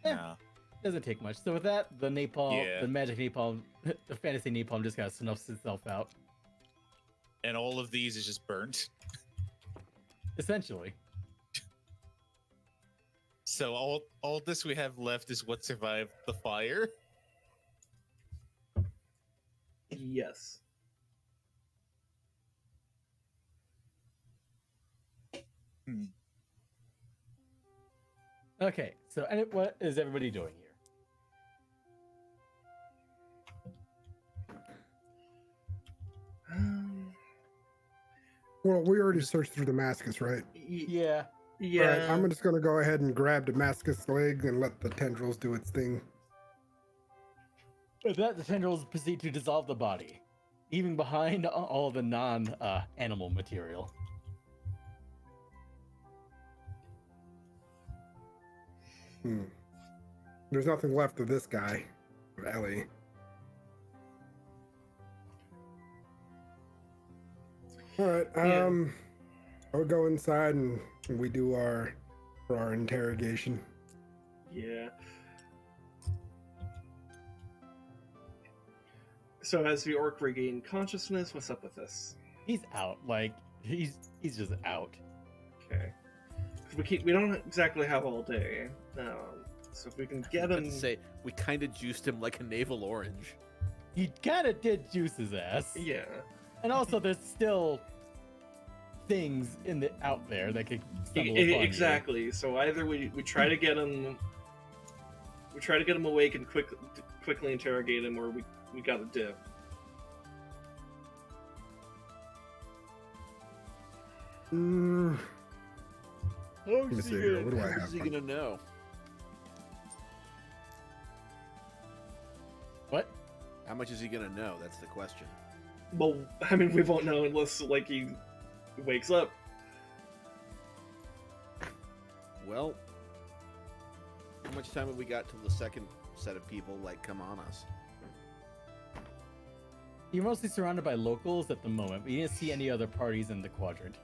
Eh. No. Doesn't take much. So with that, the napalm, Yeah. the magic napalm, the fantasy napalm just kind of snuffs itself out. And all of these is just burnt. Essentially. So all this we have left is what survived the fire. Yes. Okay, so what is everybody doing here? Well, we already searched through Damascus, right? Yeah. Yeah. All right, I'm just gonna go ahead and grab Damascus' leg and let the tendrils do its thing. With that, the tendrils proceed to dissolve the body, leaving behind all the non-animal material. There's nothing left of this guy, of Ellie. All right, Yeah. I'll go inside and we do our interrogation. Yeah. So has the orc regained consciousness? What's up with this? He's out. Like he's just out. Okay. 'Cause we don't exactly have all day. So if we can get Let's him. say we kind of juiced him like a navel orange. You kind of did juice his ass. Yeah. And also, there's still things out there that could stumble upon you. Exactly. So either we try to get him. We try to get him awake and quickly interrogate him, or we gotta dip. Let me see here. What do I How have? is he gonna know? What? How much is he gonna know? That's the question. Well, I mean, we won't know unless like he wakes up. Well, how much time have we got till the second set of people come on us? You're mostly surrounded by locals at the moment, but you didn't see any other parties in the quadrant.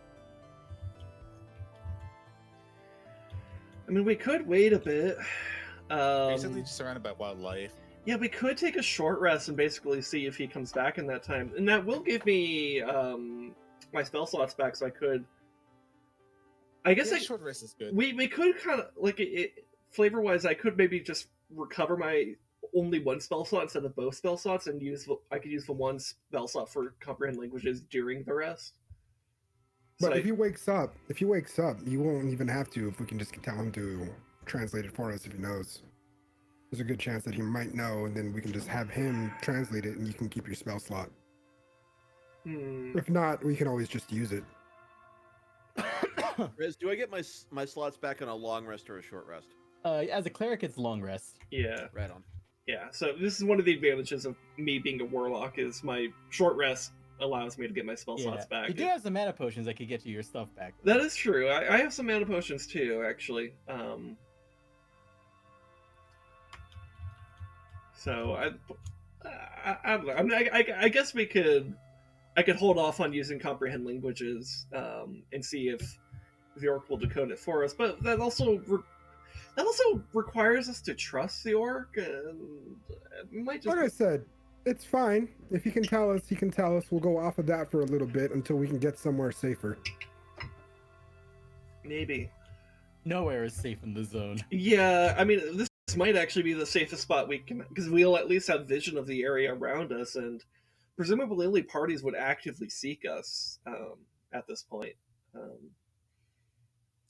I mean, we could wait a bit. Basically, just surrounded by wildlife. Yeah, we could take a short rest and basically see if he comes back in that time, and that will give me my spell slots back, so I could. I guess Yeah, short rest is good. we could kind of flavor wise. I could maybe just recover my only one spell slot instead of both spell slots, and I could use the one spell slot for comprehend languages during the rest. But So if he wakes up, you won't even have to. If we can just tell him to translate it for us, if he knows, there's a good chance that he might know, and then we can just have him translate it, and you can keep your spell slot. If not, we can always just use it. Riz, do I get my slots back on a long rest or a short rest? As a cleric, it's long rest. yeah, Right on. yeah. So this is one of the advantages of me being a warlock is my short rest allows me to get my spell slots back. You do have some mana potions that could get you your stuff back. That is true. I have some mana potions too, actually. So I don't know. I mean, I guess we could. I could hold off on using comprehend languages and see if the orc will decode it for us. But that also requires us to trust the orc, and we might just. Like I said, it's fine. If he can tell us, he can tell us. We'll go off of that for a little bit until we can get somewhere safer. Maybe. Nowhere is safe in the zone. Yeah, I mean, this might actually be the safest spot we can, because we'll at least have vision of the area around us, and presumably only parties would actively seek us at this point.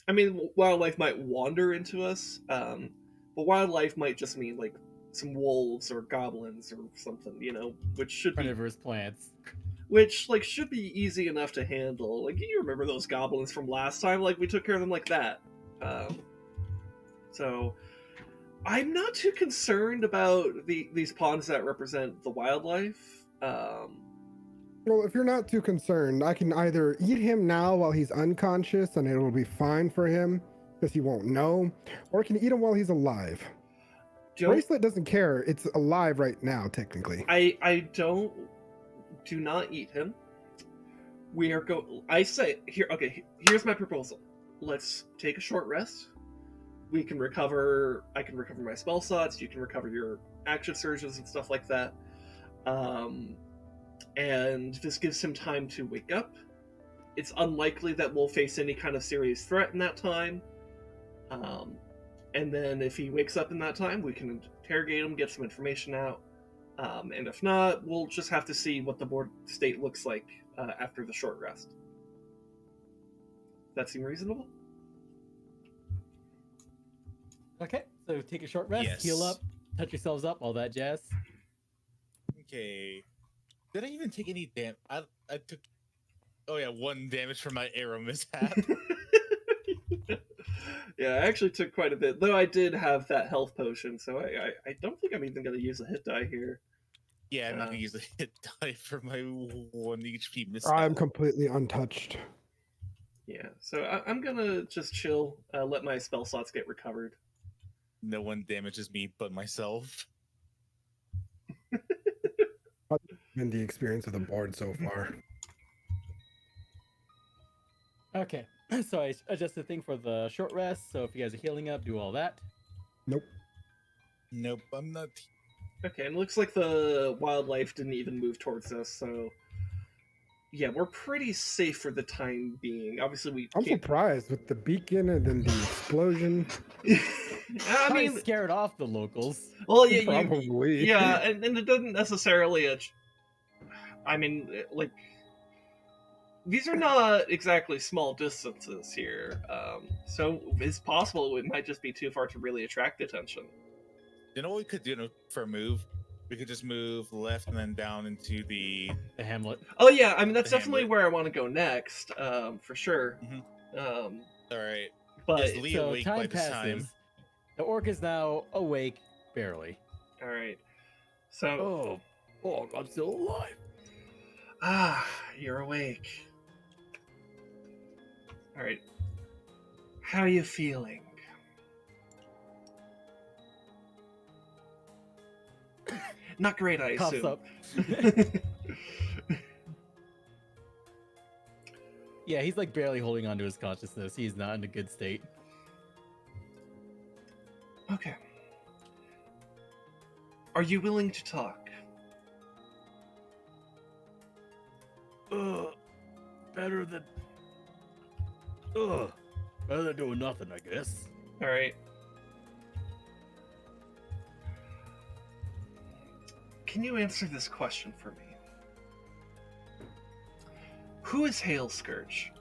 I mean, wildlife might wander into us, but wildlife might just mean like some wolves or goblins or something, which should be Carnivorous plants. which should be easy enough to handle. Like, you remember those goblins from last time? Like, we took care of them like that. So I'm not too concerned about these ponds that represent the wildlife. Well, if you're not too concerned, I can either eat him now while he's unconscious and it'll be fine for him because he won't know, or I can eat him while he's alive. Bracelet doesn't care. It's alive right now, technically. Do not eat him. I say here. Okay, here's my proposal. Let's take a short rest. We can recover. I can recover my spell slots. You can recover your action surges and stuff like that. And this gives him time to wake up. it's unlikely that we'll face any kind of serious threat in that time. And then if he wakes up in that time, we can interrogate him, get some information out. And if not, we'll just have to see what the board state looks like after the short rest. That seem reasonable? Okay, so take a short rest, Yes. heal up, touch yourselves up, all that jazz. Okay. Did I even take any damage? I took. Oh yeah, 1 damage from my arrow mishap. Yeah, I actually took quite a bit, though I did have that health potion, so I don't think I'm even going to use a hit die here. Yeah, I'm not gonna use a hit die for my 1 HP mishap. I'm completely untouched. Yeah, so I'm going to just chill, let my spell slots get recovered. No one damages me but myself. Been the experience of the board so far. Okay, so I adjust the thing for the short rest, so if you guys are healing up, do all that. Nope. Nope, I'm not. Okay, and it looks like the wildlife didn't even move towards us, so yeah, we're pretty safe for the time being. Obviously, we I'm can't... surprised with the beacon and then the explosion. I Probably mean, scared off the locals. well, yeah, Probably. yeah, and it doesn't necessarily. I mean, like, these are not exactly small distances here, so it's possible it might just be too far to really attract attention. You know what we could do for a move? We could just move left and then down into the. The Hamlet. Oh yeah, I mean that's The definitely Hamlet. where I want to go next, for sure. All right. But Is Lee So awake time by this passes. time? The orc is now awake, barely. all right, so I'm still alive. you're awake. All right, how are you feeling? Not great, I Coughs assume. up. Yeah, he's like barely holding on to his consciousness. He's not in a good state. Okay. Are you willing to talk? Better than doing nothing, I guess. All right. Can you answer this question for me? Who is Hail Scourge?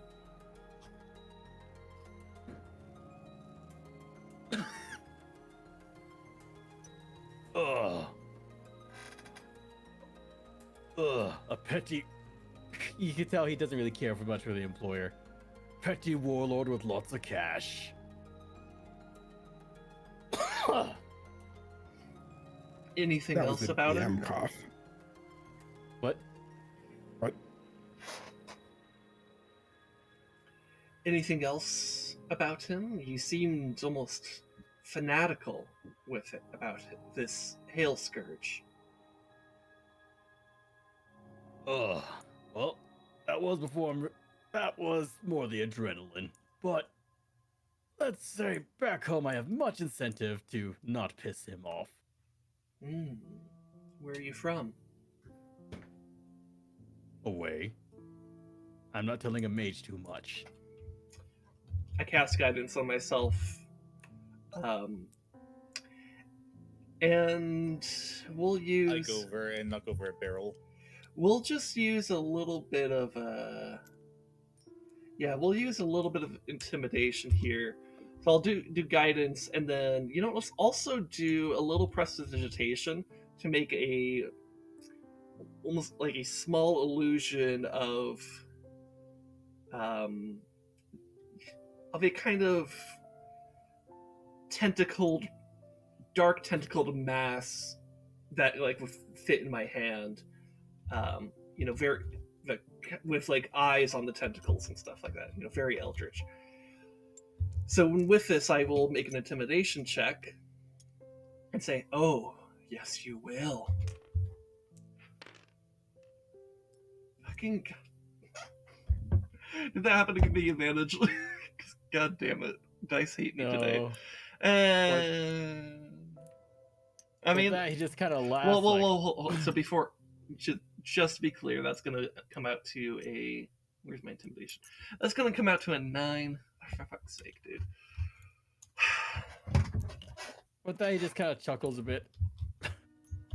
A petty. You can tell he doesn't really care for much for the employer. Petty warlord with lots of cash. Anything That else was a about DM him? cough. What? What? Anything else about him? He seemed almost fanatical with it about this Hail Scourge. Well, that was before. That was more the adrenaline. But let's say back home, I have much incentive to not piss him off. Where are you from? Away. I'm not telling a mage too much. I cast guidance on myself. And we'll use... I go over and knock over a barrel. We'll just use a little bit of we'll use a little bit of intimidation here. So I'll do guidance, and then let's also do a little prestidigitation to make a almost like a small illusion of a kind of dark tentacled mass that like would fit in my hand. With like eyes on the tentacles and stuff like that. Very eldritch. So with this, I will make an intimidation check and say, "Oh, yes, you will." Fucking did that happen to give me advantage? God damn it, dice hate me today. I mean, he just kind of laughs. Well. So before, just to be clear, that's going to come out to a Where's my intimidation? That's gonna come out to a 9. For fuck's sake, dude. But then he just kind of chuckles a bit.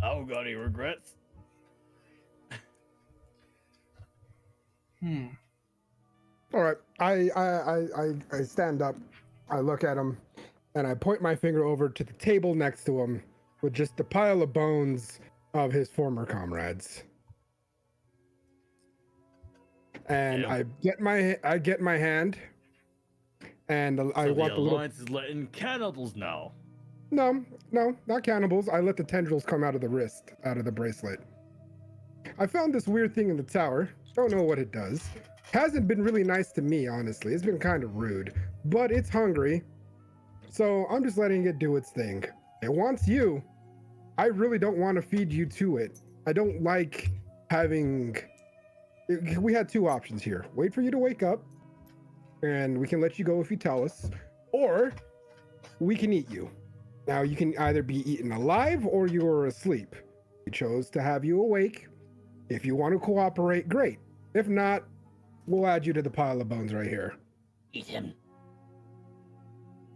I don't got any regrets. All right. I stand up. I look at him, and I point my finger over to the table next to him, with just a pile of bones of his former comrades. And Yeah. I get my hand, and I So walk the a little. alliance is letting cannibals now. No, not cannibals. I let the tendrils come out of the wrist, out of the bracelet. I found this weird thing in the tower. Don't know what it does. Hasn't been really nice to me, honestly. It's been kind of rude, but it's hungry. So I'm just letting it do its thing. It wants you. I really don't want to feed you to it. I don't like having. We had two options here. Wait for you to wake up, and we can let you go if you tell us, or we can eat you. Now, you can either be eaten alive or you're asleep. We chose to have you awake. If you want to cooperate, great. If not, we'll add you to the pile of bones right here. Eat him.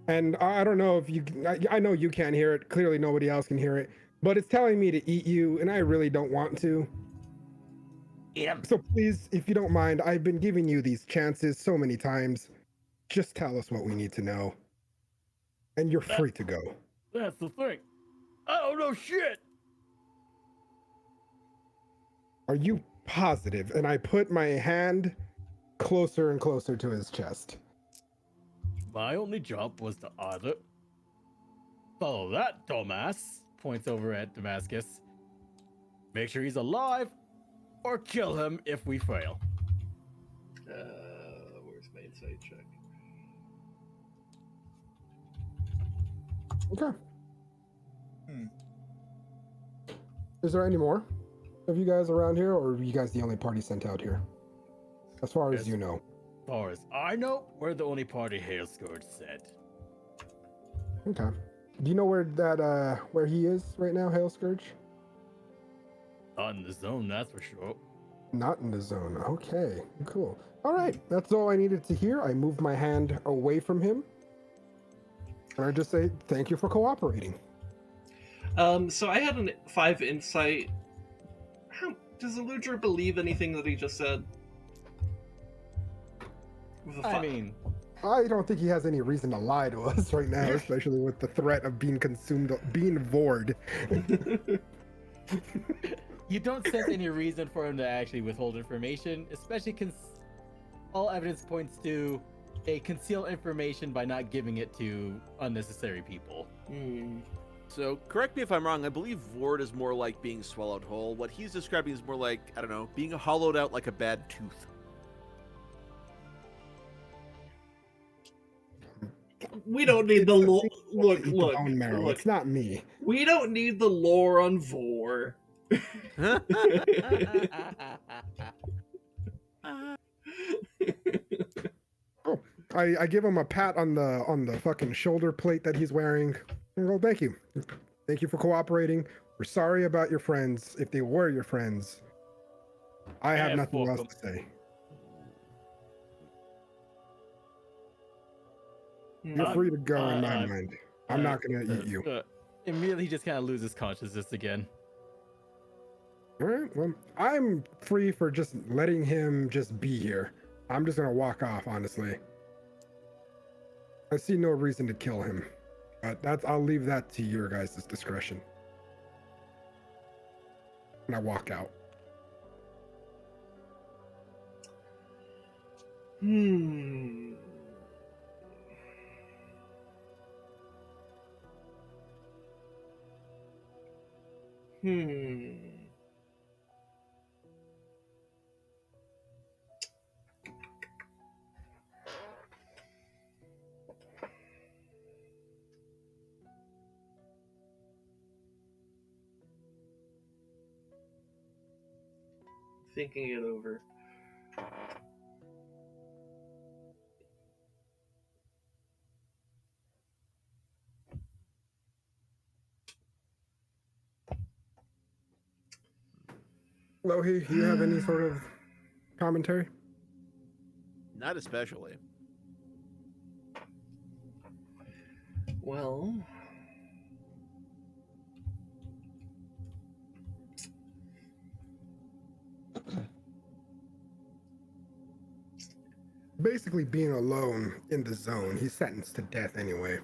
And I don't know if you, I know you can't hear it. Clearly nobody else can hear it, but it's telling me to eat you, and I really don't want to. Eat him. So please, if you don't mind, I've been giving you these chances so many times. Just tell us what we need to know. And you're free to go. That's the thing. I don't know shit. Are you positive? And I put my hand closer and closer to his chest. My only job was to either follow that dumbass, points over at Damascus, make sure he's alive, or kill him if we fail. Where's my insight check? Okay. Hmm. Is there any more of you guys around here, or are you guys the only party sent out here? As far as Yes. you know. As far as I know, we're the only party Hail Scourge said. Okay. Do you know where he is right now, Hail Scourge? Not in the zone, that's for sure. Not in the zone. Okay, cool. All right, that's all I needed to hear. I moved my hand away from him. And I just say thank you for cooperating. So I had a 5 insight. Does Eludra believe anything that he just said? With a I fi- mean, I don't think he has any reason to lie to us right now, especially with the threat of being consumed, being vored. you don't sense any reason for him to actually withhold information, especially all evidence points to a conceal information by not giving it to unnecessary people. So, correct me if I'm wrong, I believe Vord is more like being swallowed whole. What he's describing is more like, I don't know, being hollowed out like a bad tooth. We don't need the lore. Look, Eat the bone marrow. look. It's not me. We don't need the lore on Vor. Oh, I give him a pat on the fucking shoulder plate that he's wearing. And go, thank you. Thank you for cooperating. We're sorry about your friends, if they were your friends. I have nothing fuck else 'em. to say. You're free to go in my mind. I'm not gonna eat you. Immediately just kind of loses consciousness again. All right, well, I'm free for just letting him just be here. I'm just gonna walk off, honestly. I see no reason to kill him. But I'll leave that to your guys' discretion. And I walk out. Thinking it over. Lohi, you have any sort of commentary? Not especially. Well, Basically, being alone in the zone, he's sentenced to death anyway.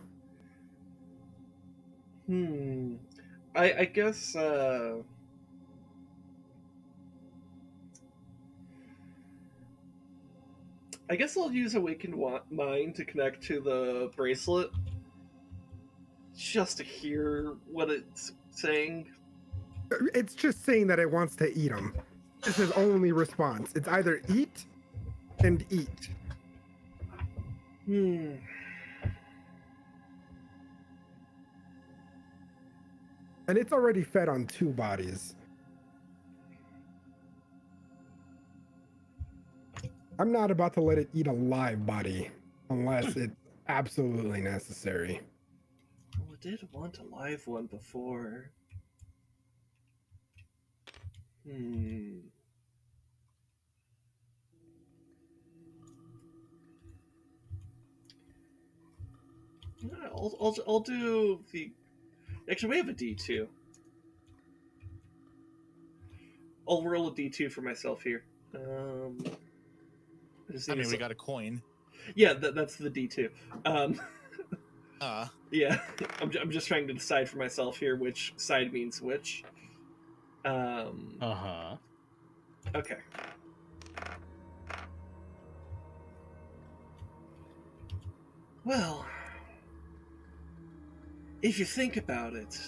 I guess I guess I'll use Awakened Mind to connect to the bracelet, just to hear what it's saying. It's just saying that it wants to eat him. It's his only response. It's either eat and eat. Hmm. And it's already fed on 2 bodies. I'm not about to let it eat a live body unless it's absolutely necessary. Well, it did want a live one before. Hmm. Yeah, I'll do the. Actually, we have a D2. I'll roll a D2 for myself here. I mean, we got a coin. Yeah, that's the D2. Uh, Yeah, I'm just trying to decide for myself here which side means which. Uh-huh. Okay. Well, if you think about it,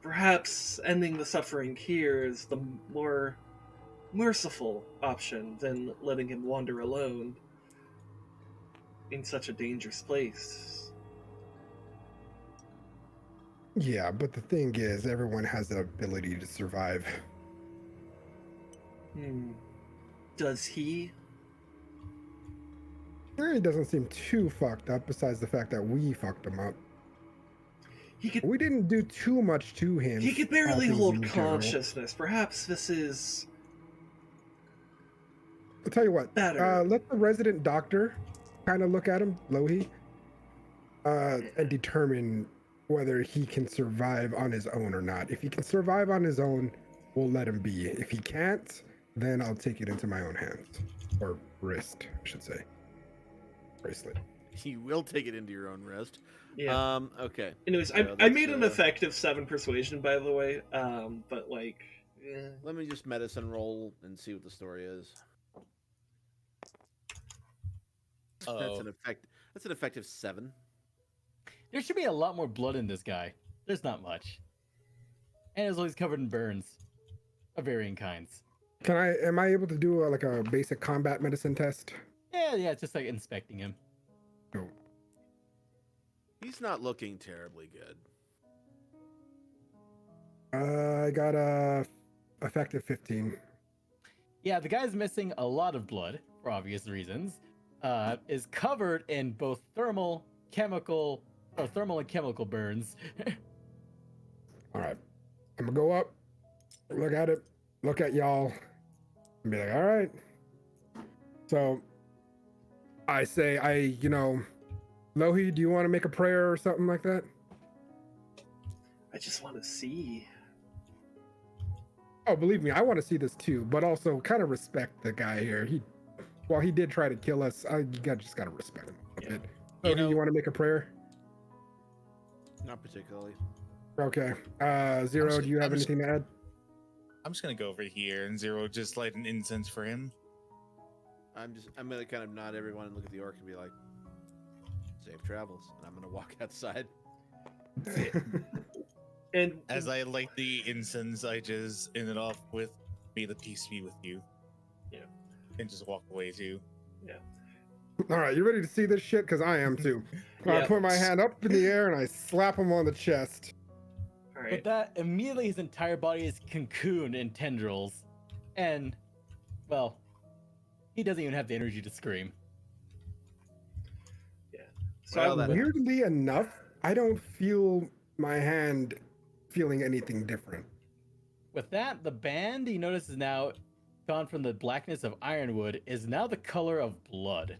perhaps ending the suffering here is the more merciful option than letting him wander alone in such a dangerous place. Yeah, but the thing is, everyone has the ability to survive. Does he? He doesn't seem too fucked up, besides the fact that we fucked him up. He could. We didn't do too much to him. He could all barely things hold being general. consciousness. Perhaps this is I'll tell you what. better. Let the resident doctor kind of look at him, Lohi, and determine whether he can survive on his own or not. If he can survive on his own, we'll let him be. If he can't, then I'll take it into my own hands. Or wrist, I should say. Bracelet. You will take it into your own wrist. Yeah. Okay. Anyways, So I made that's, an effective 7 persuasion, by the way. But like, Let me just medicine roll and see what the story is. That's an effective 7. There should be a lot more blood in this guy. There's not much. And it's always covered in burns of varying kinds. Am I able to do like a basic combat medicine test? Yeah, it's just like inspecting him. No. He's not looking terribly good. I got a effective 15. Yeah, the guy's missing a lot of blood for obvious reasons. Is covered in both thermal and chemical burns. All right. I'm gonna go up, look at it, look at y'all, and be like, all right. So I say, Lohi, do you want to make a prayer or something like that? I just want to see. Oh, believe me, I want to see this too, but also kind of respect the guy here. While he did try to kill us, just gotta respect him a bit. Lohi, you want to make a prayer? Not particularly. Okay. Zero, do you have anything to add? I'm just gonna go over here and Zero just light an incense for him. I'm gonna kind of nod everyone and look at the orc and be like, safe travels. And I'm gonna walk outside. And As I light the incense, I just end it off with "May the peace be with you." Yeah. And just walk away too. All right, you ready to see this shit? Because I am too. I Yeah. put my hand up in the air and I slap him on the chest. all But right. that immediately his entire body is cocooned in tendrils. And, well, he doesn't even have the energy to scream. So Well, I'm that- Weirdly enough, I don't feel my hand feeling anything different. With that, the band, you notice, is now gone from the blackness of ironwood, is now the color of blood.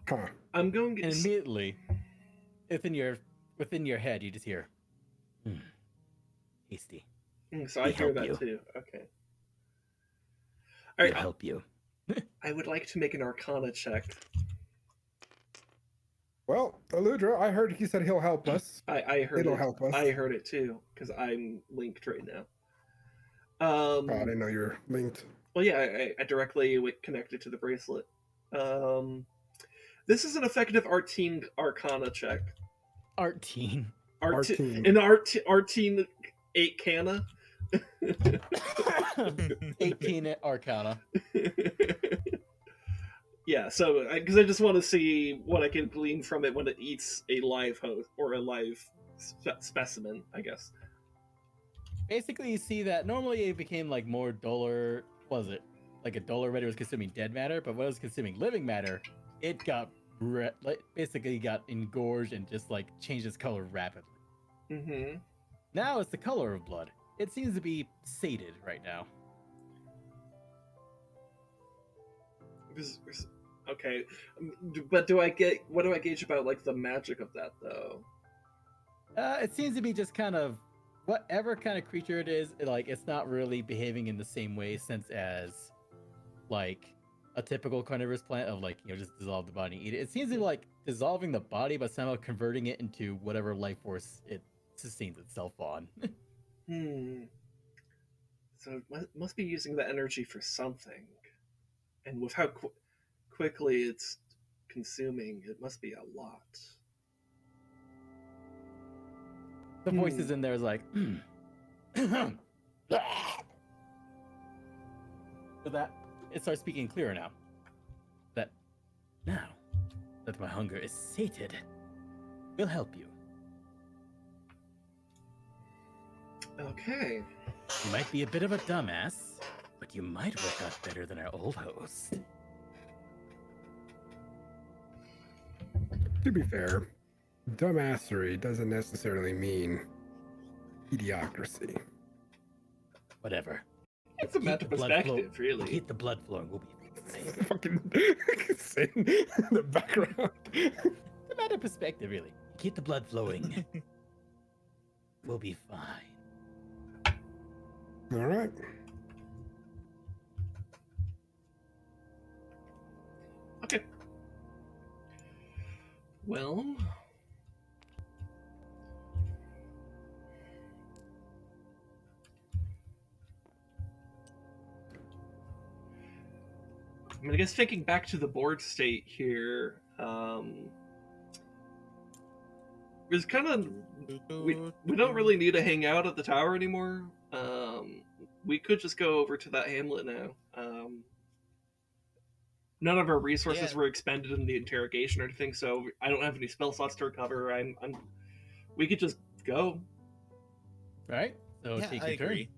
Huh. I'm going And to. immediately, within your head, you just hear, hasty. So I We hear help that you. too. Okay. All We'll right. help you. I would like to make an Arcana check. Well, Aludra, I heard he said he'll help us. I heard It'll it. help us. I heard it too because I'm linked right now. Oh, I didn't know you're linked. Well, yeah, I directly connected to the bracelet. This is an effective Arcana check. Artine. Artine. An Artine 8 Cana. 18 Arcana. Yeah, so because I just want to see what I can glean from it when it eats a live host or a live specimen, I guess. Basically, you see that normally it became like more duller. What was it? Like a duller red, it was consuming dead matter, but when it was consuming living matter, it got basically got engorged and just like changed its color rapidly. Mm-hmm. Now it's the color of blood. It seems to be sated right now. Okay, but what do I gauge about like the magic of that though? It seems to be just kind of whatever kind of creature it is. Like it's not really behaving in the same way sense as like a typical carnivorous plant of like just dissolve the body and eat it. It seems to be like dissolving the body, but somehow converting it into whatever life force it sustains itself on. So it must be using the energy for something, and with how quickly it's consuming, it must be a lot. The voices in there is like, so that it starts speaking clearer now. That now that my hunger is sated, we'll help you. Okay. You might be a bit of a dumbass, but you might work out better than our old host. To be fair, dumbassery doesn't necessarily mean idiocracy. Whatever. It's a matter of perspective, really. Keep the blood flowing. We'll be fine. Fucking sing in the background. It's a matter of perspective, really. Keep the blood flowing. We'll be fine. All right. Okay. Well, I mean, I guess thinking back to the board state here, it's kind of we don't really need to hang out at the tower anymore. We could just go over to that hamlet now. None of our resources were expended in the interrogation or anything, so I don't have any spell slots to recover. We could just go. Right? So take your turn. agree.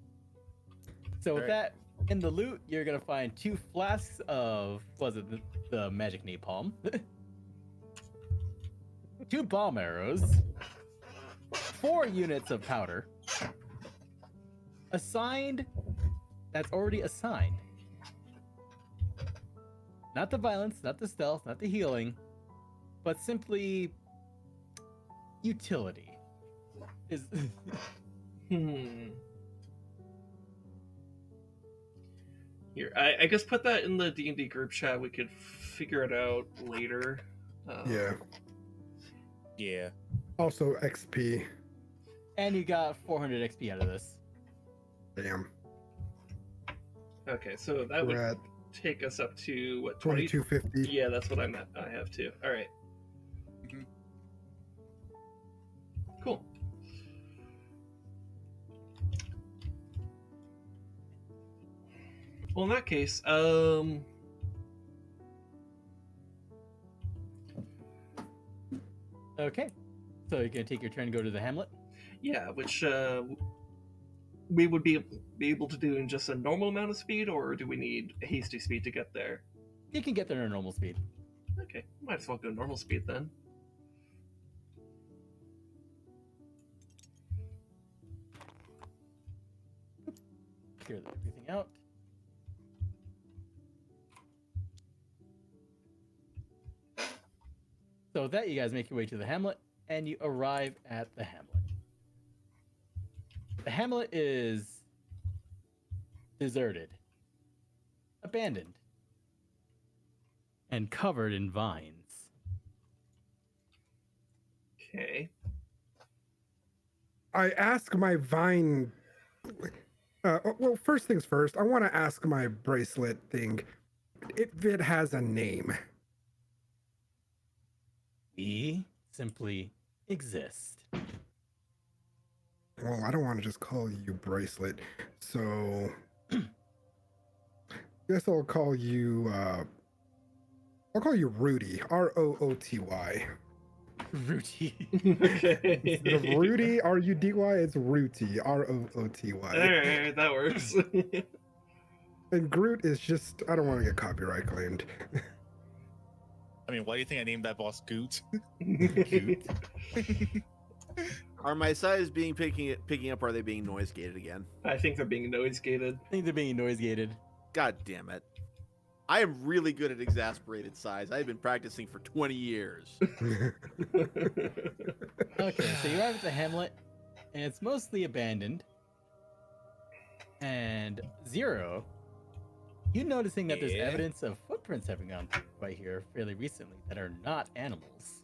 So with that, in the loot, you're gonna find 2 flasks of the magic napalm, 2 bomb arrows, 4 units of powder, assigned. That's already assigned. Not the violence, not the stealth, not the healing, but simply utility. Is Here, I guess put that in the D&D group chat. We could figure it out later. Yeah. Yeah. Also XP. and you got 400 XP out of this. Damn. Okay, so that would We're at take us up to what 20? 2250. Yeah, that's what I'm at. I have too. All right. Mhm. Cool. Well, in that case, Okay. So you're gonna take your turn and go to the hamlet? yeah, which we would be able to do in just a normal amount of speed, or do we need hasty speed to get there? You can get there at normal speed. Okay, might as well go normal speed then. clear everything out. So with that, you guys make your way to the Hamlet, and you arrive at the Hamlet. The Hamlet is deserted, abandoned, and covered in vines. Okay. I ask my vine. Well, first things first, I want to ask my bracelet thing if it has a name. We simply exist. Well, I don't want to just call you bracelet, so guess I'll call you. I'll call you Rudy. Rooty. Rudy. Okay. Instead of Rudy, Rudy, it's Rooty. Rooty. Alright, that works. And Groot is just. I don't want to get copyright claimed. I mean, why do you think I named that boss Goot? Cute. Are my size being picking up? Or are they being noise gated again? I think they're being noise gated. I think they're being noise gated. God damn it! I am really good at exasperated size. I've been practicing for 20 years. Okay, so you arrive at the Hamlet, and it's mostly abandoned. And Zero, you noticing that there's Yeah. evidence of footprints having gone by here fairly recently that are not animals.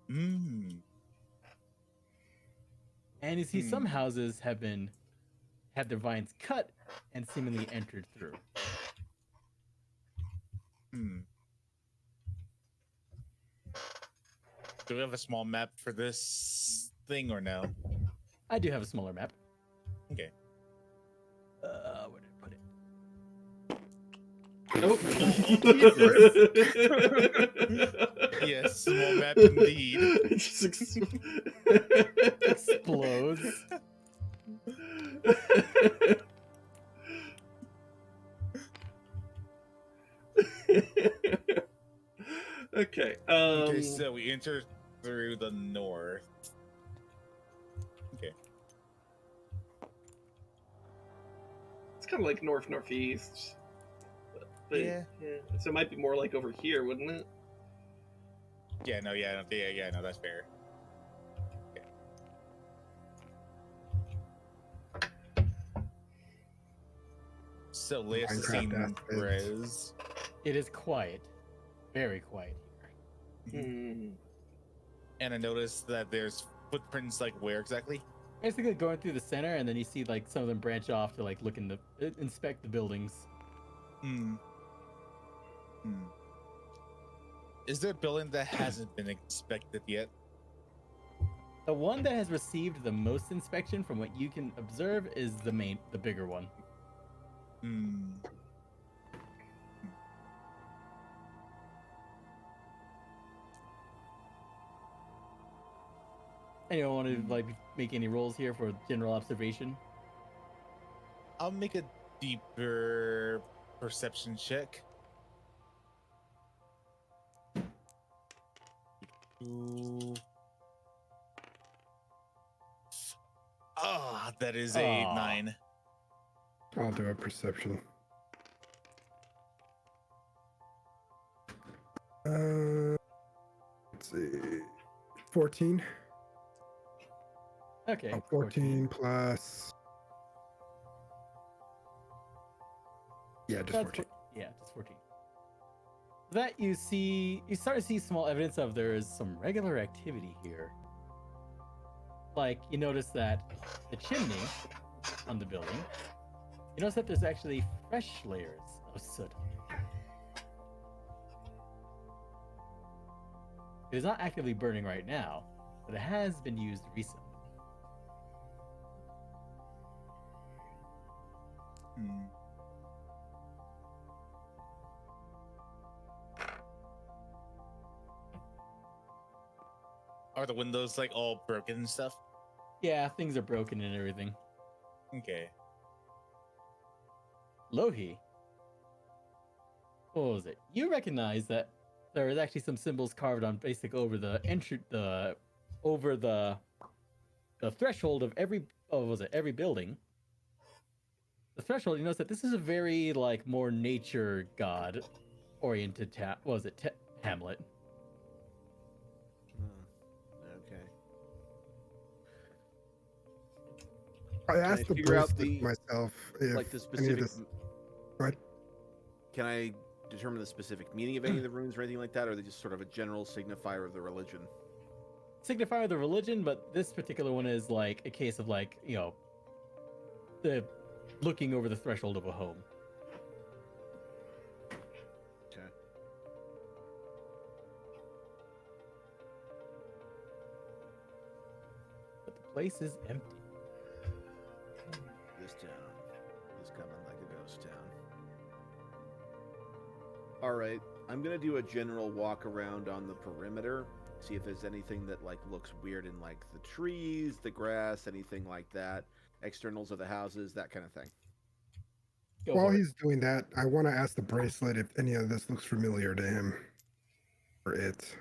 Mmm. And you see some houses have had their vines cut and seemingly entered through. Hmm. Do we have a small map for this thing or no? I do have a smaller map. Okay. Where did I put it? Nope. Yes, small map indeed. It just Explodes. Okay. Okay, so we enter through the north. Okay. It's kind of like northeast. But, Yeah. So it might be more like over here, wouldn't it? Yeah, no, that's fair. Okay. So lay us the Minecraft scene, aspect. Rez. It is quiet. Very quiet here. Hmm. And I noticed that there's footprints like where exactly? Basically going through the center, and then you see like some of them branch off to like look in inspect the buildings. Hmm. Hmm. Is there a building that hasn't been inspected yet? The one that has received the most inspection from what you can observe is the bigger one. Hmm. Anyone want to like make any rolls here for general observation? I'll make a deeper perception check. Ooh. Ah, that is a Aw. 9. I'll do a perception. Let's see. 14. Okay. Oh, 14 plus. Yeah, just That's 14. Yeah, just 14. That you start to see small evidence of there is some regular activity here. Like you notice that the chimney on the building, you notice that there's actually fresh layers of soot. It is not actively burning right now, but it has been used recently. Hmm. Are the windows like all broken and stuff? Yeah, things are broken and everything. Okay. Lohi, what was it? You recognize that there is actually some symbols carved on basic over the threshold of every every building. the threshold, you notice that this is a very like more nature god oriented Hamlet. Okay. I asked the figure out bracelet myself if Like the any of specific. this. What? Can I determine the specific meaning of any of the runes or anything like that, or are they just sort of a general signifier of the religion? Signifier of the religion, but this particular one is like a case of like, you know, the looking over the threshold of a home. Okay. But the place is empty. This town is coming like a ghost town. All right, I'm gonna do a general walk around on the perimeter, see if there's anything that like looks weird in like the trees, the grass, anything like that, externals of the houses, that kind of thing. Go While for it. he's doing that, I want to ask the bracelet if any of this looks familiar to him or it.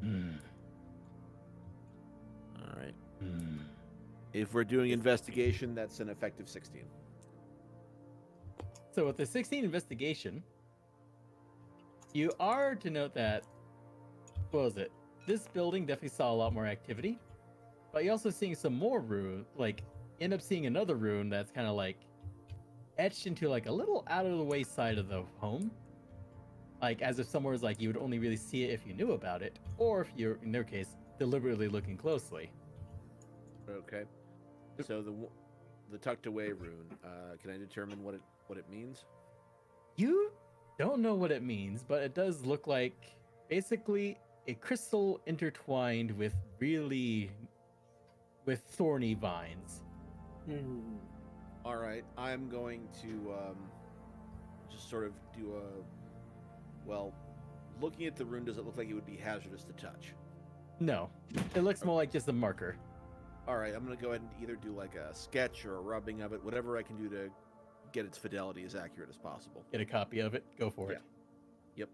All right. Hmm. If we're doing investigation, that's an effective 16. So with the 16 investigation, you are to note that, what was it? This building definitely saw a lot more activity, but you're also seeing some more rune, like, end up seeing another rune that's kind of like etched into like a little out of the way side of the home. Like as if somewhere is like you would only really see it if you knew about it, or if you're, in their case, deliberately looking closely. Okay. So the tucked away rune, can I determine what it means? You don't know what it means, but it does look like basically a crystal intertwined with thorny vines. All right, I'm going to just sort of do looking at the rune, does it look like it would be hazardous to touch? No, it looks more like just a marker. All right, I'm going to go ahead and either do like a sketch or a rubbing of it, whatever I can do to get its fidelity as accurate as possible. Get a copy of it. Go for it. Yep.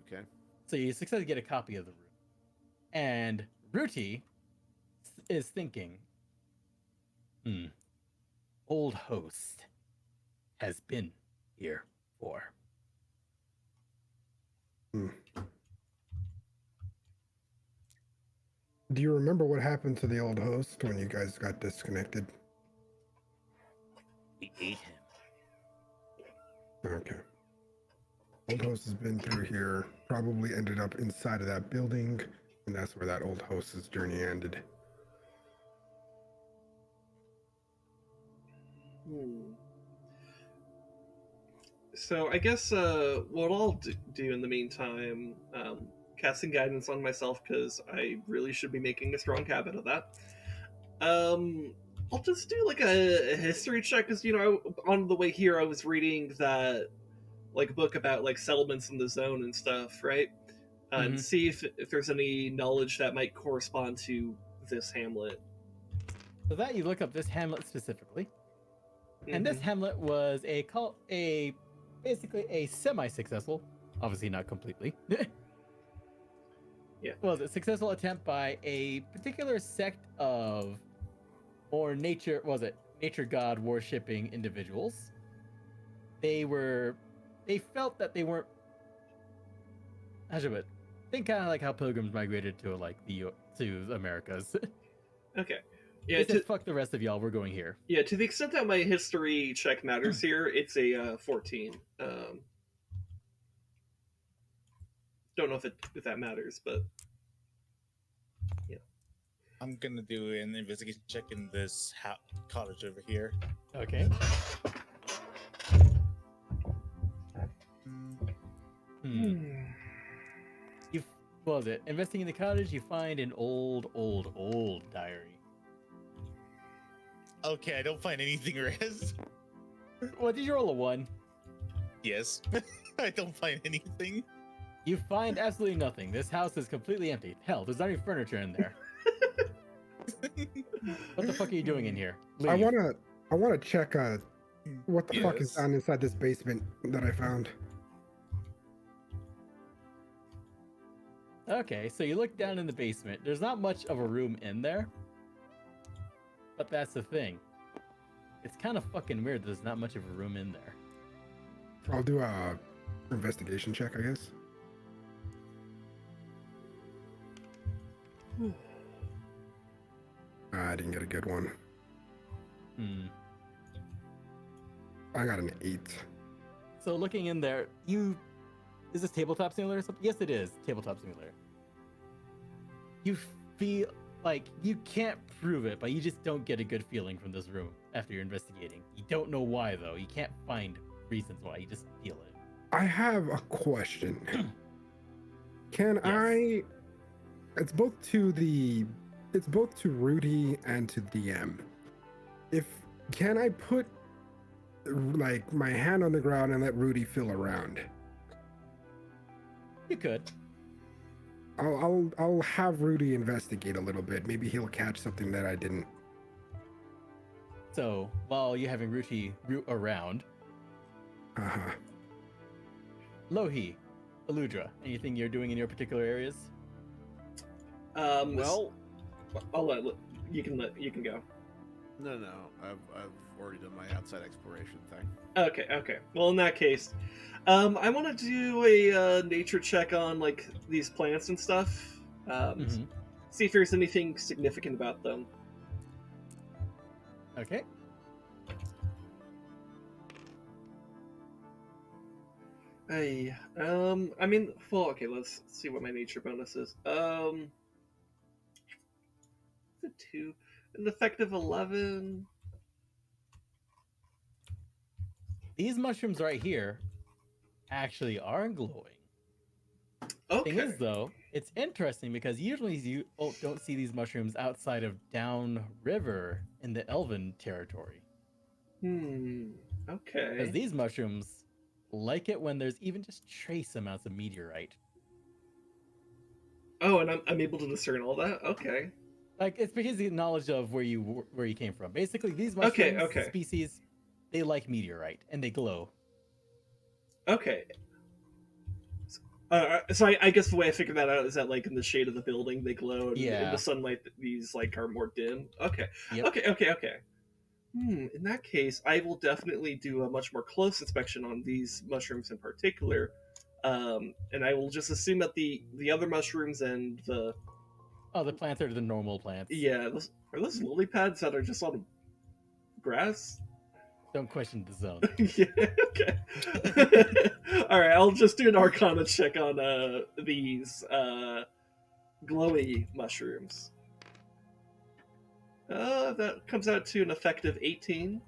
Okay. So you successfully get a copy of the rune. And Ruti is thinking, old host has been here before. Do you remember what happened to the old host when you guys got disconnected? We ate him. Okay. Old host has been through here, probably ended up inside of that building, and that's where that old host's journey ended. So I guess what I'll do in the meantime, casting guidance on myself because I really should be making a strong habit of that. I'll just do like a history check because on the way here I was reading that like book about like settlements in the zone and stuff, right? And see if there's any knowledge that might correspond to this hamlet. So that you look up this hamlet specifically, and this hamlet was basically a semi-successful, obviously not completely. Yeah. Was a successful attempt by a particular sect of nature god worshipping individuals. They felt that they weren't, how should I put it? Think kind of like how pilgrims migrated to to Americas. Okay. Yeah. They said, fuck the rest of y'all, we're going here. Yeah, to the extent that my history check matters here, it's a 14. Don't know if that matters, but yeah. I'm gonna do an investigation check in this cottage over here. Okay. What was it? Investing in the cottage, you find an old diary. Okay, I don't find anything, Rez. What, did you roll a 1? Yes. I don't find anything. You find absolutely nothing. This house is completely empty. Hell, there's not even furniture in there. What the fuck are you doing in here? Leave. I wanna check what the fuck is Yes. down inside this basement that I found. Okay, so you look down in the basement. There's not much of a room in there. But that's the thing. It's kind of fucking weird. There's not much of a room in there. I'll do a investigation check, I guess. I didn't get a good one. I got an 8. So looking in there, is this Tabletop Simulator or something? Yes, it is Tabletop Simulator. You feel like you can't prove it, but you just don't get a good feeling from this room after you're investigating. You don't know why though. You can't find reasons why. You just feel it. I have a question. Can Yes. I? It's both to Rudy and to DM. Can I put like my hand on the ground and let Rudy feel around? You could. I'll have Rudy investigate a little bit. Maybe he'll catch something that I didn't. So while you're having Ruti root around, Uh-huh. Lohi, Aludra, anything you're doing in your particular areas? Well, I'll let you can go. No. I've already done my outside exploration thing. Okay. Well, in that case, I want to do a nature check on like these plants and stuff. See if there's anything significant about them. Okay. Hey, I mean, well, okay. Let's see what my nature bonus is. It's a 2, an effective 11. These mushrooms right here actually are glowing. Okay. Thing is, though, it's interesting because usually you don't see these mushrooms outside of downriver in the Elven territory. Okay. Because these mushrooms like it when there's even just trace amounts of meteorite. Oh, and I'm able to discern all that. Okay. Like it's because of the knowledge of where you came from. Basically, these mushrooms Okay. species, they like meteorite and they glow. Okay. So I guess the way I figured that out is that like in the shade of the building they glow, and in Yeah. the sunlight these like are more dim. Okay. Yep. Okay. In that case, I will definitely do a much more close inspection on these mushrooms in particular, and I will just assume that the other mushrooms and the plants are the normal plants. are those lily pads that are just on grass? Don't question the zone. Yeah. Okay. All right. I'll just do an Arcana check on these glowy mushrooms. That comes out to an effective 18.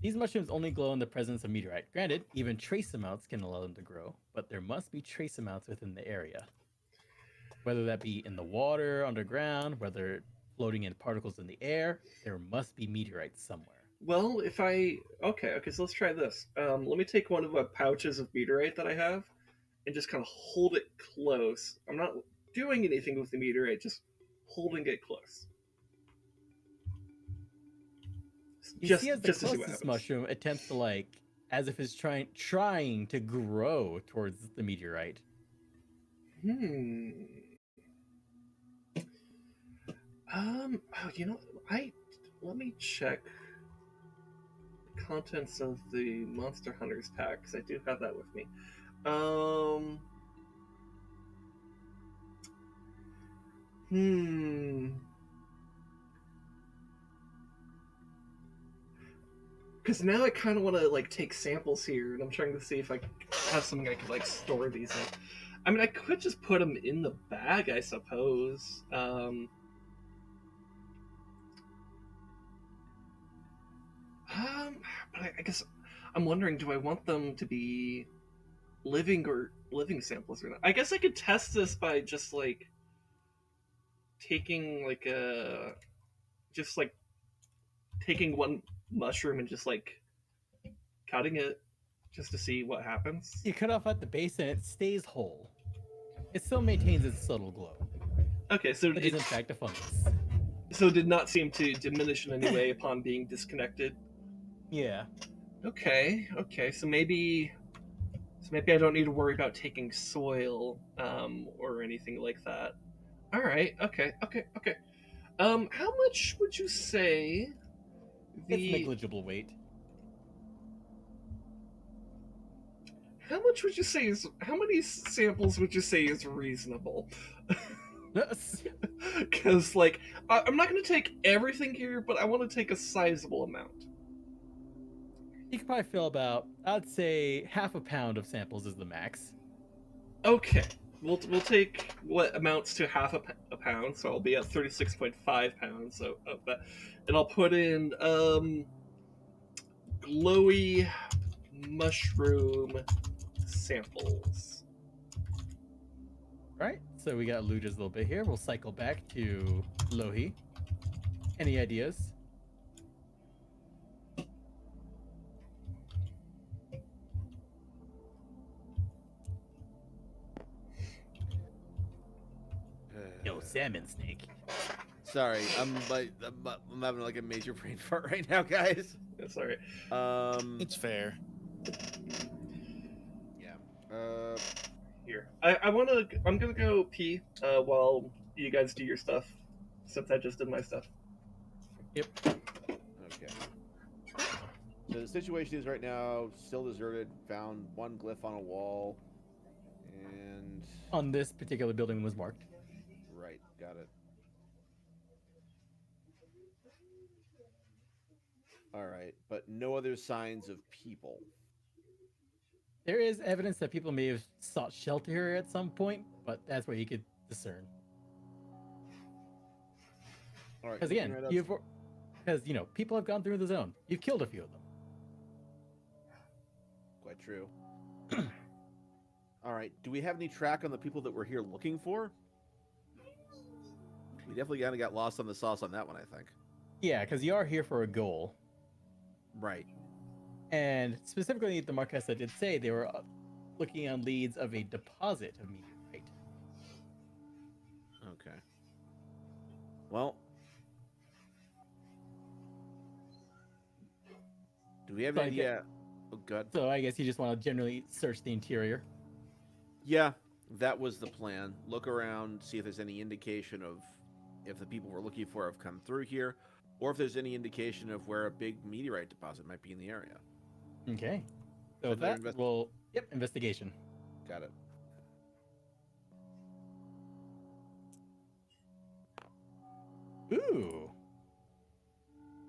These mushrooms only glow in the presence of meteorite. Granted, even trace amounts can allow them to grow, but there must be trace amounts within the area. Whether that be in the water, underground, whether floating in particles in the air, there must be meteorites somewhere. Well, if I okay, so let's try this. Let me take one of the pouches of meteorite that I have, and just kind of hold it close. I'm not doing anything with the meteorite, just holding it close. You see, as the to see what closest happens. mushroom attempts to as if it's trying to grow towards the meteorite. Let me check the contents of the Monster Hunters pack because I do have that with me. Because now I kind of want to take samples here, and I'm trying to see if I have something I could store these in. I mean, I could just put them in the bag, I suppose. But I guess I'm wondering, do I want them to be living samples or not? I guess I could test this by just taking taking one mushroom and just cutting it just to see what happens. You cut off at the base and it stays whole. It still maintains its subtle glow. Okay, so it is in fact a fungus. So it did not seem to diminish in any way upon being disconnected. Yeah. Okay. So maybe I don't need to worry about taking soil or anything like that. All right. Okay. Okay. Okay. How much would you say It's the? negligible weight. How much would you say is? How many samples would you say is reasonable? Because like, I'm not going to take everything here, but I want to take a sizable amount. You could probably fill about, I'd say, half a pound of samples is the max. Okay. We'll take what amounts to half a pound, so I'll be at 36.5 pounds so of that, and I'll put in glowy mushroom samples. Right? So we got Luja's a little bit here. We'll cycle back to Lohi. Any ideas? Yo, salmon snake. Sorry, I'm having like a major brain fart right now, guys. That's all right. It's fair. Yeah. Here, I'm gonna go pee while you guys do your stuff, since I just did my stuff. Yep. Okay. So the situation is right now still deserted. Found one glyph on a wall, and On this particular building was marked. right, got it. All right, but no other signs of people. There is evidence that people may have sought shelter here at some point, but that's what you could discern. All right, Because again, looking right because you know, people have gone through the zone. You've killed a few of them. quite true. All right, do we have any track on the people that we're here looking for? We definitely kind of got lost on the sauce on that one, I think. Yeah, because you are here for a goal. Right. And specifically, the Marquesa did say they were looking on leads of a deposit of meteorite. Okay. Well, do we have So any I get- idea? Oh, God. So I guess you just want to generally search the interior. Yeah, that was the plan. Look around, see if there's any indication of if the people we're looking for have come through here, or if there's any indication of where a big meteorite deposit might be in the area. Okay. So with Another that, we'll investigation. Got it. Ooh.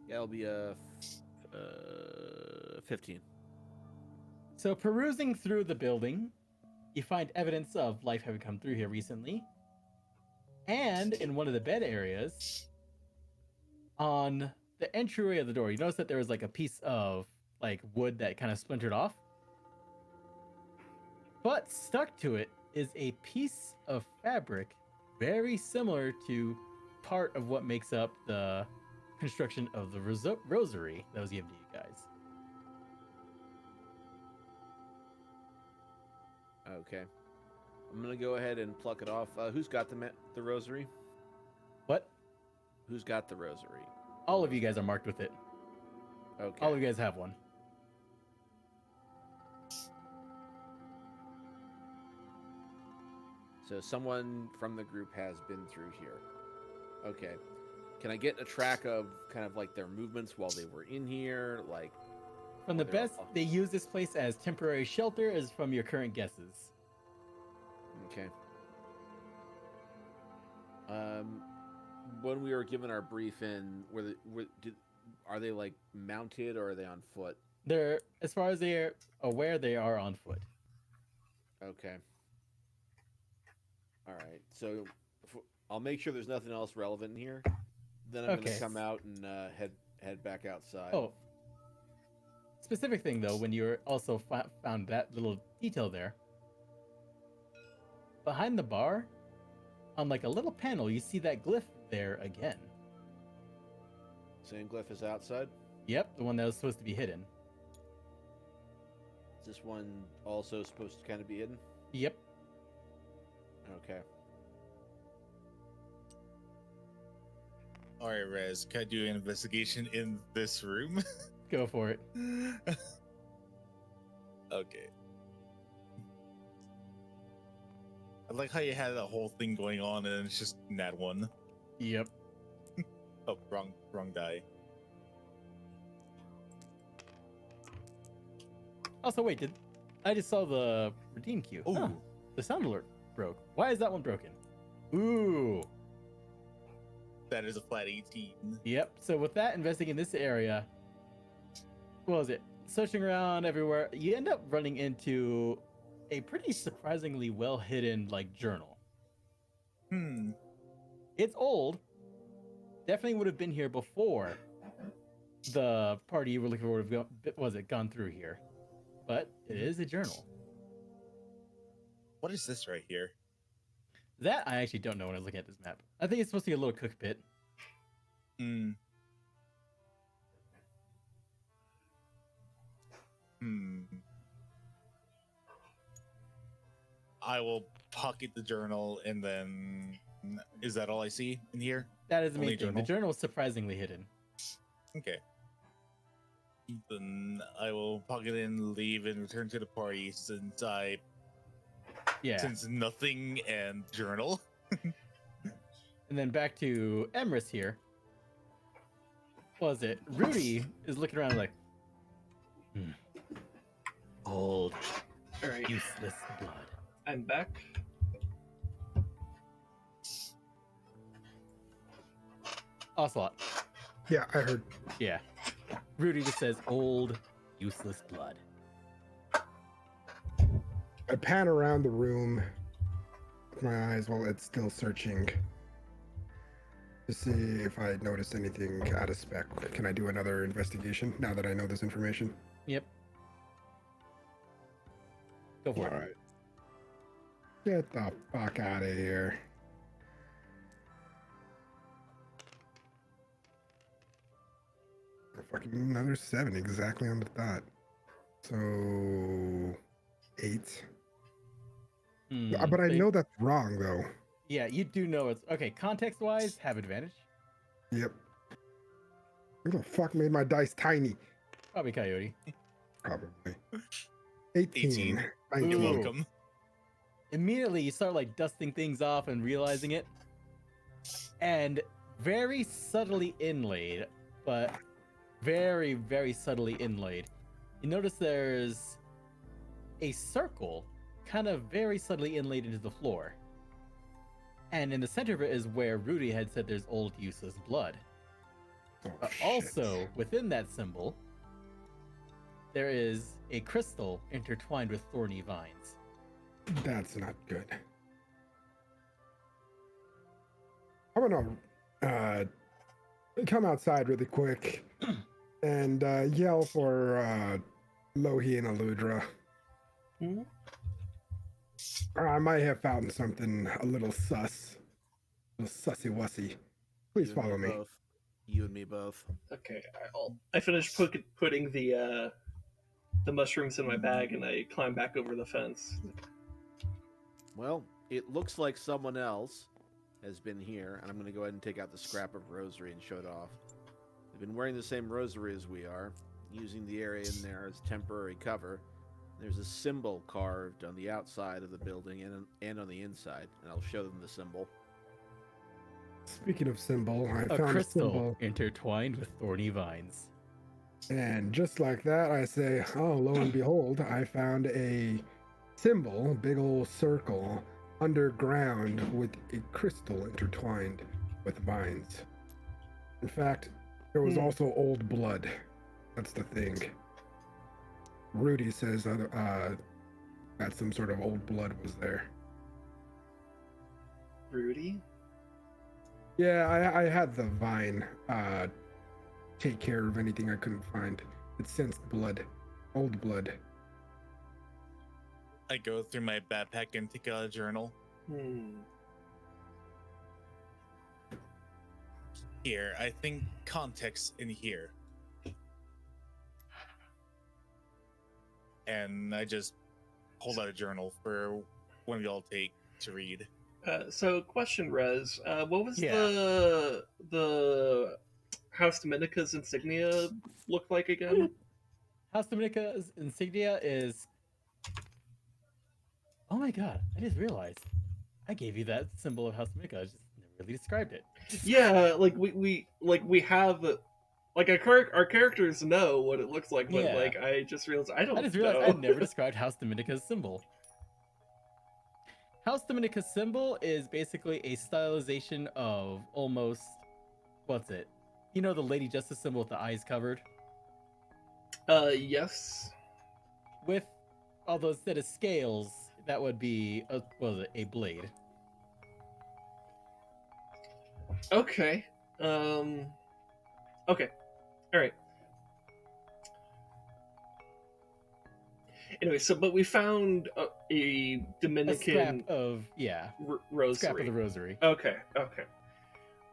Yeah, it'll be a 15. So perusing through the building, you find evidence of life having come through here recently. And in one of the bed areas, on the entryway of the door, you notice that there was like a piece of like wood that kind of splintered off. But stuck to it is a piece of fabric very similar to part of what makes up the construction of the rosary that was given to you guys. Okay. I'm going to go ahead and pluck it off. Who's got the rosary? What? Who's got the rosary? All of you guys are marked with it. Okay. All of you guys have one. So someone from the group has been through here. Okay. Can I get a track of kind of like their movements while they were in here? Like, From the they're best, they use this place as temporary shelter, as from your current guesses. okay. When we were given our briefing, are they like mounted or are they on foot? They're, as far as they're aware, they are on foot. Okay. All right. So I'll make sure there's nothing else relevant in here. Then I'm going Okay. to come out and head back outside. Oh, specific thing though, when you also found that little detail there, behind the bar, on like a little panel, you see that glyph there again. Same glyph is outside. Yep, the one that was supposed to be hidden. Is this one also supposed to kind of be hidden? Yep. Okay. All right, Rez, can I do an investigation in this room? Go for it. Okay. I like how you had that whole thing going on and it's just that one. Yep. Oh, wrong die. Also, wait, I just saw the redeem queue? Ooh. Huh, the sound alert broke. Why is that one broken? Ooh. That is a flat 18. Yep. So with that, investigating this area, what was it? Searching around everywhere, you end up running into a pretty surprisingly well hidden like journal. It's old. Definitely would have been here before the party you were looking for would have gone through here. But it is a journal. What is this right here? That I actually don't know when I was looking at this map. I think it's supposed to be a little cookpit. I will pocket the journal and then is that all I see in here? That is the Only main thing. The journal? journal is surprisingly hidden. Okay. Then I will pocket in, leave, and return to the party since since nothing and journal. And then back to Emrys here. What was it? Rudy is looking around like, old, All right, useless blood. I'm back. Ocelot. Yeah, I heard. Yeah. Rudy just says, old, useless blood. I pan around the room with my eyes while it's still searching to see if I notice anything out of spec. Can I do another investigation now that I know this information? Yep. Go for it. Alright. Get the fuck out of here. Fucking another 7 exactly on the dot. So 8. But I know that's wrong though. Yeah, you do know it's okay. Context-wise, have advantage. Yep. Who the fuck made my dice tiny? Probably Coyote. Probably. 18. 19. You're Ooh. welcome. Immediately, you start like dusting things off and realizing it, and very subtly inlaid, but very, very subtly inlaid. You notice there's a circle, kind of very subtly inlaid into the floor. And in the center of it is where Rudy had said there's old useless blood. Oh, But shit. also, within that symbol, there is a crystal intertwined with thorny vines. That's not good. I'm gonna come outside really quick and yell for Lohi and Aludra. Hmm? Or I might have found something a little sus. A little sussy-wussy. Please You and follow me. both. You and me both. Okay, I finished putting the mushrooms in my bag, and I climb back over the fence. Well, it looks like someone else has been here, and I'm going to go ahead and take out the scrap of rosary and show it off. They've been wearing the same rosary as we are, using the area in there as temporary cover. There's a symbol carved on the outside of the building and on the inside, and I'll show them the symbol. Speaking of symbol, I A found a crystal symbol. intertwined with thorny vines. And just like that, I say, oh, lo and behold, I found a symbol, big old circle, underground with a crystal intertwined with vines. In fact, there was also old blood. That's the thing. Rudy says that some sort of old blood was there. Rudy? Yeah, I had the vine take care of anything I couldn't find. It sensed blood, old blood. I go through my backpack and take out a journal. Here, I think context in here. And I just hold out a journal for one of y'all take to read. So, question, Rez. What was Yeah. the House Dominica's insignia look like again? House Dominica's insignia is... Oh my god, I just realized. I gave you that symbol of House Mika. I just never really described it. Yeah, like we have like our characters know what it looks like, but Yeah. like I just realized I don't I just realized know. I never described House Dominica's symbol. House Dominica's symbol is basically a stylization of almost what's it? You know the Lady Justice symbol with the eyes covered? Yes. With although instead of scales, that would be a blade. Okay. Okay. All right. Anyway, so but we found a A scrap Dominican of rosary. scrap of the rosary. Okay. Okay.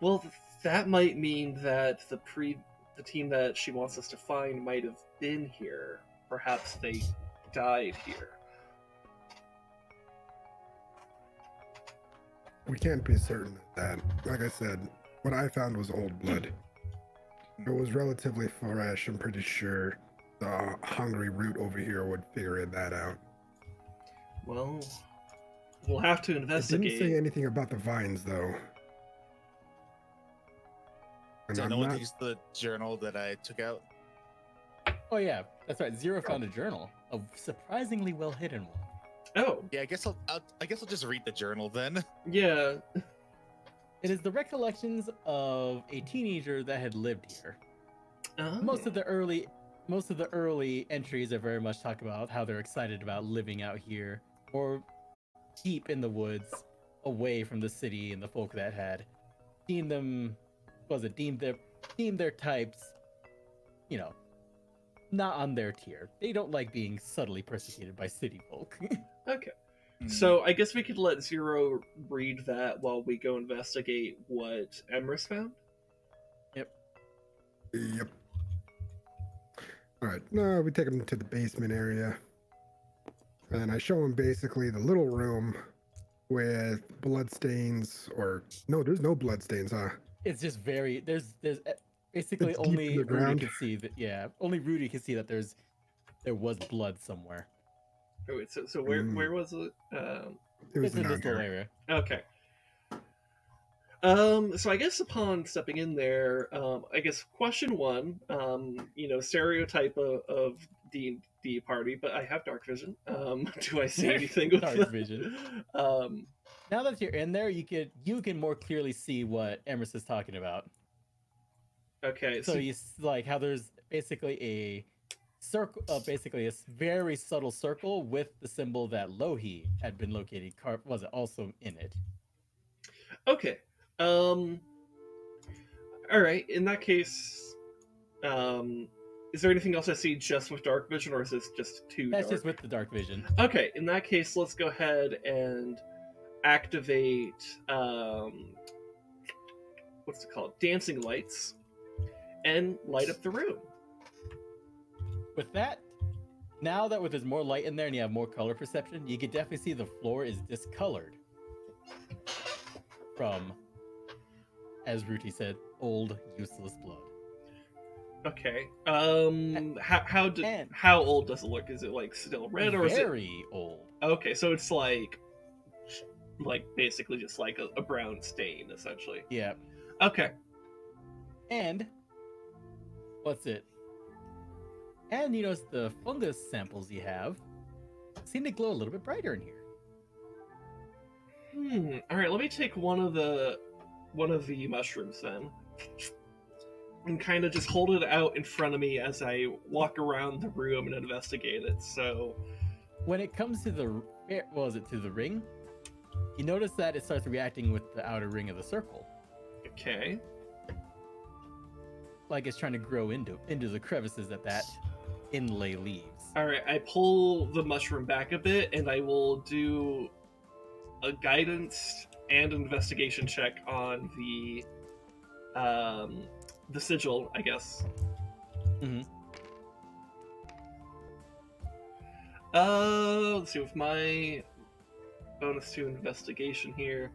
Well, that might mean that the team that she wants us to find might have been here. Perhaps they died here. We can't be certain of that. Like I said, what I found was old blood. It was relatively fresh. I'm pretty sure the hungry root over here would figure that out. Well, we'll have to It investigate. didn't say anything about the vines, though. And So I'm no one not. takes the journal that I took out. Oh yeah, that's right. Zero found a journal, a surprisingly well hidden one. Oh, Yeah, I guess I'll just read the journal then. yeah. It is the recollections of a teenager that had lived here. Oh. Most of the early entries are very much talk about how they're excited about living out here or deep in the woods, away from the city and the folk that had deemed their types, not on their tier. They don't like being subtly persecuted by city folk. Okay. Hmm. So I guess we could let Zero read that while we go investigate what Emrys found. Yep. All right. No, we take him to the basement area, and I show him basically the little room with bloodstains, or no, there's no bloodstains, huh? It's just there's basically It's deep in only the Rudy ground. can see that. Yeah, only Rudy can see that there was blood somewhere. Oh, wait, so where was it? It was It's in this down little here. area. Okay. So I guess upon stepping in there, I guess question one, stereotype of D&D party, but I have dark vision. Do I see anything with Dark that? vision. Um, Now that you're in there, you can more clearly see what Emrys is talking about. okay, So you like how there's basically a circle, basically a very subtle circle with the symbol that Lohi had been located. Was it also in it? okay. All right. In that case, is there anything else I see just with dark vision, or is this just too That's dark? just with the dark vision. Okay. In that case, let's go ahead and activate what's it called? Dancing lights, and light up the room. With that, now that there's more light in there and you have more color perception, you can definitely see the floor is discolored from, as Ruti said, old useless blood. Okay. And- How old does it look? Is it like still red, or is it very old? okay? So it's like basically just like a brown stain, essentially. Yeah. Okay. And what's it? And you notice the fungus samples you have seem to glow a little bit brighter in here. All right. Let me take one of the mushrooms then, and kind of just hold it out in front of me as I walk around the room and investigate it. So, When it comes to the to the ring, you notice that it starts reacting with the outer ring of the circle, okay. like it's trying to grow into the crevices that inlay leaves. All right. I pull the mushroom back a bit, and I will do a guidance and investigation check on the sigil, I guess. Mhm. Let's see, with my bonus to investigation here.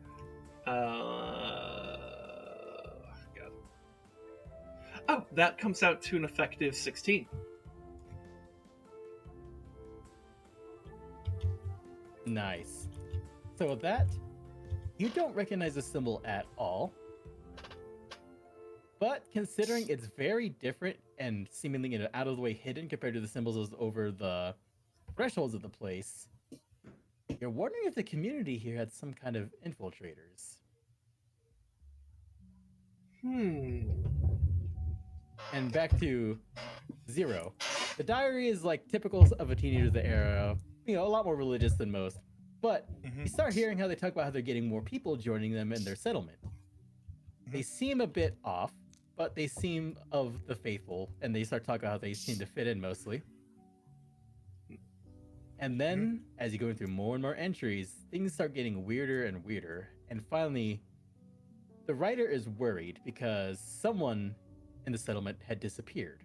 God. Oh, that comes out to an effective 16. Nice. So with that, You don't recognize the symbol at all. But considering it's very different and seemingly out of the way hidden compared to the symbols over the thresholds of the place, you're wondering if the community here had some kind of infiltrators. And back to Zero. The diary is like typical of a teenager of the era, a lot more religious than most. But you start hearing how they talk about how they're getting more people joining them in their settlement. They seem a bit off, but they seem of the faithful, and they start talking about how they seem to fit in mostly. And then, as you go through more and more entries, things start getting weirder and weirder. And finally, the writer is worried because someone in the settlement had disappeared.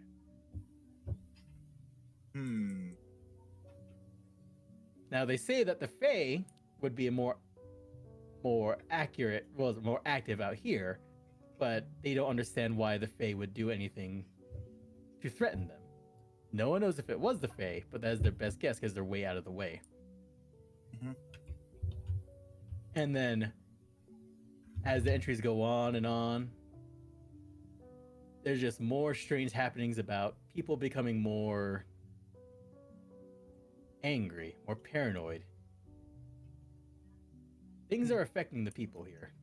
Now, they say that the Fae would be a more accurate, more active out here, but they don't understand why the Fae would do anything to threaten them. No one knows if it was the Fae, but that is their best guess because they're way out of the way. And then, as the entries go on, there's just more strange happenings about people becoming more angry, more paranoid. Things are affecting the people here.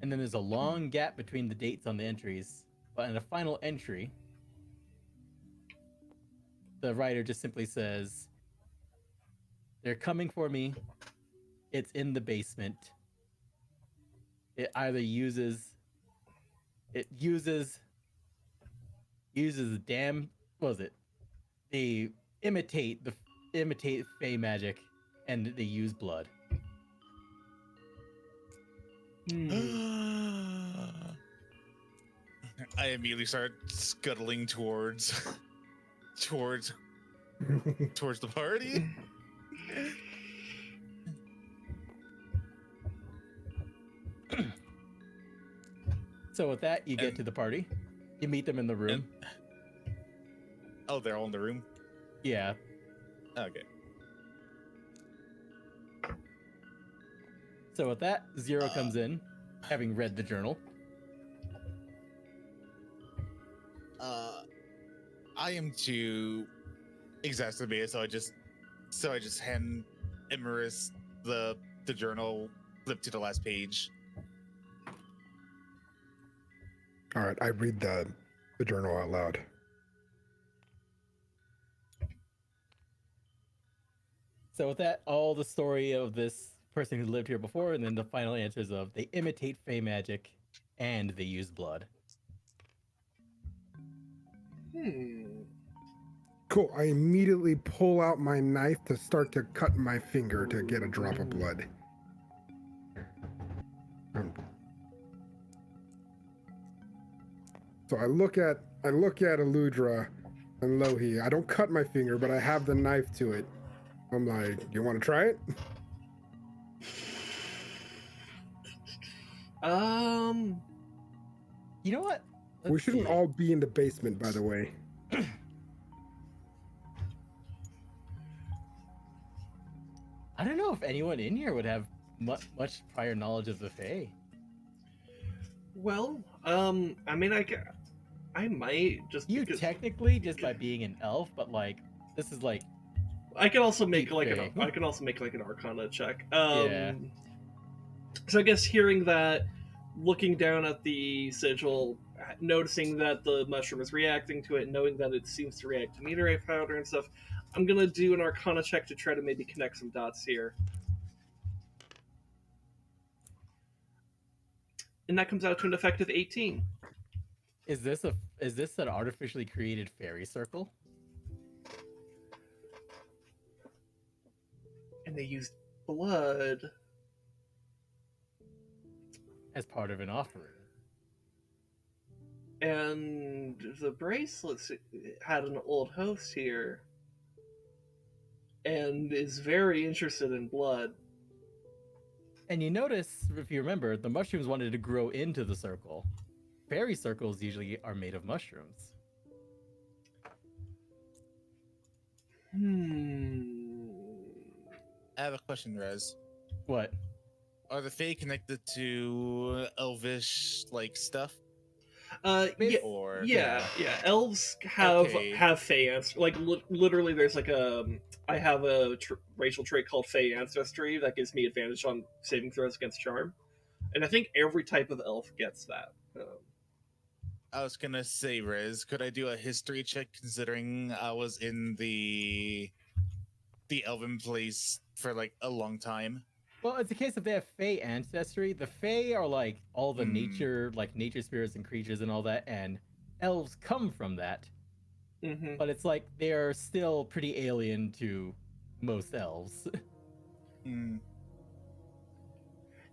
And then there's a long gap between the dates on the entries, but in the final entry, the writer just simply says, "They're coming for me. It's in the basement. It either uses damn, what was it? They imitate Fey magic, and they use blood." I immediately start scuttling towards the party. So with that, you get to the party. You meet them in the room. Oh, they're all in the room? Yeah. Okay. So with that, Zero comes in, having read the journal. I am too exacerbated, so I just hand Emrys the journal, flip to the last page. All right, I read the journal out loud. So with that, all the story of this person who lived here before, and then the final answers of they imitate Fey magic, and they use blood. Cool. I immediately pull out my knife to start to cut my finger to get a drop of blood. So I look at Aludra and Lohi. I don't cut my finger, but I have the knife to it. I'm like, you want to try it? You know what? We shouldn't all be in the basement, by the way. I don't know if anyone in here would have much prior knowledge of the Fae. Well, I mean, I might just. You technically, just by being an elf, but like, this is like. I can also make Deep like Fae. I can also make like an Arcana check. Yeah. So I guess hearing that, looking down at the sigil, noticing that the mushroom is reacting to it, knowing that it seems to react to meteorite powder and stuff, I'm gonna do an Arcana check to try to maybe connect some dots here. And that comes out to an effective 18. Is this an artificially created fairy circle? And they used blood As part of an offering. and the bracelets had an old host here and is very interested in blood. And you notice, if you remember, the mushrooms wanted to grow into the circle. Fairy circles usually are made of mushrooms. I have a question, Rez. What? Are the Fae connected to elvish like stuff? Yeah, Or yeah. Elves have Okay. Fey ancestry. Like literally, there's like a. I have a racial trait called Fey ancestry that gives me advantage on saving throws against charm, and I think every type of elf gets that. I was gonna say, Riz, could I do a history check considering I was in the elven place for like a long time? Well, it's a case if they have Fey ancestry. The Fey are like all the Hmm. nature spirits and creatures and all that, and elves come from that. Mm-hmm. But it's like they're still pretty alien to most elves. Hmm.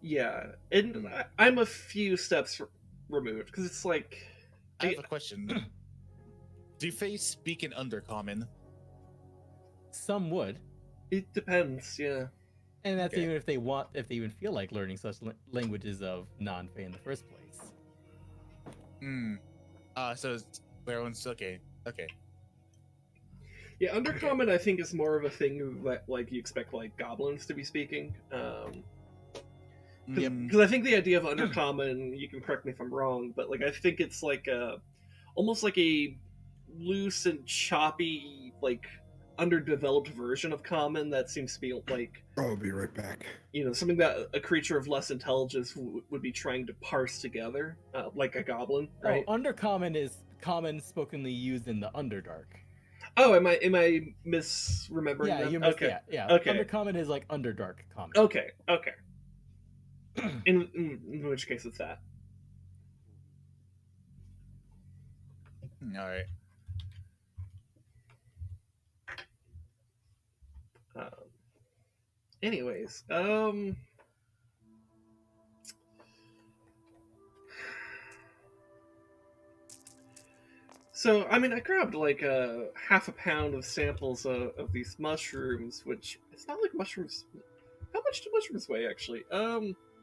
Yeah, and Hmm. I'm a few steps removed because it's like I have a question. Do Fae speak in Undercommon? Some would, it depends. Yeah. and that's Okay. even if they even feel like learning such languages of non-Fey in the first place. Hmm. So it's their own. Okay. Okay. Yeah, Undercommon I think is more of a thing that like you expect like goblins to be speaking. Hmm. Because I think the idea of Undercommon, you can correct me if I'm wrong, but like I think it's like almost like a loose and choppy, like underdeveloped version of Common that seems to be like I'll be right back. something that a creature of less intelligence would be trying to parse together, like a goblin, right? Oh, Undercommon is common spokenly used in the Underdark. Oh, am I misremembering Yeah, that? you missed. Yeah. Okay. Undercommon is like Underdark common. Okay. In which case it's that. All right. Um, anyways, so I mean, I grabbed like a half a pound of samples of these mushrooms, which it's not like mushrooms. How much do mushrooms weigh actually?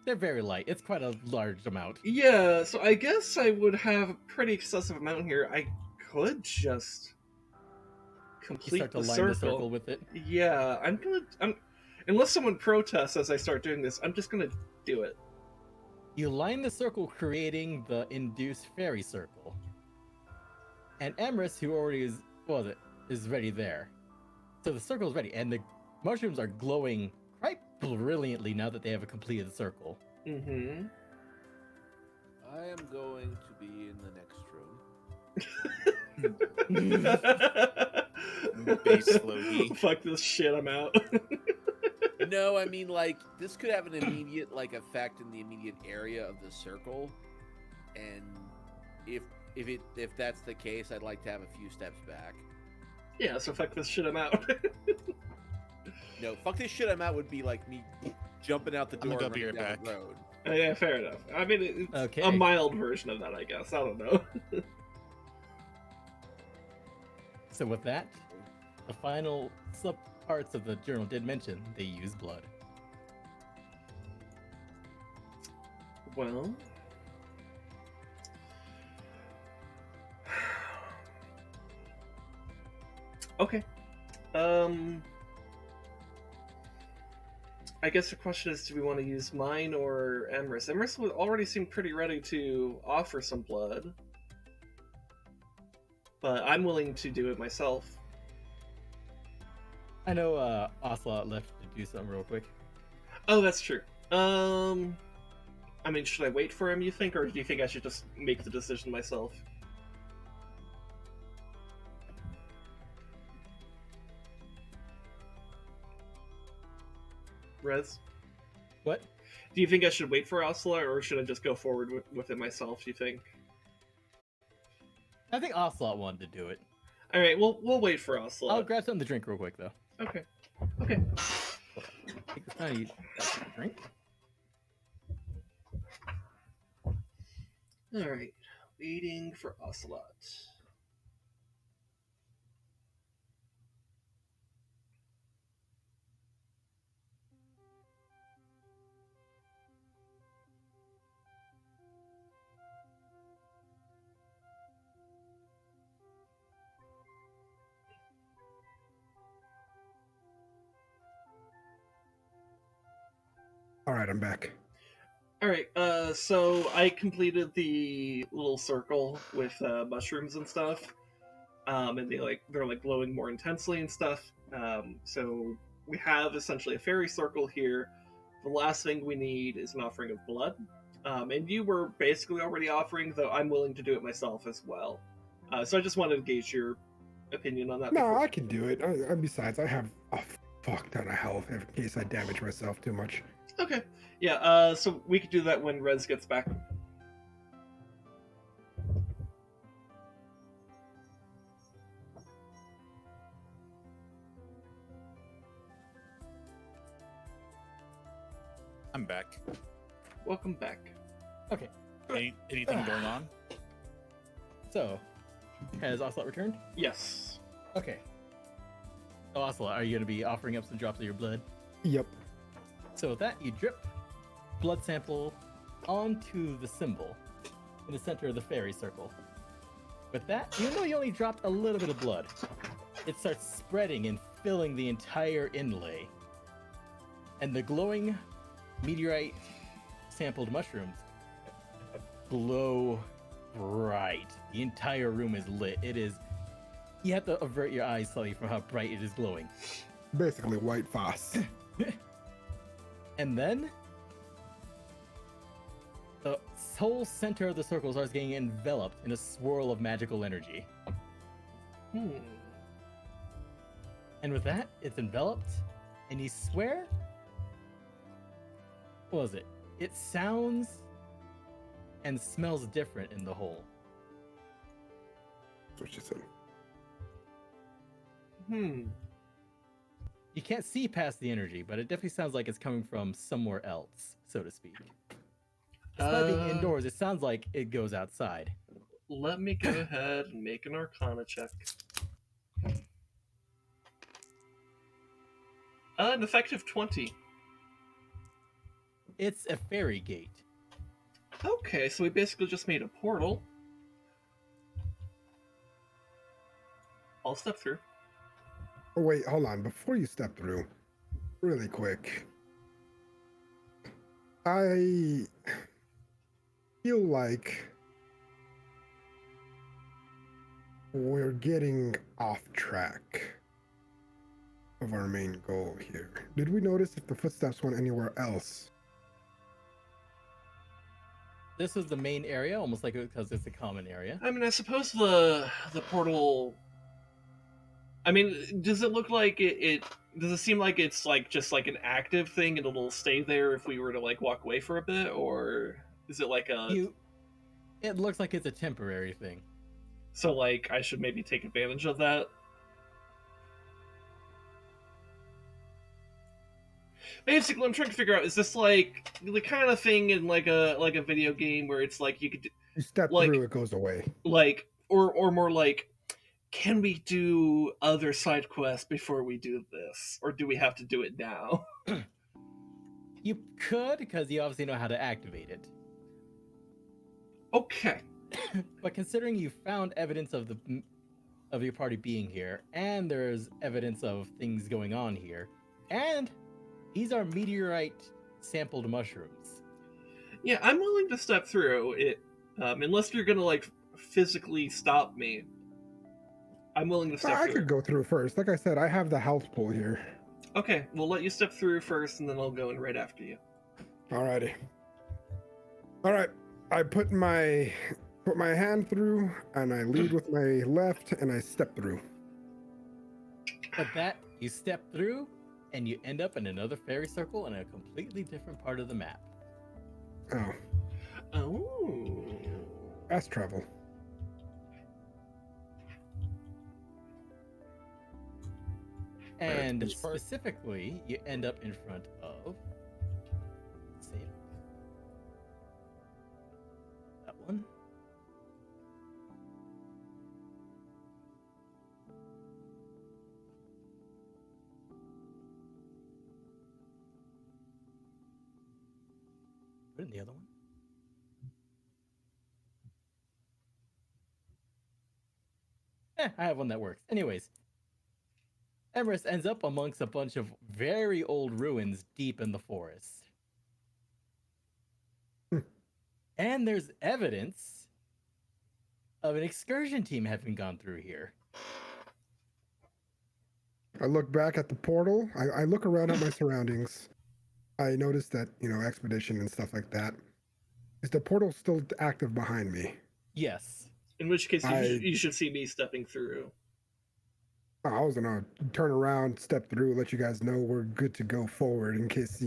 They're very light. It's quite a large amount. Yeah. So I guess I would have a pretty excessive amount here. I could just You complete start to the line the circle. circle with it. Yeah, I'm unless someone protests as I start doing this, I'm just gonna do it. You line the circle, creating the induced fairy circle. And Emrys, who already is ready there. So the circle is ready, and the mushrooms are glowing quite brilliantly now that they have completed the circle. Mm-hmm. I am going to be in the next room. Base Loki. Fuck this shit, I'm out. No, I mean like this could have an immediate like effect in the immediate area of the circle, and if that's the case, I'd like to have a few steps back. Yeah, so fuck this shit, I'm out. No, fuck this shit, I'm out would be like me jumping out the I'm door gonna and be running right down back. the road. Yeah, fair enough. I mean, it's Okay. a mild version of that, I guess. I don't know. So with that, the final sub parts of the journal did mention they use blood. Well, okay. I guess the question is, do we want to use mine or Emrys? Emrys would already seem pretty ready to offer some blood, but I'm willing to do it myself. I know Ocelot left to do something real quick. Oh, that's true. I mean, should I wait for him, you think, or do you think I should just make the decision myself? Rez? What? Do you think I should wait for Ocelot, or should I just go forward with it myself, do you think? I think Ocelot wanted to do it. Alright, we'll wait for Ocelot. I'll grab something to drink real quick though. Okay. Take this time to eat that drink. Alright. Waiting for Ocelot. All right, I'm back. All right. So I completed the little circle with mushrooms and stuff, and they're like glowing more intensely and stuff. So we have essentially a fairy circle here. The last thing we need is an offering of blood, and you were basically already offering, though I'm willing to do it myself as well. So I just wanted to gauge your opinion on that. No, before- I can do it. Besides, I have a fuck ton of health in case I damage myself too much. Okay. Yeah. So we could do that when Rez gets back. I'm back. Welcome back. Okay, Anything going on? so has Ocelot returned? Yes. Okay. So Ocelot, are you going to be offering up some drops of your blood? Yep. So with that, you drip blood sample onto the symbol in the center of the fairy circle. With that, even though you only dropped a little bit of blood, it starts spreading and filling the entire inlay. And the glowing meteorite sampled mushrooms glow bright. The entire room is lit. It is. You have to avert your eyes slightly from how bright it is glowing. Basically, white foss. And then the whole center of the circle starts getting enveloped in a swirl of magical energy. And with that, it's enveloped, and you swear, what was it? It sounds and smells different in the whole. That's what she said. You can't see past the energy, but it definitely sounds like it's coming from somewhere else, so to speak. Despite being indoors, it sounds like it goes outside. Let me go ahead and make an Arcana check. An effective 20. It's a fairy gate. Okay, so we basically just made a portal. I'll step through. Oh, wait, hold on. Before you step through, really quick, I feel like we're getting off track of our main goal here. Did we notice if the footsteps went anywhere else? This is the main area, almost like because it's a common area. I mean, I suppose the portal. I mean, does it look like it? Does it seem like it's like just like an active thing and it'll stay there if we were to like walk away for a bit, or is it like a? It looks like it's a temporary thing. So like I should maybe take advantage of that. Basically, I'm trying to figure out, is this like the kind of thing in like a video game where it's like you could You step like- through, it goes away. like or more like, can we do other side quests before we do this, or do we have to do it now? You could, because you obviously know how to activate it. Okay. But considering you found evidence of your party being here, and there's evidence of things going on here, and these are meteorite sampled mushrooms. Yeah, I'm willing to step through it, unless you're gonna like physically stop me. I'm willing to step I through. could go through first. Like I said, I have the health pool here. Okay, we'll let you step through first, and then I'll go in right after you. Alrighty. All right. I put my hand through, and I lead with my left, and I step through. But that, you step through, and you end up in another fairy circle in a completely different part of the map. Oh, Oh. fast travel. And Which part? specifically, you end up in front of. Let's see. That one. Put it in the other one. I have one that works. Anyways, Emrys ends up amongst a bunch of very old ruins deep in the forest. And there's evidence of an excursion team having gone through here. I look back at the portal. I look around at my surroundings. I notice that, expedition and stuff like that. Is the portal still active behind me? Yes. In which case, I- you should see me stepping through. I was gonna turn around, step through, let you guys know we're good to go forward in case,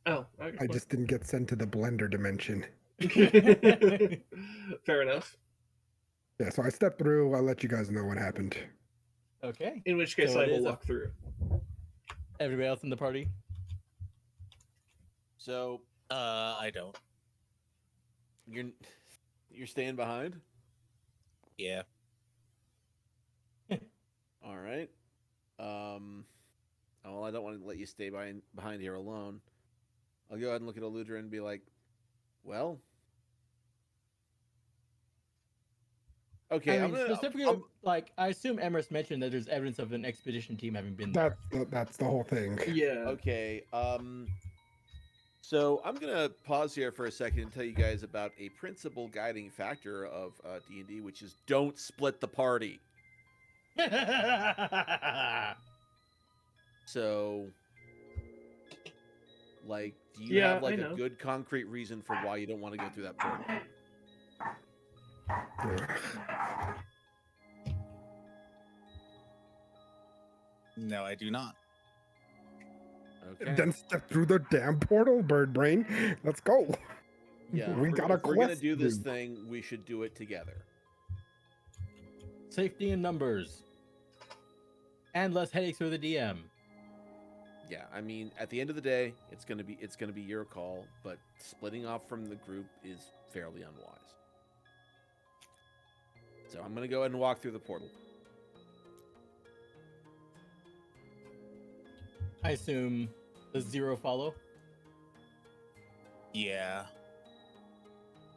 Oh, okay. I just didn't get sent to the blender dimension. Fair enough. Yeah, so I stepped through. I'll let you guys know what happened. Okay. In which case, So I it will is a- walk through. Everybody else in the party? So I don't. you're staying behind. Yeah. All right. Well, I don't want to let you stay behind here alone. I'll go ahead and look at Eludra and be like, well. Okay, I mean, I'm gonna. specifically, I assume Emrys mentioned that there's evidence of an expedition team having been there. That's the whole thing. Yeah. Okay. So I'm gonna pause here for a second and tell you guys about a principal guiding factor of D&D, which is don't split the party. So, do you Yeah, have I a know. good concrete reason for why you don't want to go through that portal? No, I do not. Okay. Then step through the damn portal, bird brain. Let's go. Yeah, we got a if we're gonna quest do this to do. thing, we should do it together. Safety in numbers. And less headaches for the DM. Yeah, I mean, at the end of the day, it's gonna be your call, but splitting off from the group is fairly unwise. So I'm gonna go ahead and walk through the portal. I assume the zero follow. Yeah.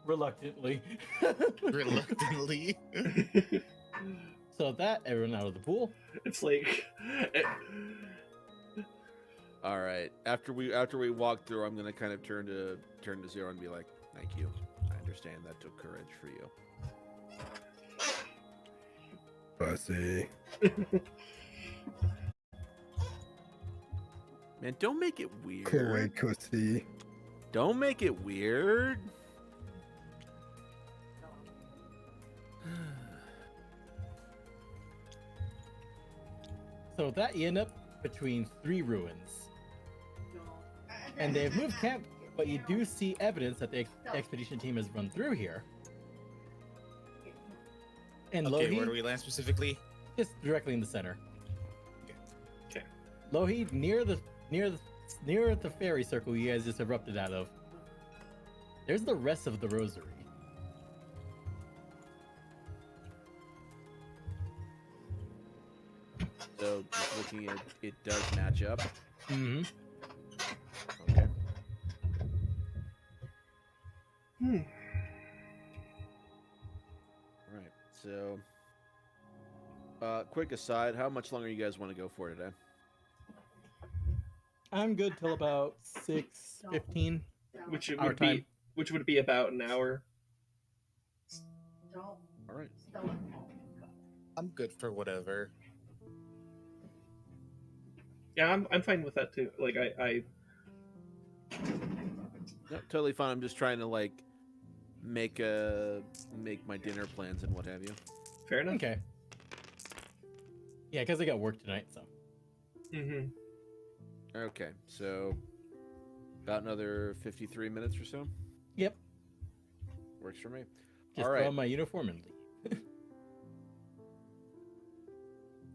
Reluctantly. Reluctantly. So that everyone out of the pool. It's like. All right. After we walk through, I'm gonna kind of turn to Zero and be like, "Thank you. I understand that took courage for you." Pussy. Man, don't make it weird. Chloe Cussy. Don't make it weird. So with that, you end up between 3 ruins. And they've moved camp, but you do see evidence that the expedition team has run through here. And Okay, Lohi, where do we land specifically? just directly in the center. Okay. Lohi, near the fairy circle you guys just erupted out of. There's the rest of the rosary. So just looking at it does match up. Mm-hmm. Okay. All right. So, quick aside, how much longer you guys want to go for today? I'm good till about 6:15. Which Our time. would be about an hour. All right. I'm good for whatever. Yeah, I'm fine with that too. Like I No, totally fine. I'm just trying to make my dinner plans and what have you. fair enough. Okay. Yeah, because I got work tonight, so. Mm-hmm. Okay, so about another 53 minutes or so. Yep. Works for me. Just All throw right. on my uniform and leave.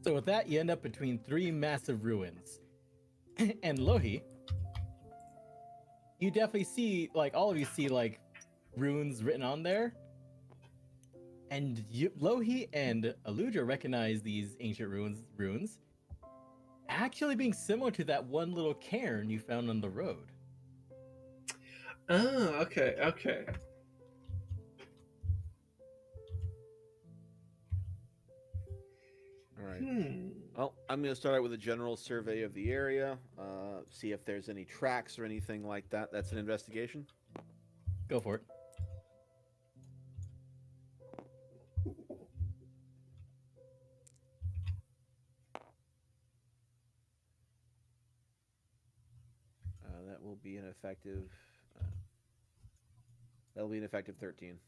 So with that, you end up between 3 massive ruins. And Lohi, you definitely see, all of you see, runes written on there. And Lohi and Eludra recognize these ancient runes actually being similar to that one little cairn you found on the road. Oh, okay. All right. Well, I'm going to start out with a general survey of the area, see if there's any tracks or anything like that. That's an investigation. Go for it. be an effective. That'll be an effective 13.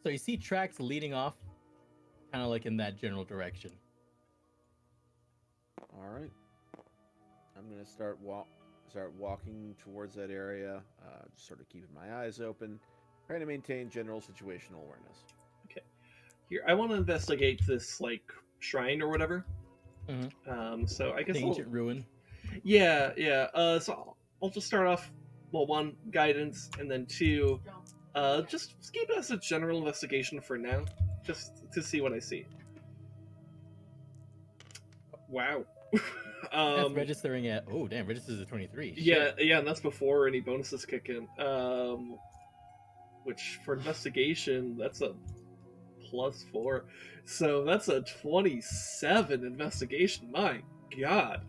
So you see tracks leading off, kind of like in that general direction. All right. I'm gonna start walking towards that area. Just sort of keeping my eyes open, trying to maintain general situational awareness. Here, I want to investigate this like shrine or whatever. So I guess The ancient ruin. yeah. So I'll just start off. Well, one, guidance, and then two, just keep it as a general investigation for now, just to see what I see. Wow. That's registering at. Oh, damn, registers at 23. Yeah, Shit. yeah, and that's before any bonuses kick in. Which for investigation, that's a +4, so that's a 27 investigation. My God.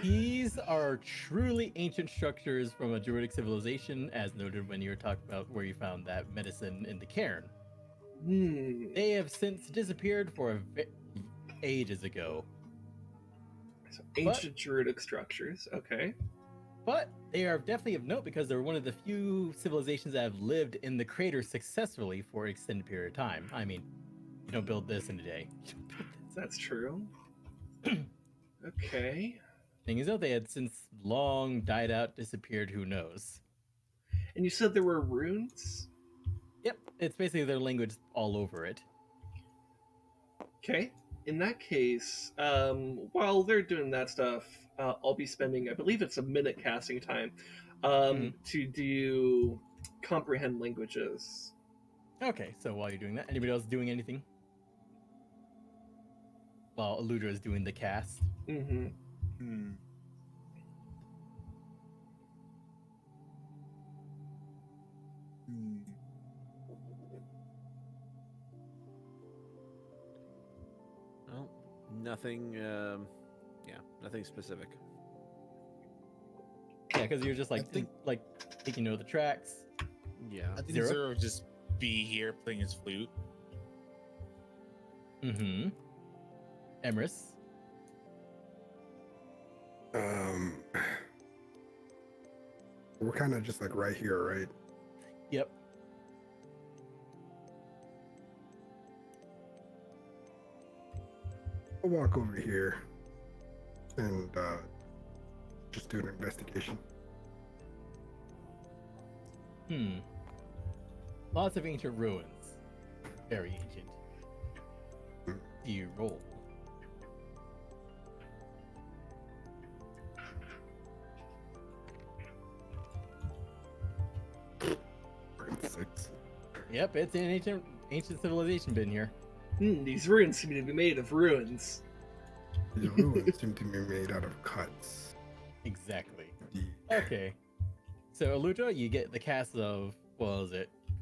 These are truly ancient structures from a druidic civilization, as noted when you were talking about where you found that medicine in the cairn. They have since disappeared for ages ago. So ancient druidic structures. Okay. But they are definitely of note because they're one of the few civilizations that have lived in the crater successfully for an extended period of time. I mean, you don't build this in a day. That's true. Okay. Thing is, though, they had since long died out, disappeared. Who knows? And you said there were runes? Yep, it's basically their language all over it. Okay. In that case, while they're doing that stuff, I'll be spending, I believe it's a minute casting time, to do comprehend languages. Okay, so while you're doing that, anybody else doing anything? While Eludra is doing the cast. Mm-hmm. Well, nothing. Nothing specific. Yeah, because you're just like taking note of the tracks. Yeah. I think Zero? Zero would just be here playing his flute. Mm-hmm. Emrys. We're kind of just like right here, right? Yep. I'll walk over here and just do an investigation. Lots of ancient ruins. Very ancient. Do you roll? Six. Yep, it's an ancient civilization been here. These ruins seem to be made of ruins. The ruins seem to be made out of cuts. Exactly. Yeah. Okay. So Eludra, you get the cast of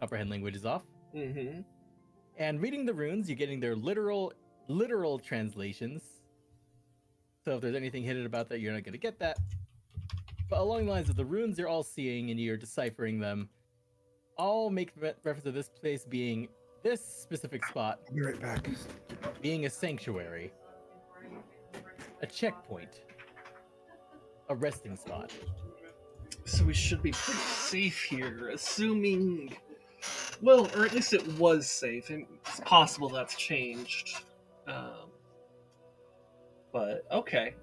comprehend languages off. Mm-hmm. And reading the runes, you're getting their literal translations. So if there's anything hidden about that, you're not going to get that. But along the lines of the runes you're all seeing and you're deciphering them, all make reference to this place being this specific spot, I'll be right back. being a sanctuary, a checkpoint, a resting spot. So we should be pretty safe here, assuming... Well, or at least it was safe. And it's possible that's changed. But, okay.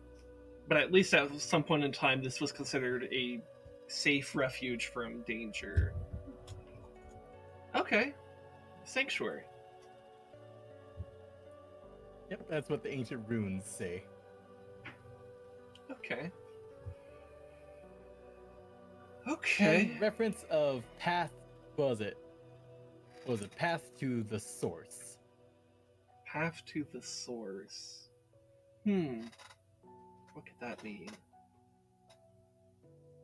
But at least at some point in time, this was considered a safe refuge from danger. Okay. Sanctuary. Yep, that's what the ancient runes say. Okay. Okay. And reference of path, what was it? Path to the source. Path to the source. What could that mean?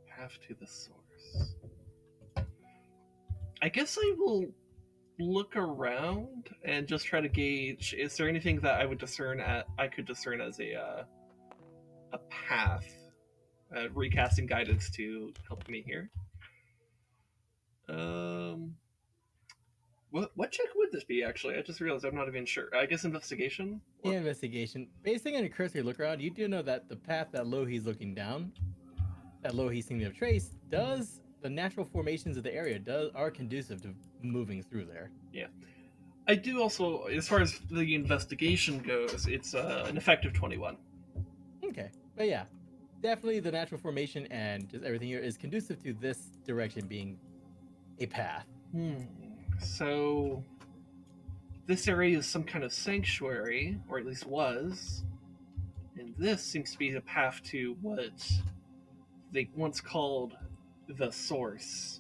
Path to the source. I guess I will look around and just try to gauge, is there anything that I could discern as a path? Recasting guidance to help me here. What check would this be, actually? I just realized I'm not even sure. I guess investigation? Yeah, investigation. Based on a cursory look around, you do know that the path that Lohi's looking down, that Lohi seemed to have traced, does the natural formations of the area are conducive to moving through there. I do also, as far as the investigation goes, it's an effective 21. Okay, but yeah, definitely the natural formation and just everything here is conducive to this direction being a path. So this area is some kind of sanctuary, or at least was, and this seems to be the path to what they once called the source,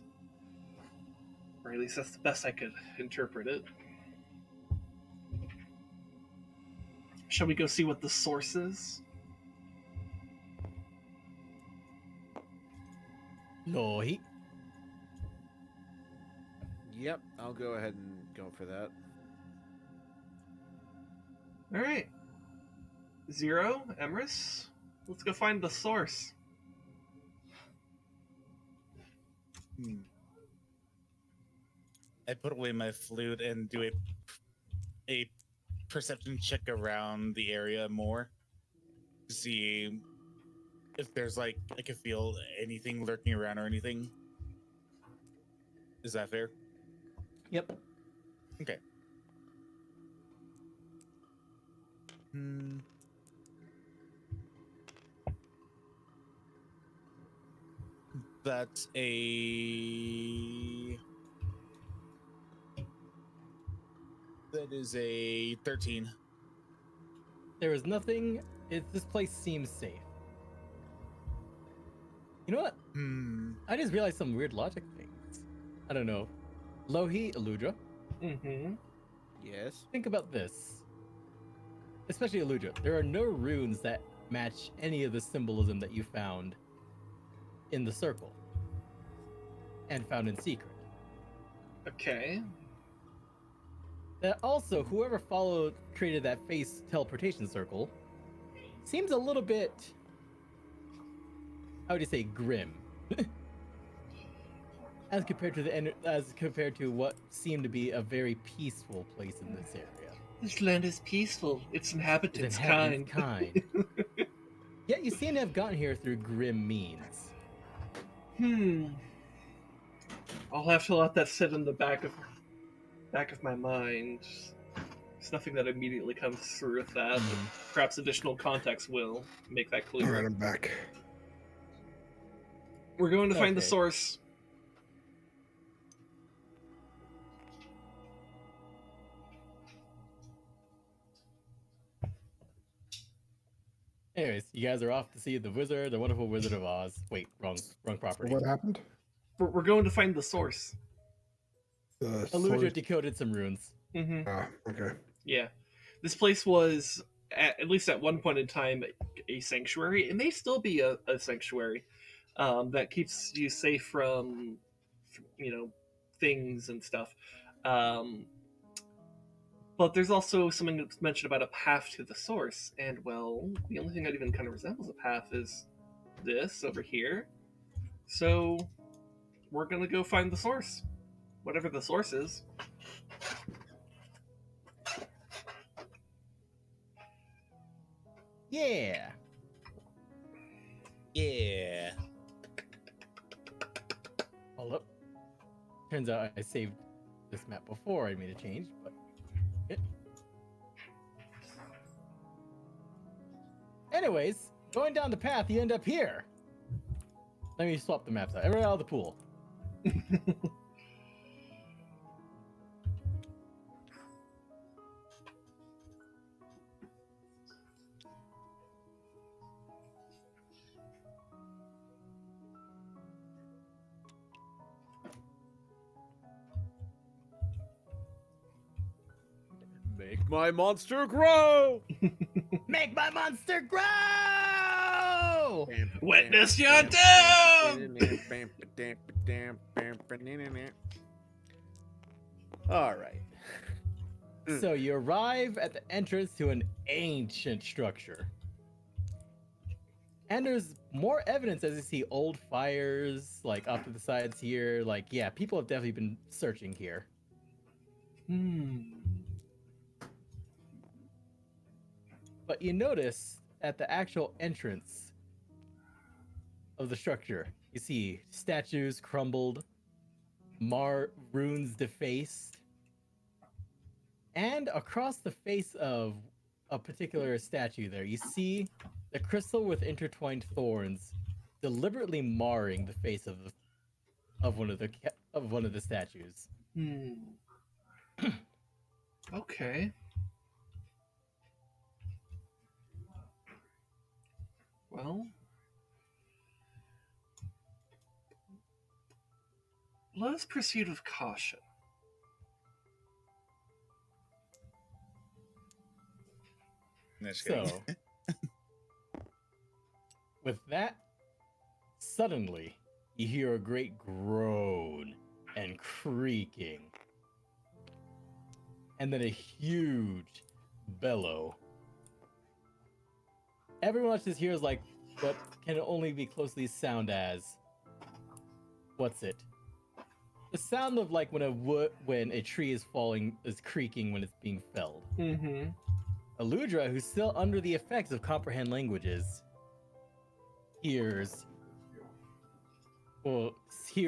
or at least that's the best I could interpret it. Shall we go see what the source is? Lohi. Yep, I'll go ahead and go for that. All right, Zero, Emrys, let's go find the source. I put away my flute and do a perception check around the area more to see if there's like I can feel anything lurking around or anything. Is that fair? Yep. Okay. That's a. That is a 13. There is nothing. This place seems safe. You know what? I just realized some weird logic things. I don't know. Lohi, Aludra, Mm-hmm. Yes. think about this. Especially Aludra. There are no runes that match any of the symbolism that you found in the circle and found in secret. Okay. That also, whoever created that face teleportation circle seems a little bit, how would you say, grim, as compared to what seemed to be a very peaceful place in this area. This land is peaceful. Its inhabitants, Kind. Yet you seem to have gotten here through grim means. I'll have to let that sit in the back of my mind. There's nothing that immediately comes through with that. But perhaps additional context will make that clear. All right, I'm back. We're going to find the Okay. source. Anyways, you guys are off to see the wonderful Wizard of Oz. Wait, wrong property. What happened? We're going to find the source. The Aludra source- decoded some runes. Mm-hmm. Ah, okay. Yeah. This place was, at least at one point in time, a sanctuary. It may still be a sanctuary that keeps you safe from, things and stuff. But there's also something that's mentioned about a path to the source. And, well, the only thing that even kind of resembles a path is this over here. So we're going to go find the source. Whatever the source is. Yeah. Yeah. Hold up. Turns out I saved this map before I made a change, but anyways, going down the path, you end up here. Let me swap the maps out. Everyone out of the pool. Make my monster grow! Make my monster grow! Witness your doom! All right. So you arrive at the entrance to an ancient structure. And there's more evidence as you see old fires, like off to the sides here. Like, yeah, people have definitely been searching here. But you notice at the actual entrance, of the structure. You see statues crumbled, runes defaced, and across the face of a particular statue there, you see the crystal with intertwined thorns deliberately marring the face of one of the statues. Hmm. Okay. Well, let us proceed with caution. No, just kidding. So, with that, suddenly you hear a great groan and creaking, and then a huge bellow. Everyone else just hears like what can only be closely sound as what's it? The sound of like when a tree is creaking when it's being felled. Mm-hmm. Aludra, who's still under the effects of comprehend languages, hears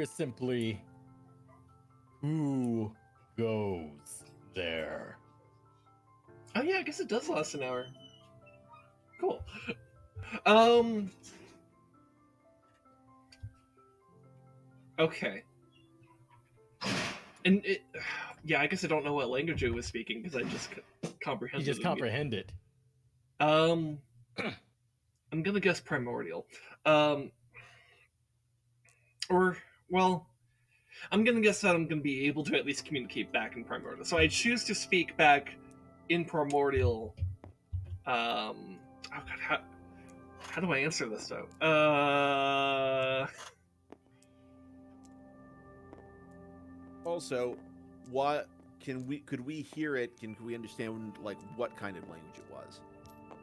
simply, "Who goes there?" Oh yeah, I guess it does last an hour. Cool. Okay. And it, yeah, I guess I don't know what language it was speaking because I just comprehended. You just it. comprehend it. I'm gonna guess primordial. Or well, I'm gonna guess that I'm gonna be able to at least communicate back in primordial. So I choose to speak back in primordial. Oh God, how do I answer this though? Also, what could we hear it? Could we understand like what kind of language it was?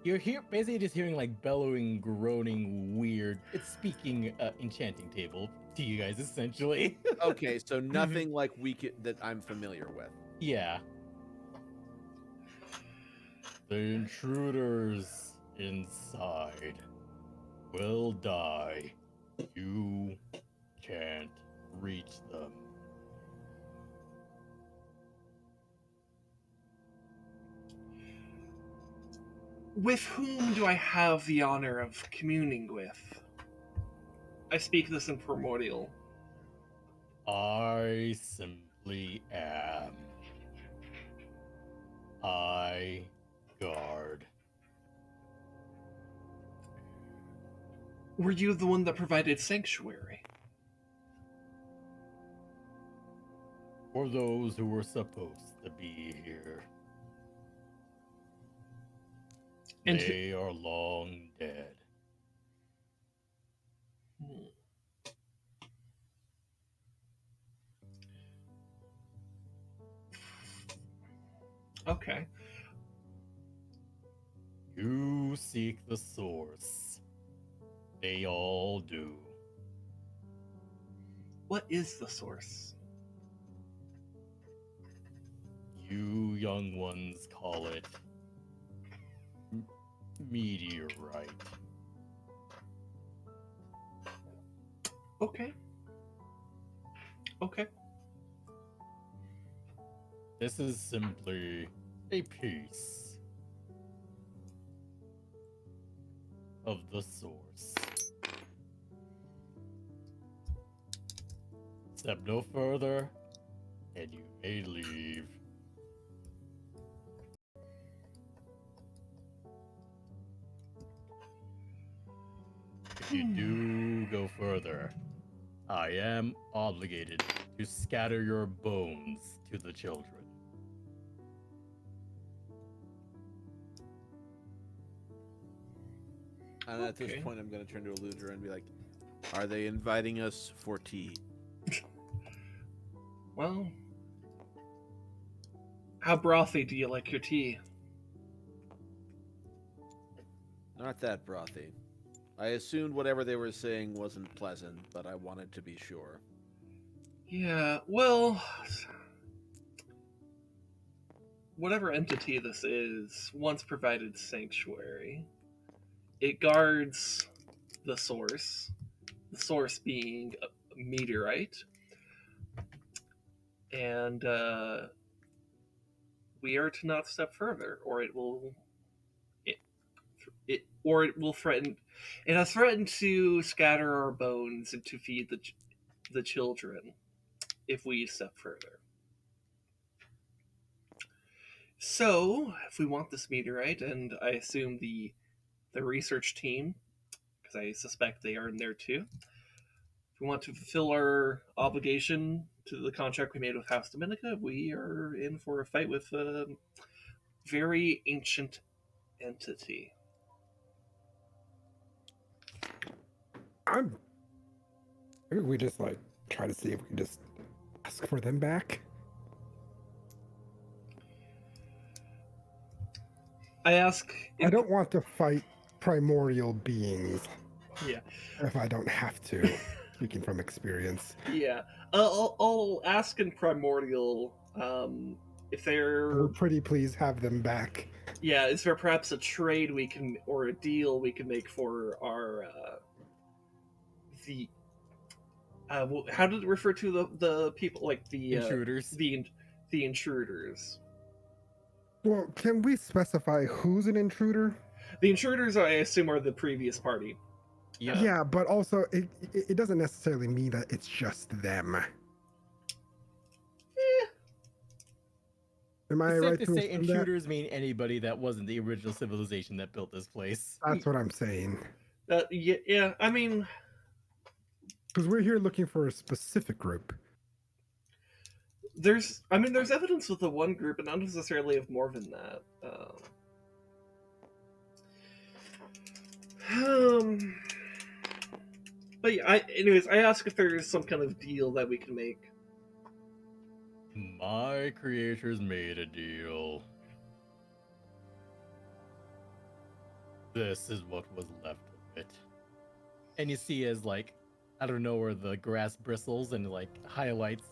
You're basically just hearing like bellowing, groaning, weird. It's speaking enchanting table to you guys essentially. Okay, so nothing like that I'm familiar with. Yeah. The intruders inside will die. You can't reach them. With whom do I have the honor of communing with? I speak this in primordial. I simply am. I guard. Were you the one that provided sanctuary? For those who were supposed to be here. And they are long dead. Okay. You seek the source. They all do. What is the source? You young ones call it meteorite. Okay. Okay. This is simply a piece of the source. Step no further, and you may leave. If you do go further, I am obligated to scatter your bones to the children. And at this point, I'm going to turn to Eludra and be like, "Are they inviting us for tea?" Well, how brothy do you like your tea? Not that brothy. I assumed whatever they were saying wasn't pleasant, but I wanted to be sure. Yeah, well, whatever entity this is once provided sanctuary. It guards the source, the source being a meteorite, and we are to not step further, or it will it will threaten. It has threatened to scatter our bones and to feed the children if we step further. So, if we want this meteorite, and I assume the research team, because I suspect they are in there too, if we want to fulfill our obligation to the contract we made with House Dominica, we are in for a fight with a very ancient entity. Maybe we just like try to see if we can just ask for them back. I ask. I don't want to fight primordial beings. Yeah. If I don't have to, speaking from experience. Yeah. I'll ask in primordial if they're. I would pretty please have them back. Yeah, is there perhaps a trade we can, or a deal we can make for our the how did it refer to the people, like the Intruders. the intruders? Well, can we specify who's an intruder? The intruders, I assume, are the previous party. Yeah, but also it doesn't necessarily mean that it's just them. Am I It's right safe to say assume that? intruders mean anybody that wasn't the original civilization that built this place. That's what I'm saying. Yeah, I mean, Because we're here looking for a specific group. there's evidence with the one group, but not necessarily of more than that. But yeah, anyways, I ask if there's some kind of deal that we can make. My creators made a deal. This is what was left of it. And you see as like, I don't know where the grass bristles and like highlights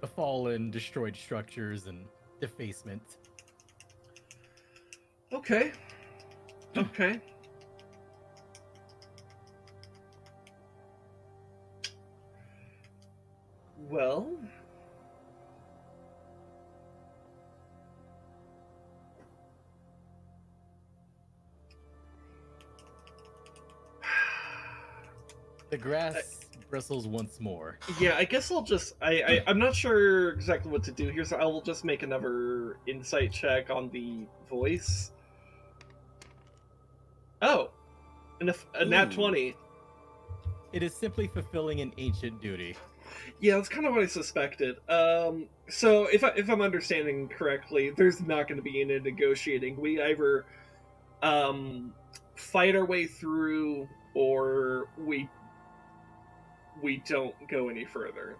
the fallen, destroyed structures and defacement. Okay. Okay. Well, The grass bristles once more. yeah, I guess I'll just I'm not sure exactly what to do here, so I will just make another insight check on the voice. Oh, a nat Ooh. 20. It is simply fulfilling an ancient duty. Yeah, that's kind of what I suspected. So if I'm understanding correctly, there's not going to be any negotiating. We either fight our way through, or we don't go any further.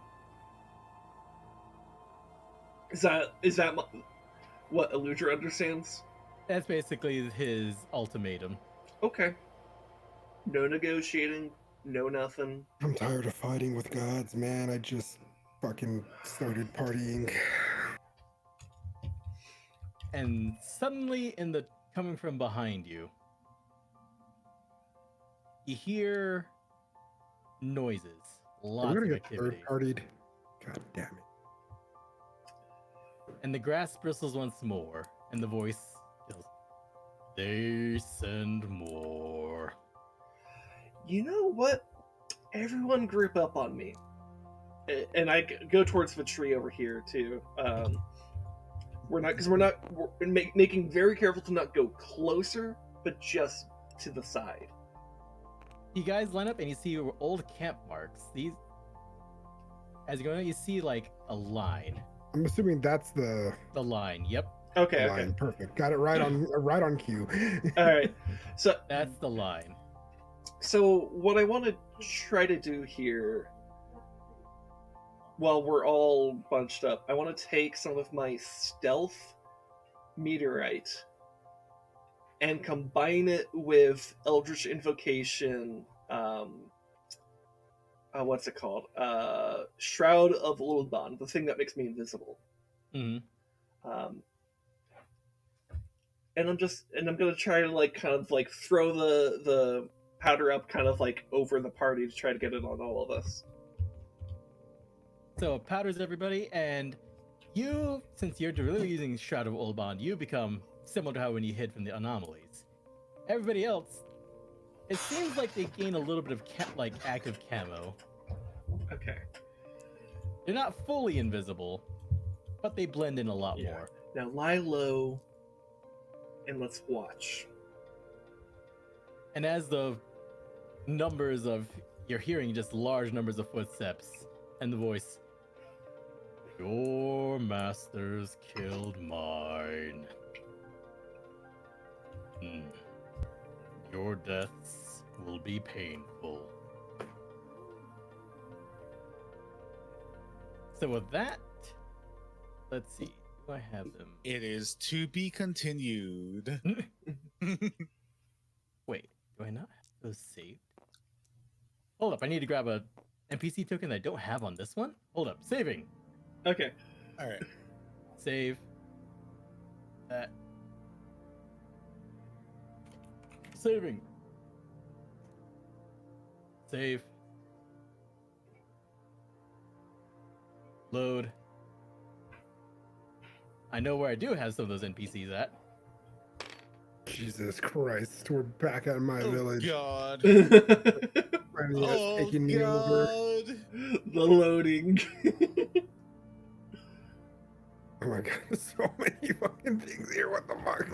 Is that what Eludra understands? That's basically his ultimatum. Okay. No negotiating. No nothing. I'm tired of fighting with gods, man. I just fucking started partying. And suddenly, coming from behind you, you hear noises, lots We're of gonna get activity, third-partied. God damn it. and the grass bristles once more, and the voice goes, "They send more." You know what? Everyone group up on me. And I go towards the tree over here too. We're making very careful to not go closer, but just to the side. You guys line up, and you see old camp marks. These, as you go, you see like a line. I'm assuming that's the line. Yep, Okay, line. okay. Perfect. Got it right on cue. All right. So that's the line. So what I want to try to do here, while we're all bunched up, I want to take some of my stealth meteorite and combine it with Eldritch Invocation. What's it called? Shroud of Lulban, the thing that makes me invisible. Mm-hmm. And I'm gonna try to like kind of like throw the powder up kind of like over the party to try to get it on all of us. So it powders everybody, and you, since you're really using Shroud of Old Bond, you become similar to how when you hid from the anomalies. Everybody else, it seems like they gain a little bit of like active camo. Okay. They're not fully invisible, but they blend in a lot Yeah. more. Now lie low, and let's watch. And as the numbers of you're hearing just large numbers of footsteps and the voice, your masters killed mine. Your deaths will be painful. So with that, let's see. Do I have them? It is to be continued. Wait, do I not have those saved? Hold up, I need to grab a NPC token that I don't have on this one. Hold up, saving. Okay. All right. Save. That. Saving. Save. Load. I know where I do have some of those NPCs at. Jesus Christ, we're back at my Oh village. God. Finally, it's Oh taking me over. God. The loading. Oh my God, there's so many fucking things here. What the fuck?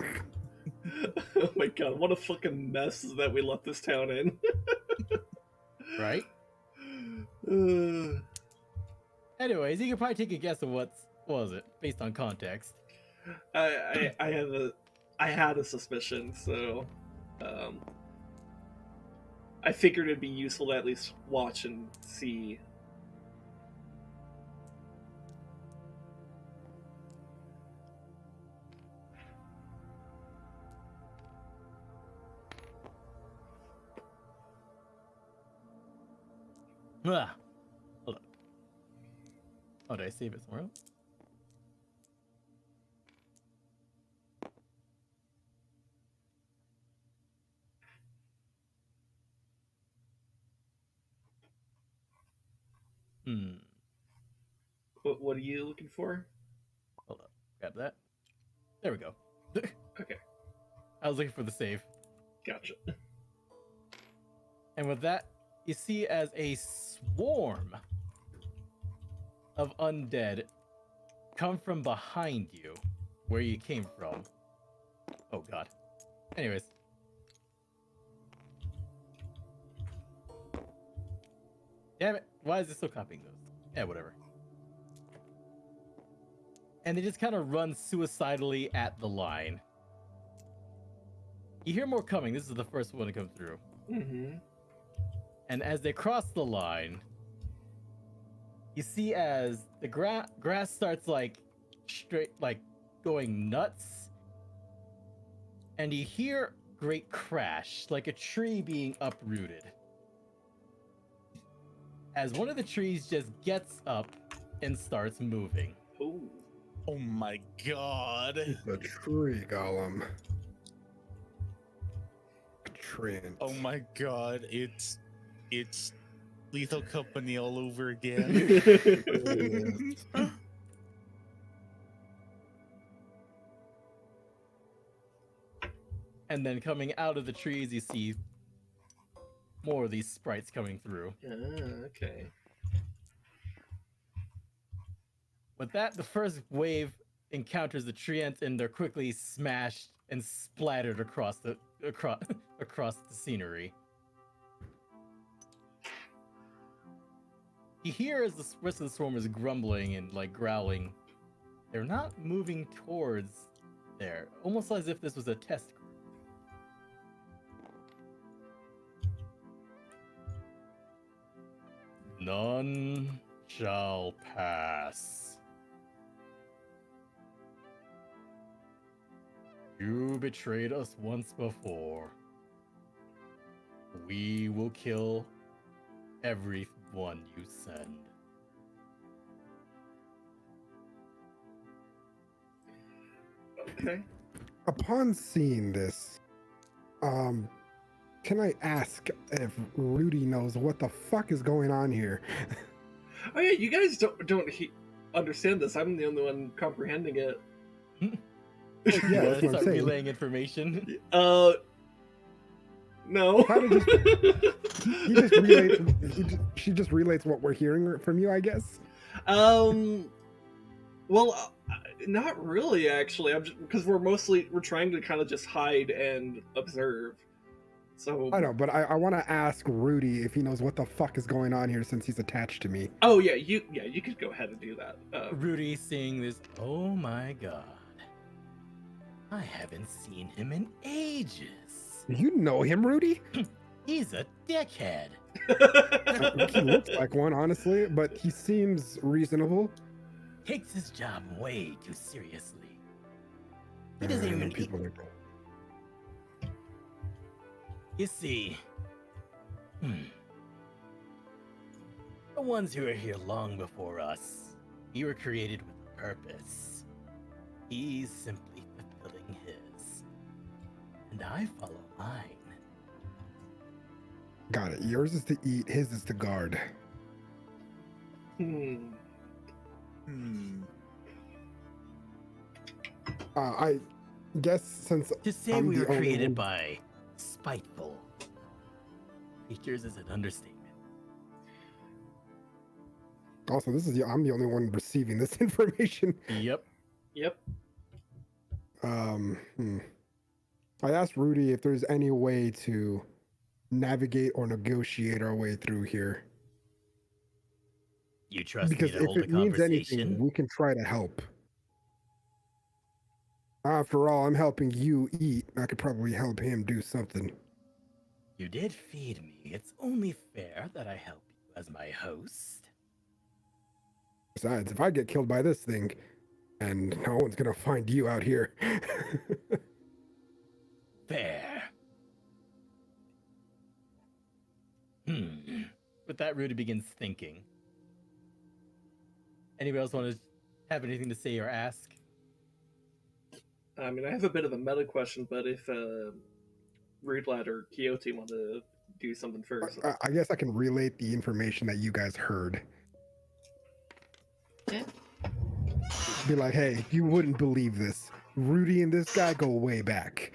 Oh my god, what a fucking mess that we left this town in. Right? Uh, Anyways, you can probably take a guess of what was it, based on context. I had a suspicion, so I figured it'd be useful to at least watch and see. Ah, hold on. Oh, did I save it somewhere else? What are you looking for? Hold up. Grab that. There we go. Okay, I was looking for the save. gotcha. And with that, you see as a swarm of undead come from behind you, where you came from. Oh god. Anyways. Damn it. Why is it still copying those? Yeah, whatever. And they just kind of run suicidally at the line. You hear more coming. This is the first one to come through. Mm-hmm. And as they cross the line, you see as the grass starts like straight, like going nuts, and you hear great crash, like a tree being uprooted. As one of the trees just gets up and starts moving. Ooh. Oh my God. The tree golem. Treant. Oh my God. It's Lethal Company all over again. And then coming out of the trees, you see more of these sprites coming through. Okay. With that, the first wave encounters the treants, and they're quickly smashed and splattered across the scenery. You hear as the rest of the swarm is grumbling and like growling. They're not moving towards there, almost as if this was a test group. None shall pass. You betrayed us once before. We will kill everyone you send. Okay. Upon seeing this, Can I ask if Rudy knows what the fuck is going on here? Oh yeah, you guys don't understand this. I'm the only one comprehending it. Yeah, You that's what I'm start saying. relaying information. No. Kinda He just relates. She just relates what we're hearing from you, I guess. Well, not really. Actually, I'm just because we're trying to kind of just hide and observe. So I know, but I want to ask Rudy if he knows what the fuck is going on here since he's attached to me. Oh yeah, you could go ahead and do that. Rudy seeing this. Oh my god. I haven't seen him in ages. You know him, Rudy? He's a dickhead. He looks like one, honestly, but he seems reasonable. Takes his job way too seriously. He I doesn't know even people like that. You see, the ones who are here long before us, you were created with a purpose. He's simply fulfilling his. And I follow mine. Got it. Yours is to eat, his is to guard. I guess since To say I'm we the were only created one- by spiteful creatures is an understatement. Also, I'm the only one receiving this information. Yep. Yep. I asked Rudy if there's any way to navigate or negotiate our way through here. You trust Because me to if hold a it means anything, conversation? we can try to help. After all, I'm helping you eat. I could probably help him do something. You did feed me. It's only fair that I help you as my host. Besides, if I get killed by this thing, and no one's gonna find you out here. Fair. With that, Rudy begins thinking. Anybody else want to have anything to say or ask? I mean, I have a bit of a meta question, but if Rudelad or Quixote want to do something first, I guess I can relate the information that you guys heard. Yeah. Be like, hey, you wouldn't believe this. Rudy and this guy go way back.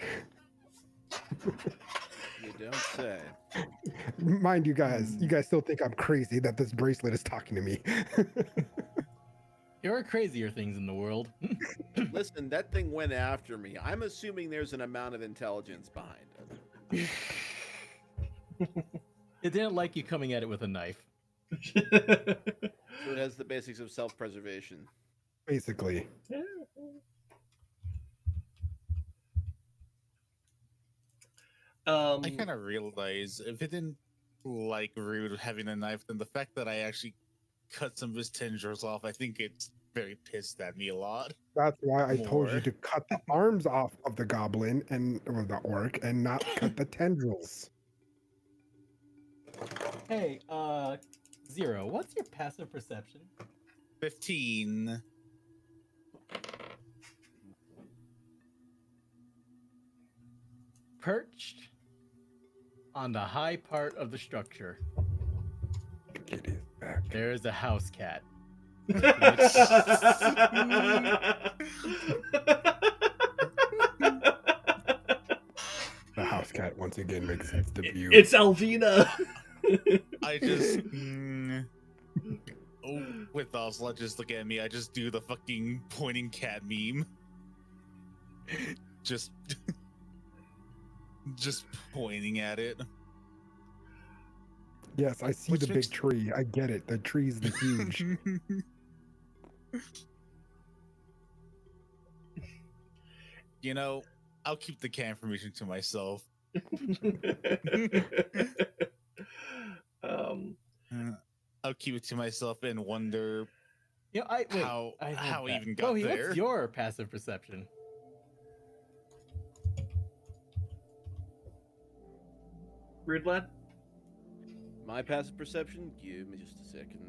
You don't say. Mind you guys still think I'm crazy that this bracelet is talking to me. There are crazier things in the world. Listen, that thing went after me. I'm assuming there's an amount of intelligence behind it. It didn't like you coming at it with a knife. So it has the basics of self-preservation. Basically. I kind of realize if it didn't like Rude having a knife, then the fact that I actually cut some of his tendrils off, I think it's very pissed at me a lot. That's why I told you More. to cut the arms off of the goblin or the orc and not cut the tendrils. Hey, Zero, what's your passive perception? 15. Perched on the high part of the structure, Get his back. there is a house cat. The house cat once again makes its debut. It's Alvina. I just. With Ocelot just look at me, I just do the fucking pointing cat meme. Just. Just pointing at it. Yes, I see Which the makes- big tree. I get it. The tree's the huge. You know, I'll keep the cat information to myself. I'll keep it to myself and wonder Yeah, how I even got there. What's your passive perception? Rudelad? My passive perception? Give me just a second.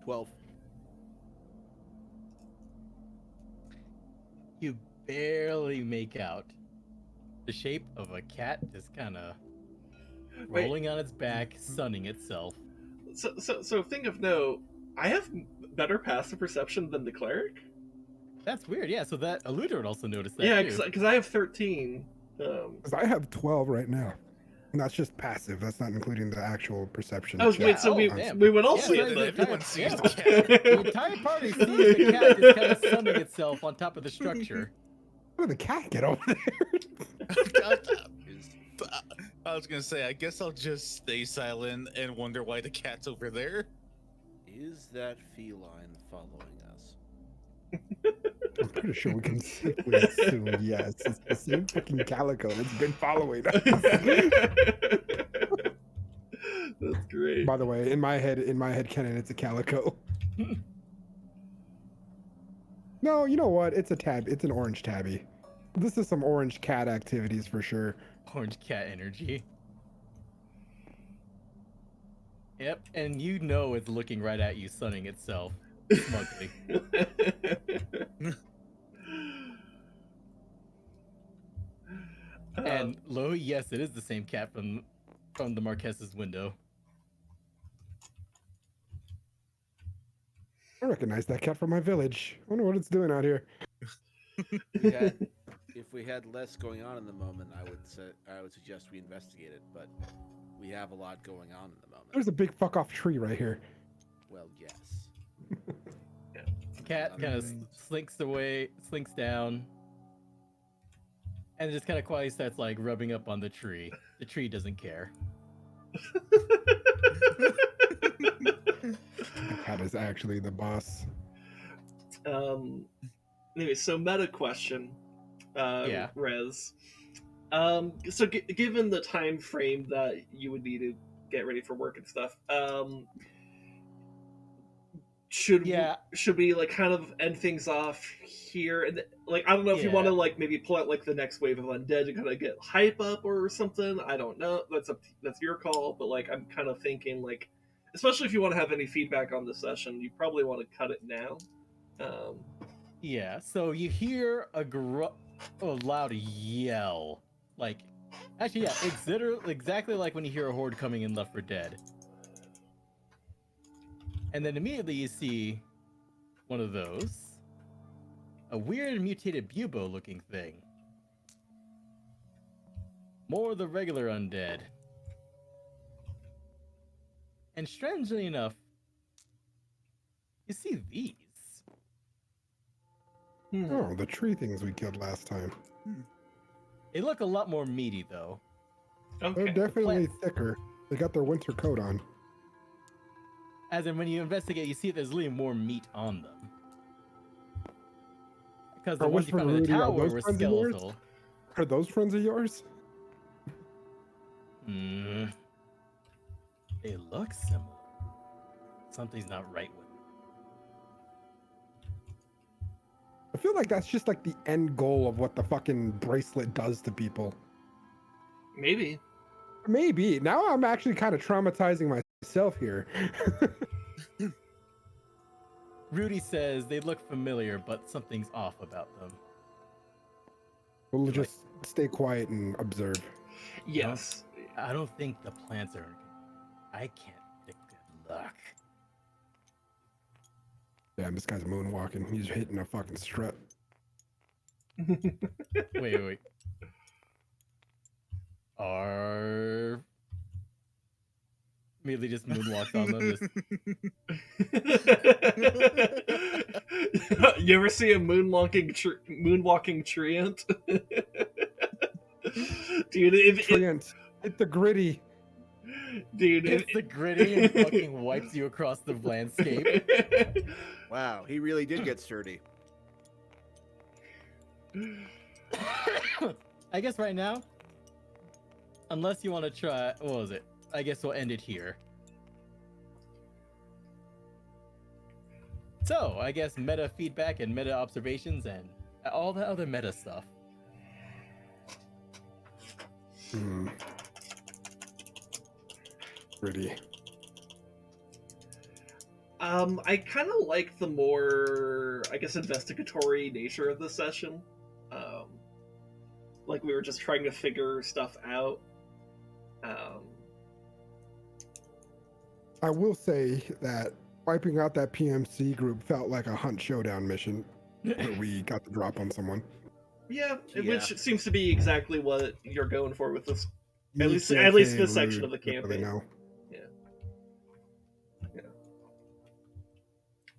12. You barely make out the shape of a cat just kind of Wait. rolling on its back, sunning itself. So thing of note, I have better passive perception than the cleric. That's weird. Yeah, so that Eluder would also notice that Yeah, too. because I have 13. Because I have 12 right now. And that's just passive. That's not including the actual perception. Oh, check. wait, so damn. we would all Yeah, see so it the then. entire- Everyone sees yeah. the cat. The entire party sees the cat just kind of sunning itself on top of the structure. How did the cat get over there? I was gonna say, I guess I'll just stay silent and wonder why the cat's over there. Is that feline following us? I'm pretty sure we can safely assume yes. It's the same fucking calico that's been following us. That's great. By the way, in my head canon, it's a calico. No, you know what? It's a tab. It's an orange tabby. This is some orange cat activities for sure. Orange cat energy. Yep, and you know it's looking right at you, sunning itself smugly. And lo, yes, it is the same cat from the Marques's window. I recognize that cat from my village. I wonder what it's doing out here. If we had less going on in the moment, I would suggest we investigate it. But we have a lot going on in the moment. There's a big fuck off tree right here. Well, yes. The cat kind of slinks down, and just kind of quietly starts like rubbing up on the tree. The tree doesn't care. The cat is actually the boss. Anyway, so meta question, Yeah. Rez. So given the time frame that you would need to get ready for work and stuff, should we like kind of end things off here? And like, I don't know if you want to like maybe pull out like the next wave of undead to kind of get hype up or something. I don't know. That's your call. But like, I'm kind of thinking like, especially if you want to have any feedback on the session, you probably want to cut it now. Yeah, so you hear a loud yell. Like, actually, yeah, exactly like when you hear a horde coming in Left 4 Dead. And then immediately you see one of those. A weird mutated bubo looking thing. More of the regular undead. And strangely enough, you see these. Oh, the tree things we killed last time. They look a lot more meaty, though. Okay. They're definitely thicker. They got their winter coat on. As in, when you investigate, you see there's really more meat on them. Because the ones you found in the tower were skeletal. Are those friends of yours? They look similar. Something's not right with them. I feel like that's just like the end goal of what the fucking bracelet does to people. Maybe. Maybe. Now I'm actually kind of traumatizing myself here. Rudy says they look familiar, but something's off about them. We'll just stay quiet and observe. Yes. I don't think the plants are. I can't predict good luck. Damn, this guy's moonwalking. He's hitting a fucking strut. Wait. Are immediately just moonwalks on them. You ever see a moonwalking treant? Dude, Treant, hit the gritty. Dude, Hits the gritty and fucking wipes you across the landscape. Wow, he really did get sturdy. I guess right now, unless you want to try, what was it? I guess we'll end it here. So, I guess meta feedback and meta observations and all the other meta stuff. Gritty. I kind of like the more, I guess, investigatory nature of the session. Um, like we were just trying to figure stuff out. Um, I will say that wiping out that PMC group felt like a hunt showdown mission where we got the drop on someone. yeah, Yeah. which seems to be exactly what you're going for with this. At Me, least CK, this section Rude, of the that's what they campaign. know.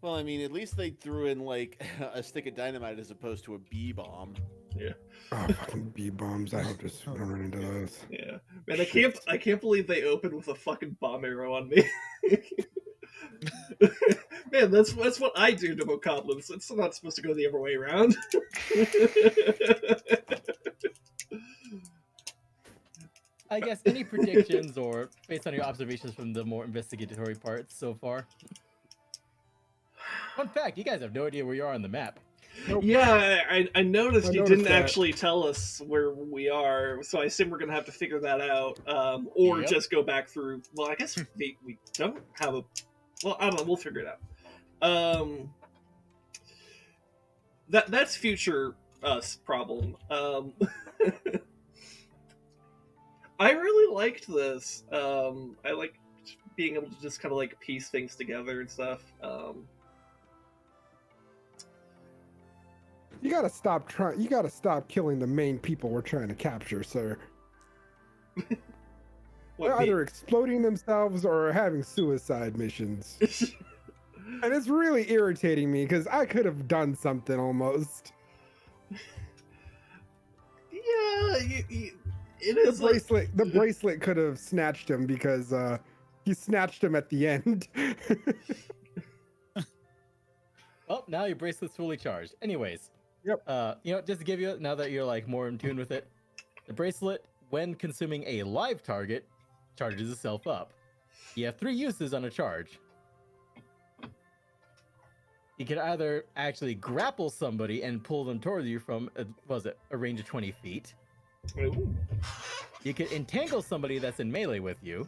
Well, I mean, at least they threw in like a stick of dynamite as opposed to a bee bomb. Yeah, Oh, fucking bee bombs! I hope just don't run into those. yeah. Man, I can't believe they opened with a fucking bomb arrow on me. Man, that's what I do to mokoblins. It's not supposed to go the other way around. I guess any predictions or based on your observations from the more investigatory parts so far? Fun fact, you guys have no idea where you are on the map. Nope. Yeah, I noticed I you noticed didn't that. actually tell us where we are, so I assume we're gonna have to figure that out, or Yep. just go back through. Well, I guess we don't have a. Well, I don't know. We'll figure it out. That's future us problem. I really liked this. I like being able to just kind of like piece things together and stuff. You gotta stop trying. You gotta stop killing the main people we're trying to capture, sir. What They're either exploding themselves or having suicide missions, and it's really irritating me because I could have done something almost. Yeah, it The is. bracelet, the bracelet could have snatched him because he snatched him at the end. Oh, now your bracelet's fully charged. Anyways. Yep. Just to give you, now that you're like more in tune with it, the bracelet, when consuming a live target, charges itself up. You have 3 uses on a charge. You can either actually grapple somebody and pull them towards you from, a range of 20 feet. Ooh. You can entangle somebody that's in melee with you.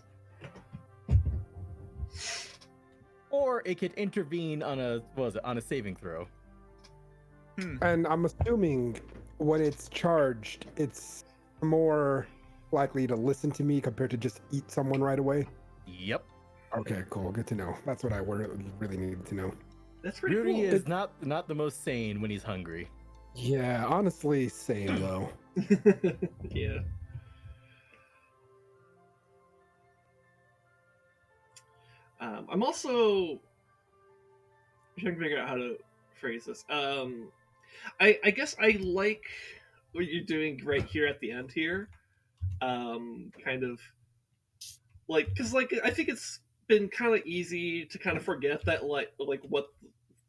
Or it could intervene on a saving throw. And I'm assuming when it's charged, it's more likely to listen to me compared to just eat someone right away. Yep. Okay, cool. Good to know. That's what I really needed to know. That's pretty Rudy cool. is not the most sane when he's hungry. Yeah, honestly, same though. Yeah. I'm also trying to figure out how to phrase this. I guess I like what you're doing right here at the end here. Kind of like, because like I think it's been kind of easy to kind of forget that like what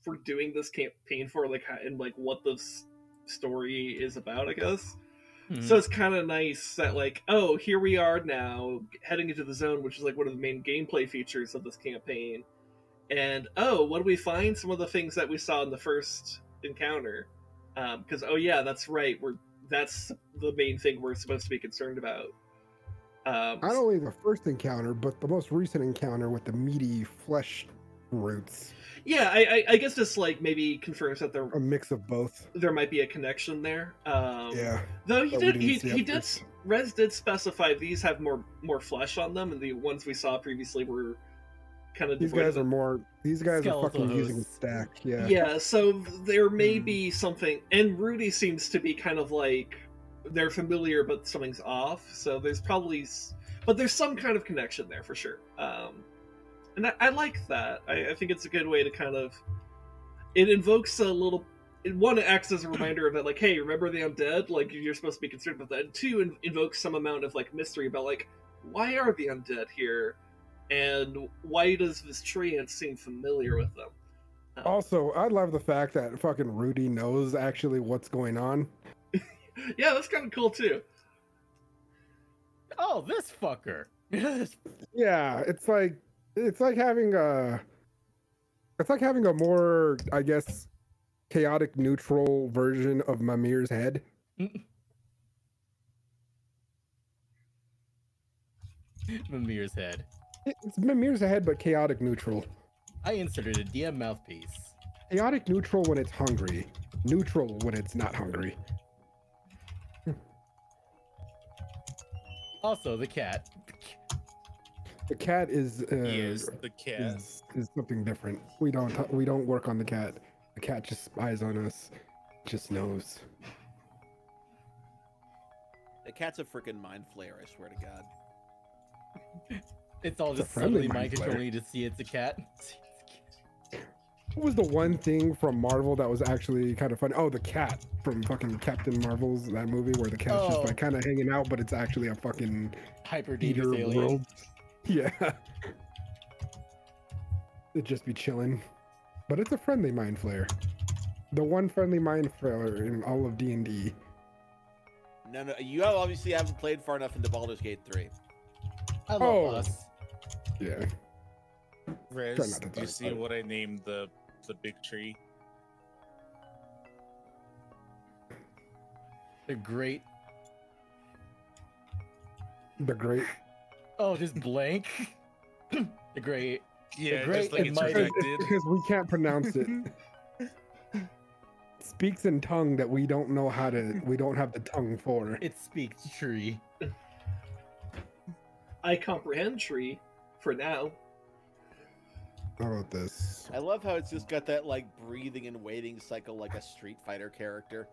we're doing this campaign for, like, and like what this story is about, I guess. So it's kind of nice that, like, oh, here we are now heading into the zone, which is like one of the main gameplay features of this campaign. And oh, what do we find? Some of the things that we saw in the first encounter. Because oh yeah, that's right. That's the main thing we're supposed to be concerned about. Not only the first encounter, but the most recent encounter with the meaty flesh roots. Yeah, I guess this like maybe confirms that A mix of both. there might be a connection there. Yeah. Though he But we did didn't see he up did this. Rez did specify these have more flesh on them, and the ones we saw previously were kind of These devoid of guys are more. These guys are fucking Skeletal using a hosts. stack. Yeah. Yeah, so there may be something, and Rudy seems to be kind of like they're familiar, but something's off. So there's probably, but there's some kind of connection there for sure. And I like that. I think it's a good way to kind of. It invokes a little. One, it acts as a reminder that, like, hey, remember the undead? Like, you're supposed to be concerned about that. And two, invokes some amount of like mystery about like, why are the undead here, and why does this treant seem familiar with them? Also, I love the fact that fucking Rudy knows actually what's going on. Yeah, that's kind of cool too. Oh, this fucker. Yeah, it's like having a more, I guess, chaotic neutral version of Mimir's head. Mimir's head. It's Mimir's head, but chaotic neutral. I inserted a DM mouthpiece. Chaotic neutral when it's hungry. Neutral when it's not hungry. Also, the cat. The cat is Yes, the cat. is something different. We don't work on the cat. The cat just spies on us. Just knows. The cat's a freaking mind flayer, I swear to God. It's all It's a just friendly suddenly mind mind flayer. controlling you to see it's a cat. What was the one thing from Marvel that was actually kind of fun? Oh, the cat from fucking Captain Marvel's, that movie where the cat's just Oh. like kind of hanging out, but it's actually a fucking Hyper dangerous eater alien. world. Yeah. It'd just be chilling. But it's a friendly mind flayer. The one friendly mind flayer in all of D&D. No, you obviously haven't played far enough into Baldur's Gate 3. I love Oh. us. Yeah. Rez, Try not to do you talk see about it. what I named the big tree? The great. The great. Oh, just blank. The great. Yeah, great just like and it's mighty. rejected. Because we can't pronounce it. Speaks in tongue that we don't know how to, we don't have the tongue for. It speaks tree. I comprehend tree for now. How about this? I love how it's just got that like breathing and waiting cycle like a Street Fighter character.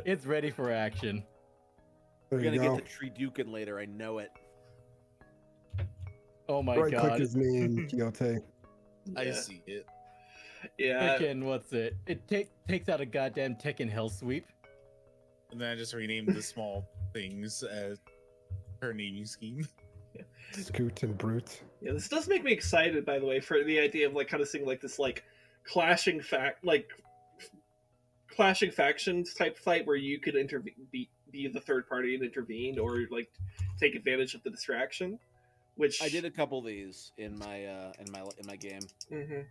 It's ready for action. There We're you gonna go. get to Tree Dukin later, I know it. Oh my Right click god. his name, Quixote. I Yeah. see it. Yeah. Frickin' what's it? It takes out a goddamn Tekken hell sweep. And then I just renamed the small things as her naming scheme. Scoot and Brute. Yeah, this does make me excited, by the way, for the idea of like kind of seeing like this like clashing factions type fight where you could be the third party and intervene, or like take advantage of the distraction. Which I did a couple of these in my game. Mhm.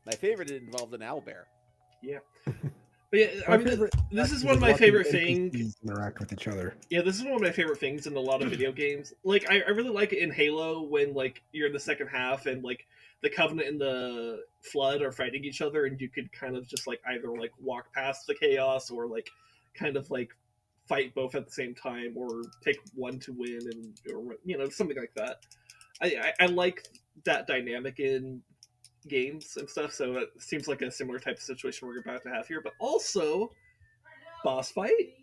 My favorite involved an owlbear. But yeah, My I mean, favorite this is actually one of was my watching favorite NPCs things. interact with each other. Yeah, this is one of my favorite things in a lot of video games. Like, I really like it in Halo when, like, you're in the second half and, like, the Covenant and the Flood are fighting each other, and you could kind of just, like, either, like, walk past the chaos or, like, kind of, like, fight both at the same time or take one to win and, or, you know, something like that. I like that dynamic in games and stuff, so it seems like a similar type of situation we're about to have here. But also, boss fight,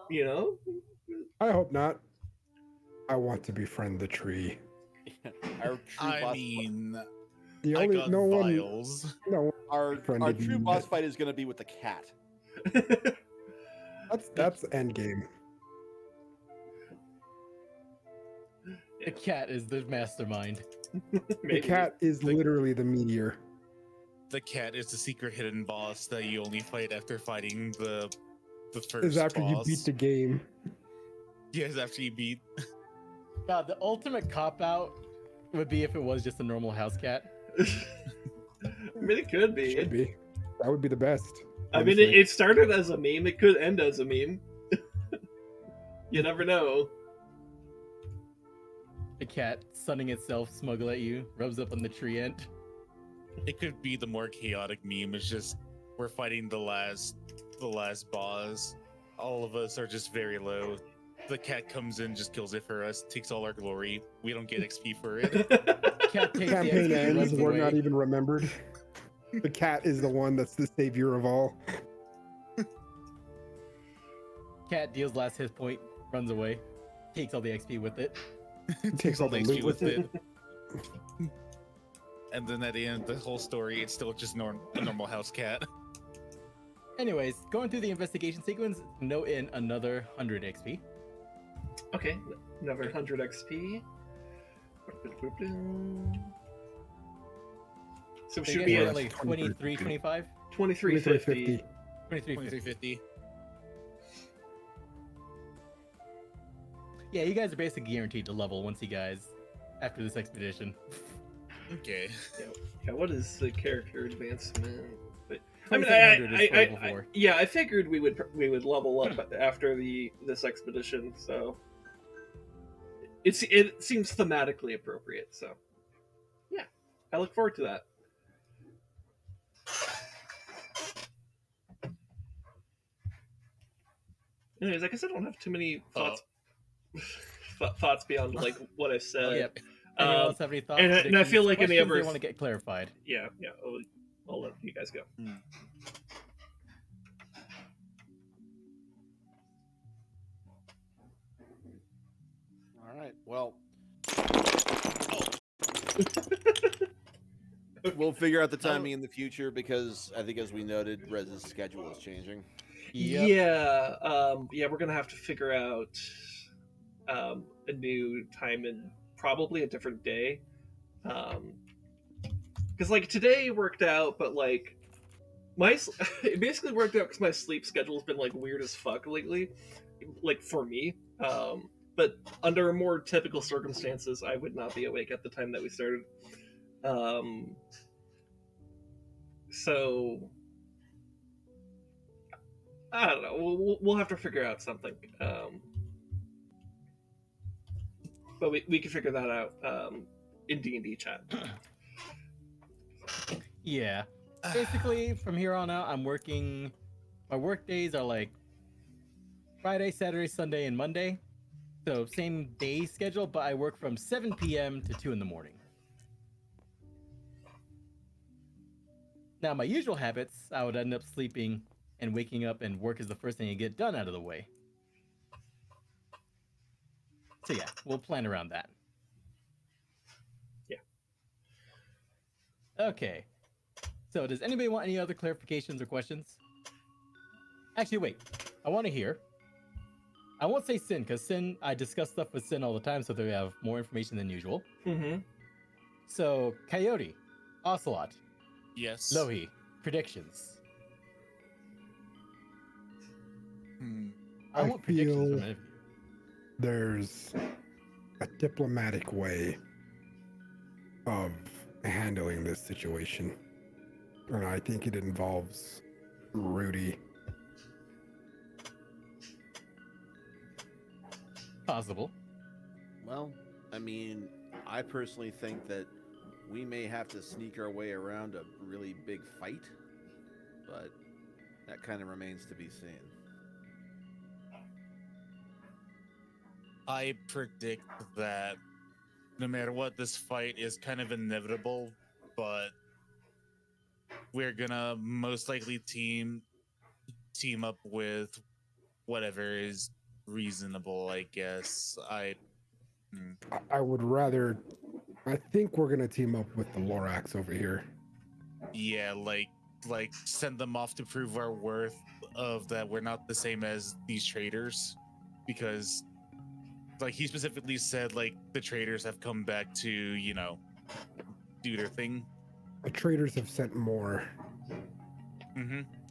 you know? I hope not. I want to befriend the tree. Our true I boss, mean, The I only got no one, vials. no one our befriended true me, boss but fight is going to be with the cat. that's Endgame. The cat is the mastermind. The Maybe. cat is literally the meteor. The cat is the secret hidden boss that you only fight after fighting the first Is after boss. you beat the game. Yes, after you beat. God, the ultimate cop out would be if it was just a normal house cat. I mean, it could be. Should be. That would be the best. I mean, honestly. it started as a meme. It could end as a meme. You never know. The cat sunning itself, smuggle at you, rubs up on the tree end. It could be the more chaotic meme. It's just we're fighting the last boss. All of us are just very low. The cat comes in, just kills it for us, takes all our glory. We don't get XP for it. Cat takes the Campaign XP, ends. runs We're away. not even remembered. The cat is the one that's the savior of all. Cat deals last hit point, runs away, takes all the XP with it. Takes all the loot with it. And then at the end of the whole story, it's still just a normal house cat. Anyways, going through the investigation sequence, note in another 100 XP. Okay, another 100 XP. So it So should you be guys at are like 23, 25? 2350. 2350. 2350. Yeah, you guys are basically guaranteed to level once you guys, after this expedition. Okay. Yeah, what is the character advancement? But, I mean, 2700 is level 4. yeah, I figured we would level up after this expedition, so it seems thematically appropriate. So I look forward to that. Anyways, I guess I don't have too many thoughts thoughts beyond like what I said. Yep. Anyone else have any thoughts? and I feel like any questions other they want to get clarified. yeah. I'll let you guys go. All right. Well, we'll figure out the timing in the future because I think, as we noted, Rez's schedule is changing. Yep. Yeah, we're gonna have to figure out a new time and probably a different day. Because like today worked out, but like it basically worked out because my sleep schedule's been like weird as fuck lately, like for me. But under more typical circumstances, I would not be awake at the time that we started. So I don't know. We'll have to figure out something. But we can figure that out in D&D chat. Yeah. Basically, from here on out, I'm working. My work days are like Friday, Saturday, Sunday, and Monday. So same day schedule, but I work from 7 p.m. to 2 in the morning. Now, my usual habits, I would end up sleeping and waking up, and work is the first thing to get done out of the way. So yeah, we'll plan around that. Yeah. Okay. So does anybody want any other clarifications or questions? Actually, wait. I want to hear. I won't say Sin, because Sin, I discuss stuff with Sin all the time, so they have more information than usual. Mm-hmm. So, Coyote, Ocelot, Yes. Lohi, predictions. I want predictions from any of you. There's a diplomatic way of handling this situation. And I think it involves Rudy. Possible. Well, I mean, I personally think that we may have to sneak our way around a really big fight, but that kind of remains to be seen. I predict that no matter what, this fight is kind of inevitable, but we're gonna most likely team up with whatever is reasonable, I guess. I would rather. I think we're gonna team up with the Lorax over here. Yeah, like send them off to prove our worth of that we're not the same as these traders, because like he specifically said, like the traders have come back to, you know, do their thing. The traders have sent more.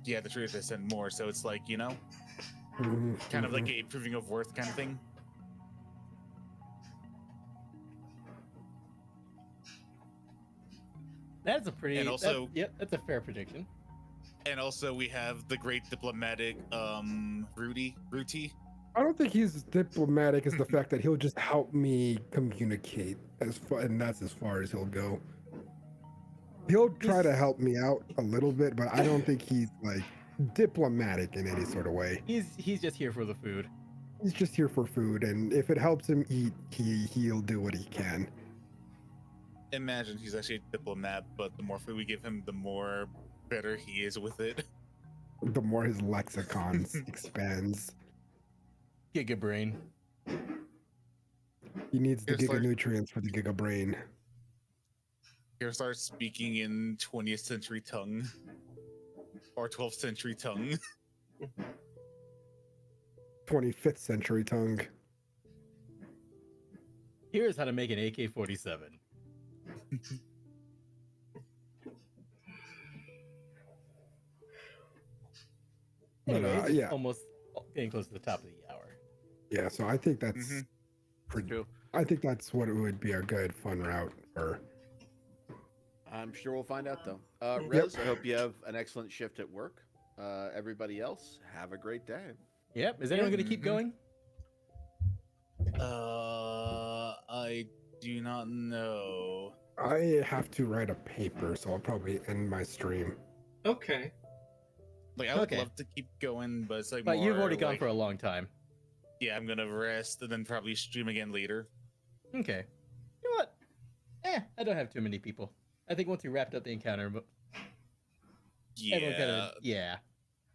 Yeah, the traders have sent more, so it's like, you know, kind of like a proving of worth kind of thing. That's a pretty. And also, that's a fair prediction. And also, we have the great diplomatic Rudy. I don't think he's diplomatic as the fact that he'll just help me communicate and that's as far as he'll go. He'll try to help me out a little bit, but I don't think he's like diplomatic in any sort of way. He's just here for the food. He's just here for food, and if it helps him eat, he'll do what he can. Imagine he's actually a diplomat, but the more food we give him, the more better he is with it. The more his lexicon expands. Giga brain. He needs the Here's giga like- nutrients for the giga brain. He'll start speaking in 20th century tongue or 12th century tongue. 25th century tongue. Here's how to make an AK-47. Anyways, it's yeah. almost getting close to the top of the hour. Yeah, so I think that's pretty True. I think that's what it would be a good fun route for. I'm sure we'll find out, though. Rez, I hope you have an excellent shift at work. Everybody else, have a great day. Yep. Is anyone going to keep going? I do not know. I have to write a paper, so I'll probably end my stream. Okay. Like, I would Okay. love to keep going, but it's like But you've more already gone like, for a long time. yeah, I'm gonna rest and then probably stream again later. Okay. You know what? I don't have too many people. I think once we wrapped up the encounter, but everyone kind Yeah. of yeah.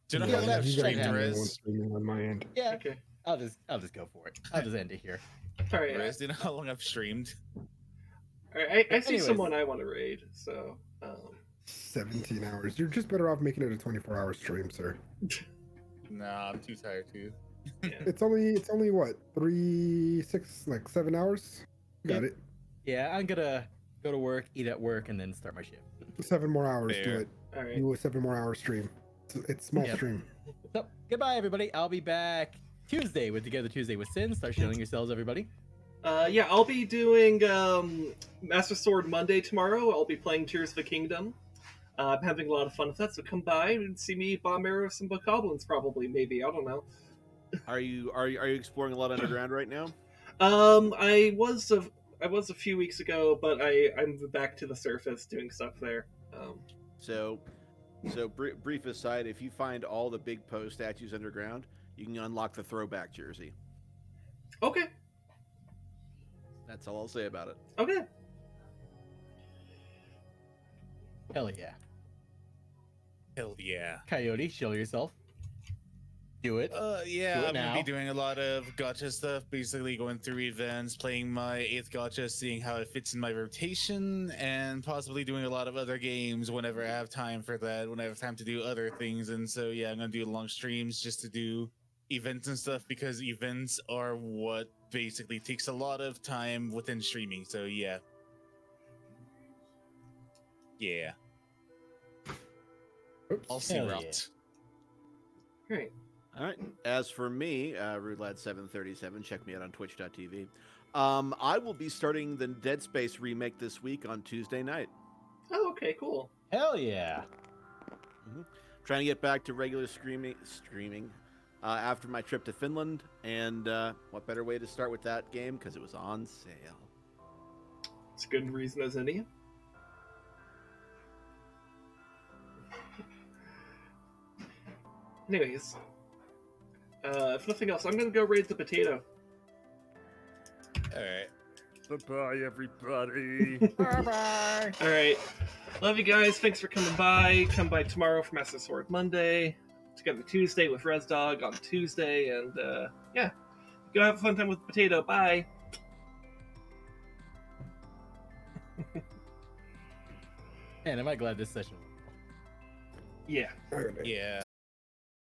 Do you know Yeah, how long that- I've you streamed, gotta have no one Riz? streaming on my end. Yeah. Okay. I'll just go for it. I'll just end it here. All right. Riz, do you know how long I've streamed? All right. I see Anyways. someone I want to raid. So. 17 hours. You're just better off making it a 24-hour stream, sir. Nah, I'm too tired too. Yeah. It's only what, 7 hours? Got it. Yeah, I'm gonna go to work, eat at work, and then start my shift. 7 more hours. Do Fair. it. All right. Do a 7 more hour stream. It's small Yep. stream. So goodbye, everybody. I'll be back Tuesday with Together Tuesday with Sin. Start shielding yourselves, everybody. Yeah, I'll be doing Master Sword Monday tomorrow. I'll be playing Tears of the Kingdom. I'm having a lot of fun with that, so come by and see me bomb arrow some bokoblins, probably, maybe. I don't know. Are you exploring a lot underground right now? I was a few weeks ago, but I'm back to the surface doing stuff there. So brief aside, if you find all the big Poe statues underground, you can unlock the throwback jersey. Okay. That's all I'll say about it. Okay. Hell yeah. Hell yeah. Coyote, shield yourself. Do it. Yeah, Do it I'm gonna now. be doing a lot of gacha stuff, basically going through events, playing my 8th gacha, seeing how it fits in my rotation, and possibly doing a lot of other games whenever I have time for that, when I have time to do other things. And so, yeah, I'm gonna do long streams just to do events and stuff, because events are what basically takes a lot of time within streaming. So, yeah. Yeah. Oops. I'll see Hell route. Great. All right. As for me, RudeLad737, check me out on twitch.tv. I will be starting the Dead Space remake this week on Tuesday night. Oh, okay, cool. Hell yeah. Trying to get back to regular streaming after my trip to Finland, and what better way to start with that game, because it was on sale. It's a good reason as any. Anyways, if nothing else, I'm gonna go raid the potato. All right. Bye-bye, everybody. Bye-bye. All right, love you guys. Thanks for coming by. Come by tomorrow for Master Sword Monday. Together Tuesday with Res Dog on Tuesday, and yeah, go have a fun time with the potato. Bye. Man, am I glad this session. Yeah. Okay. Yeah.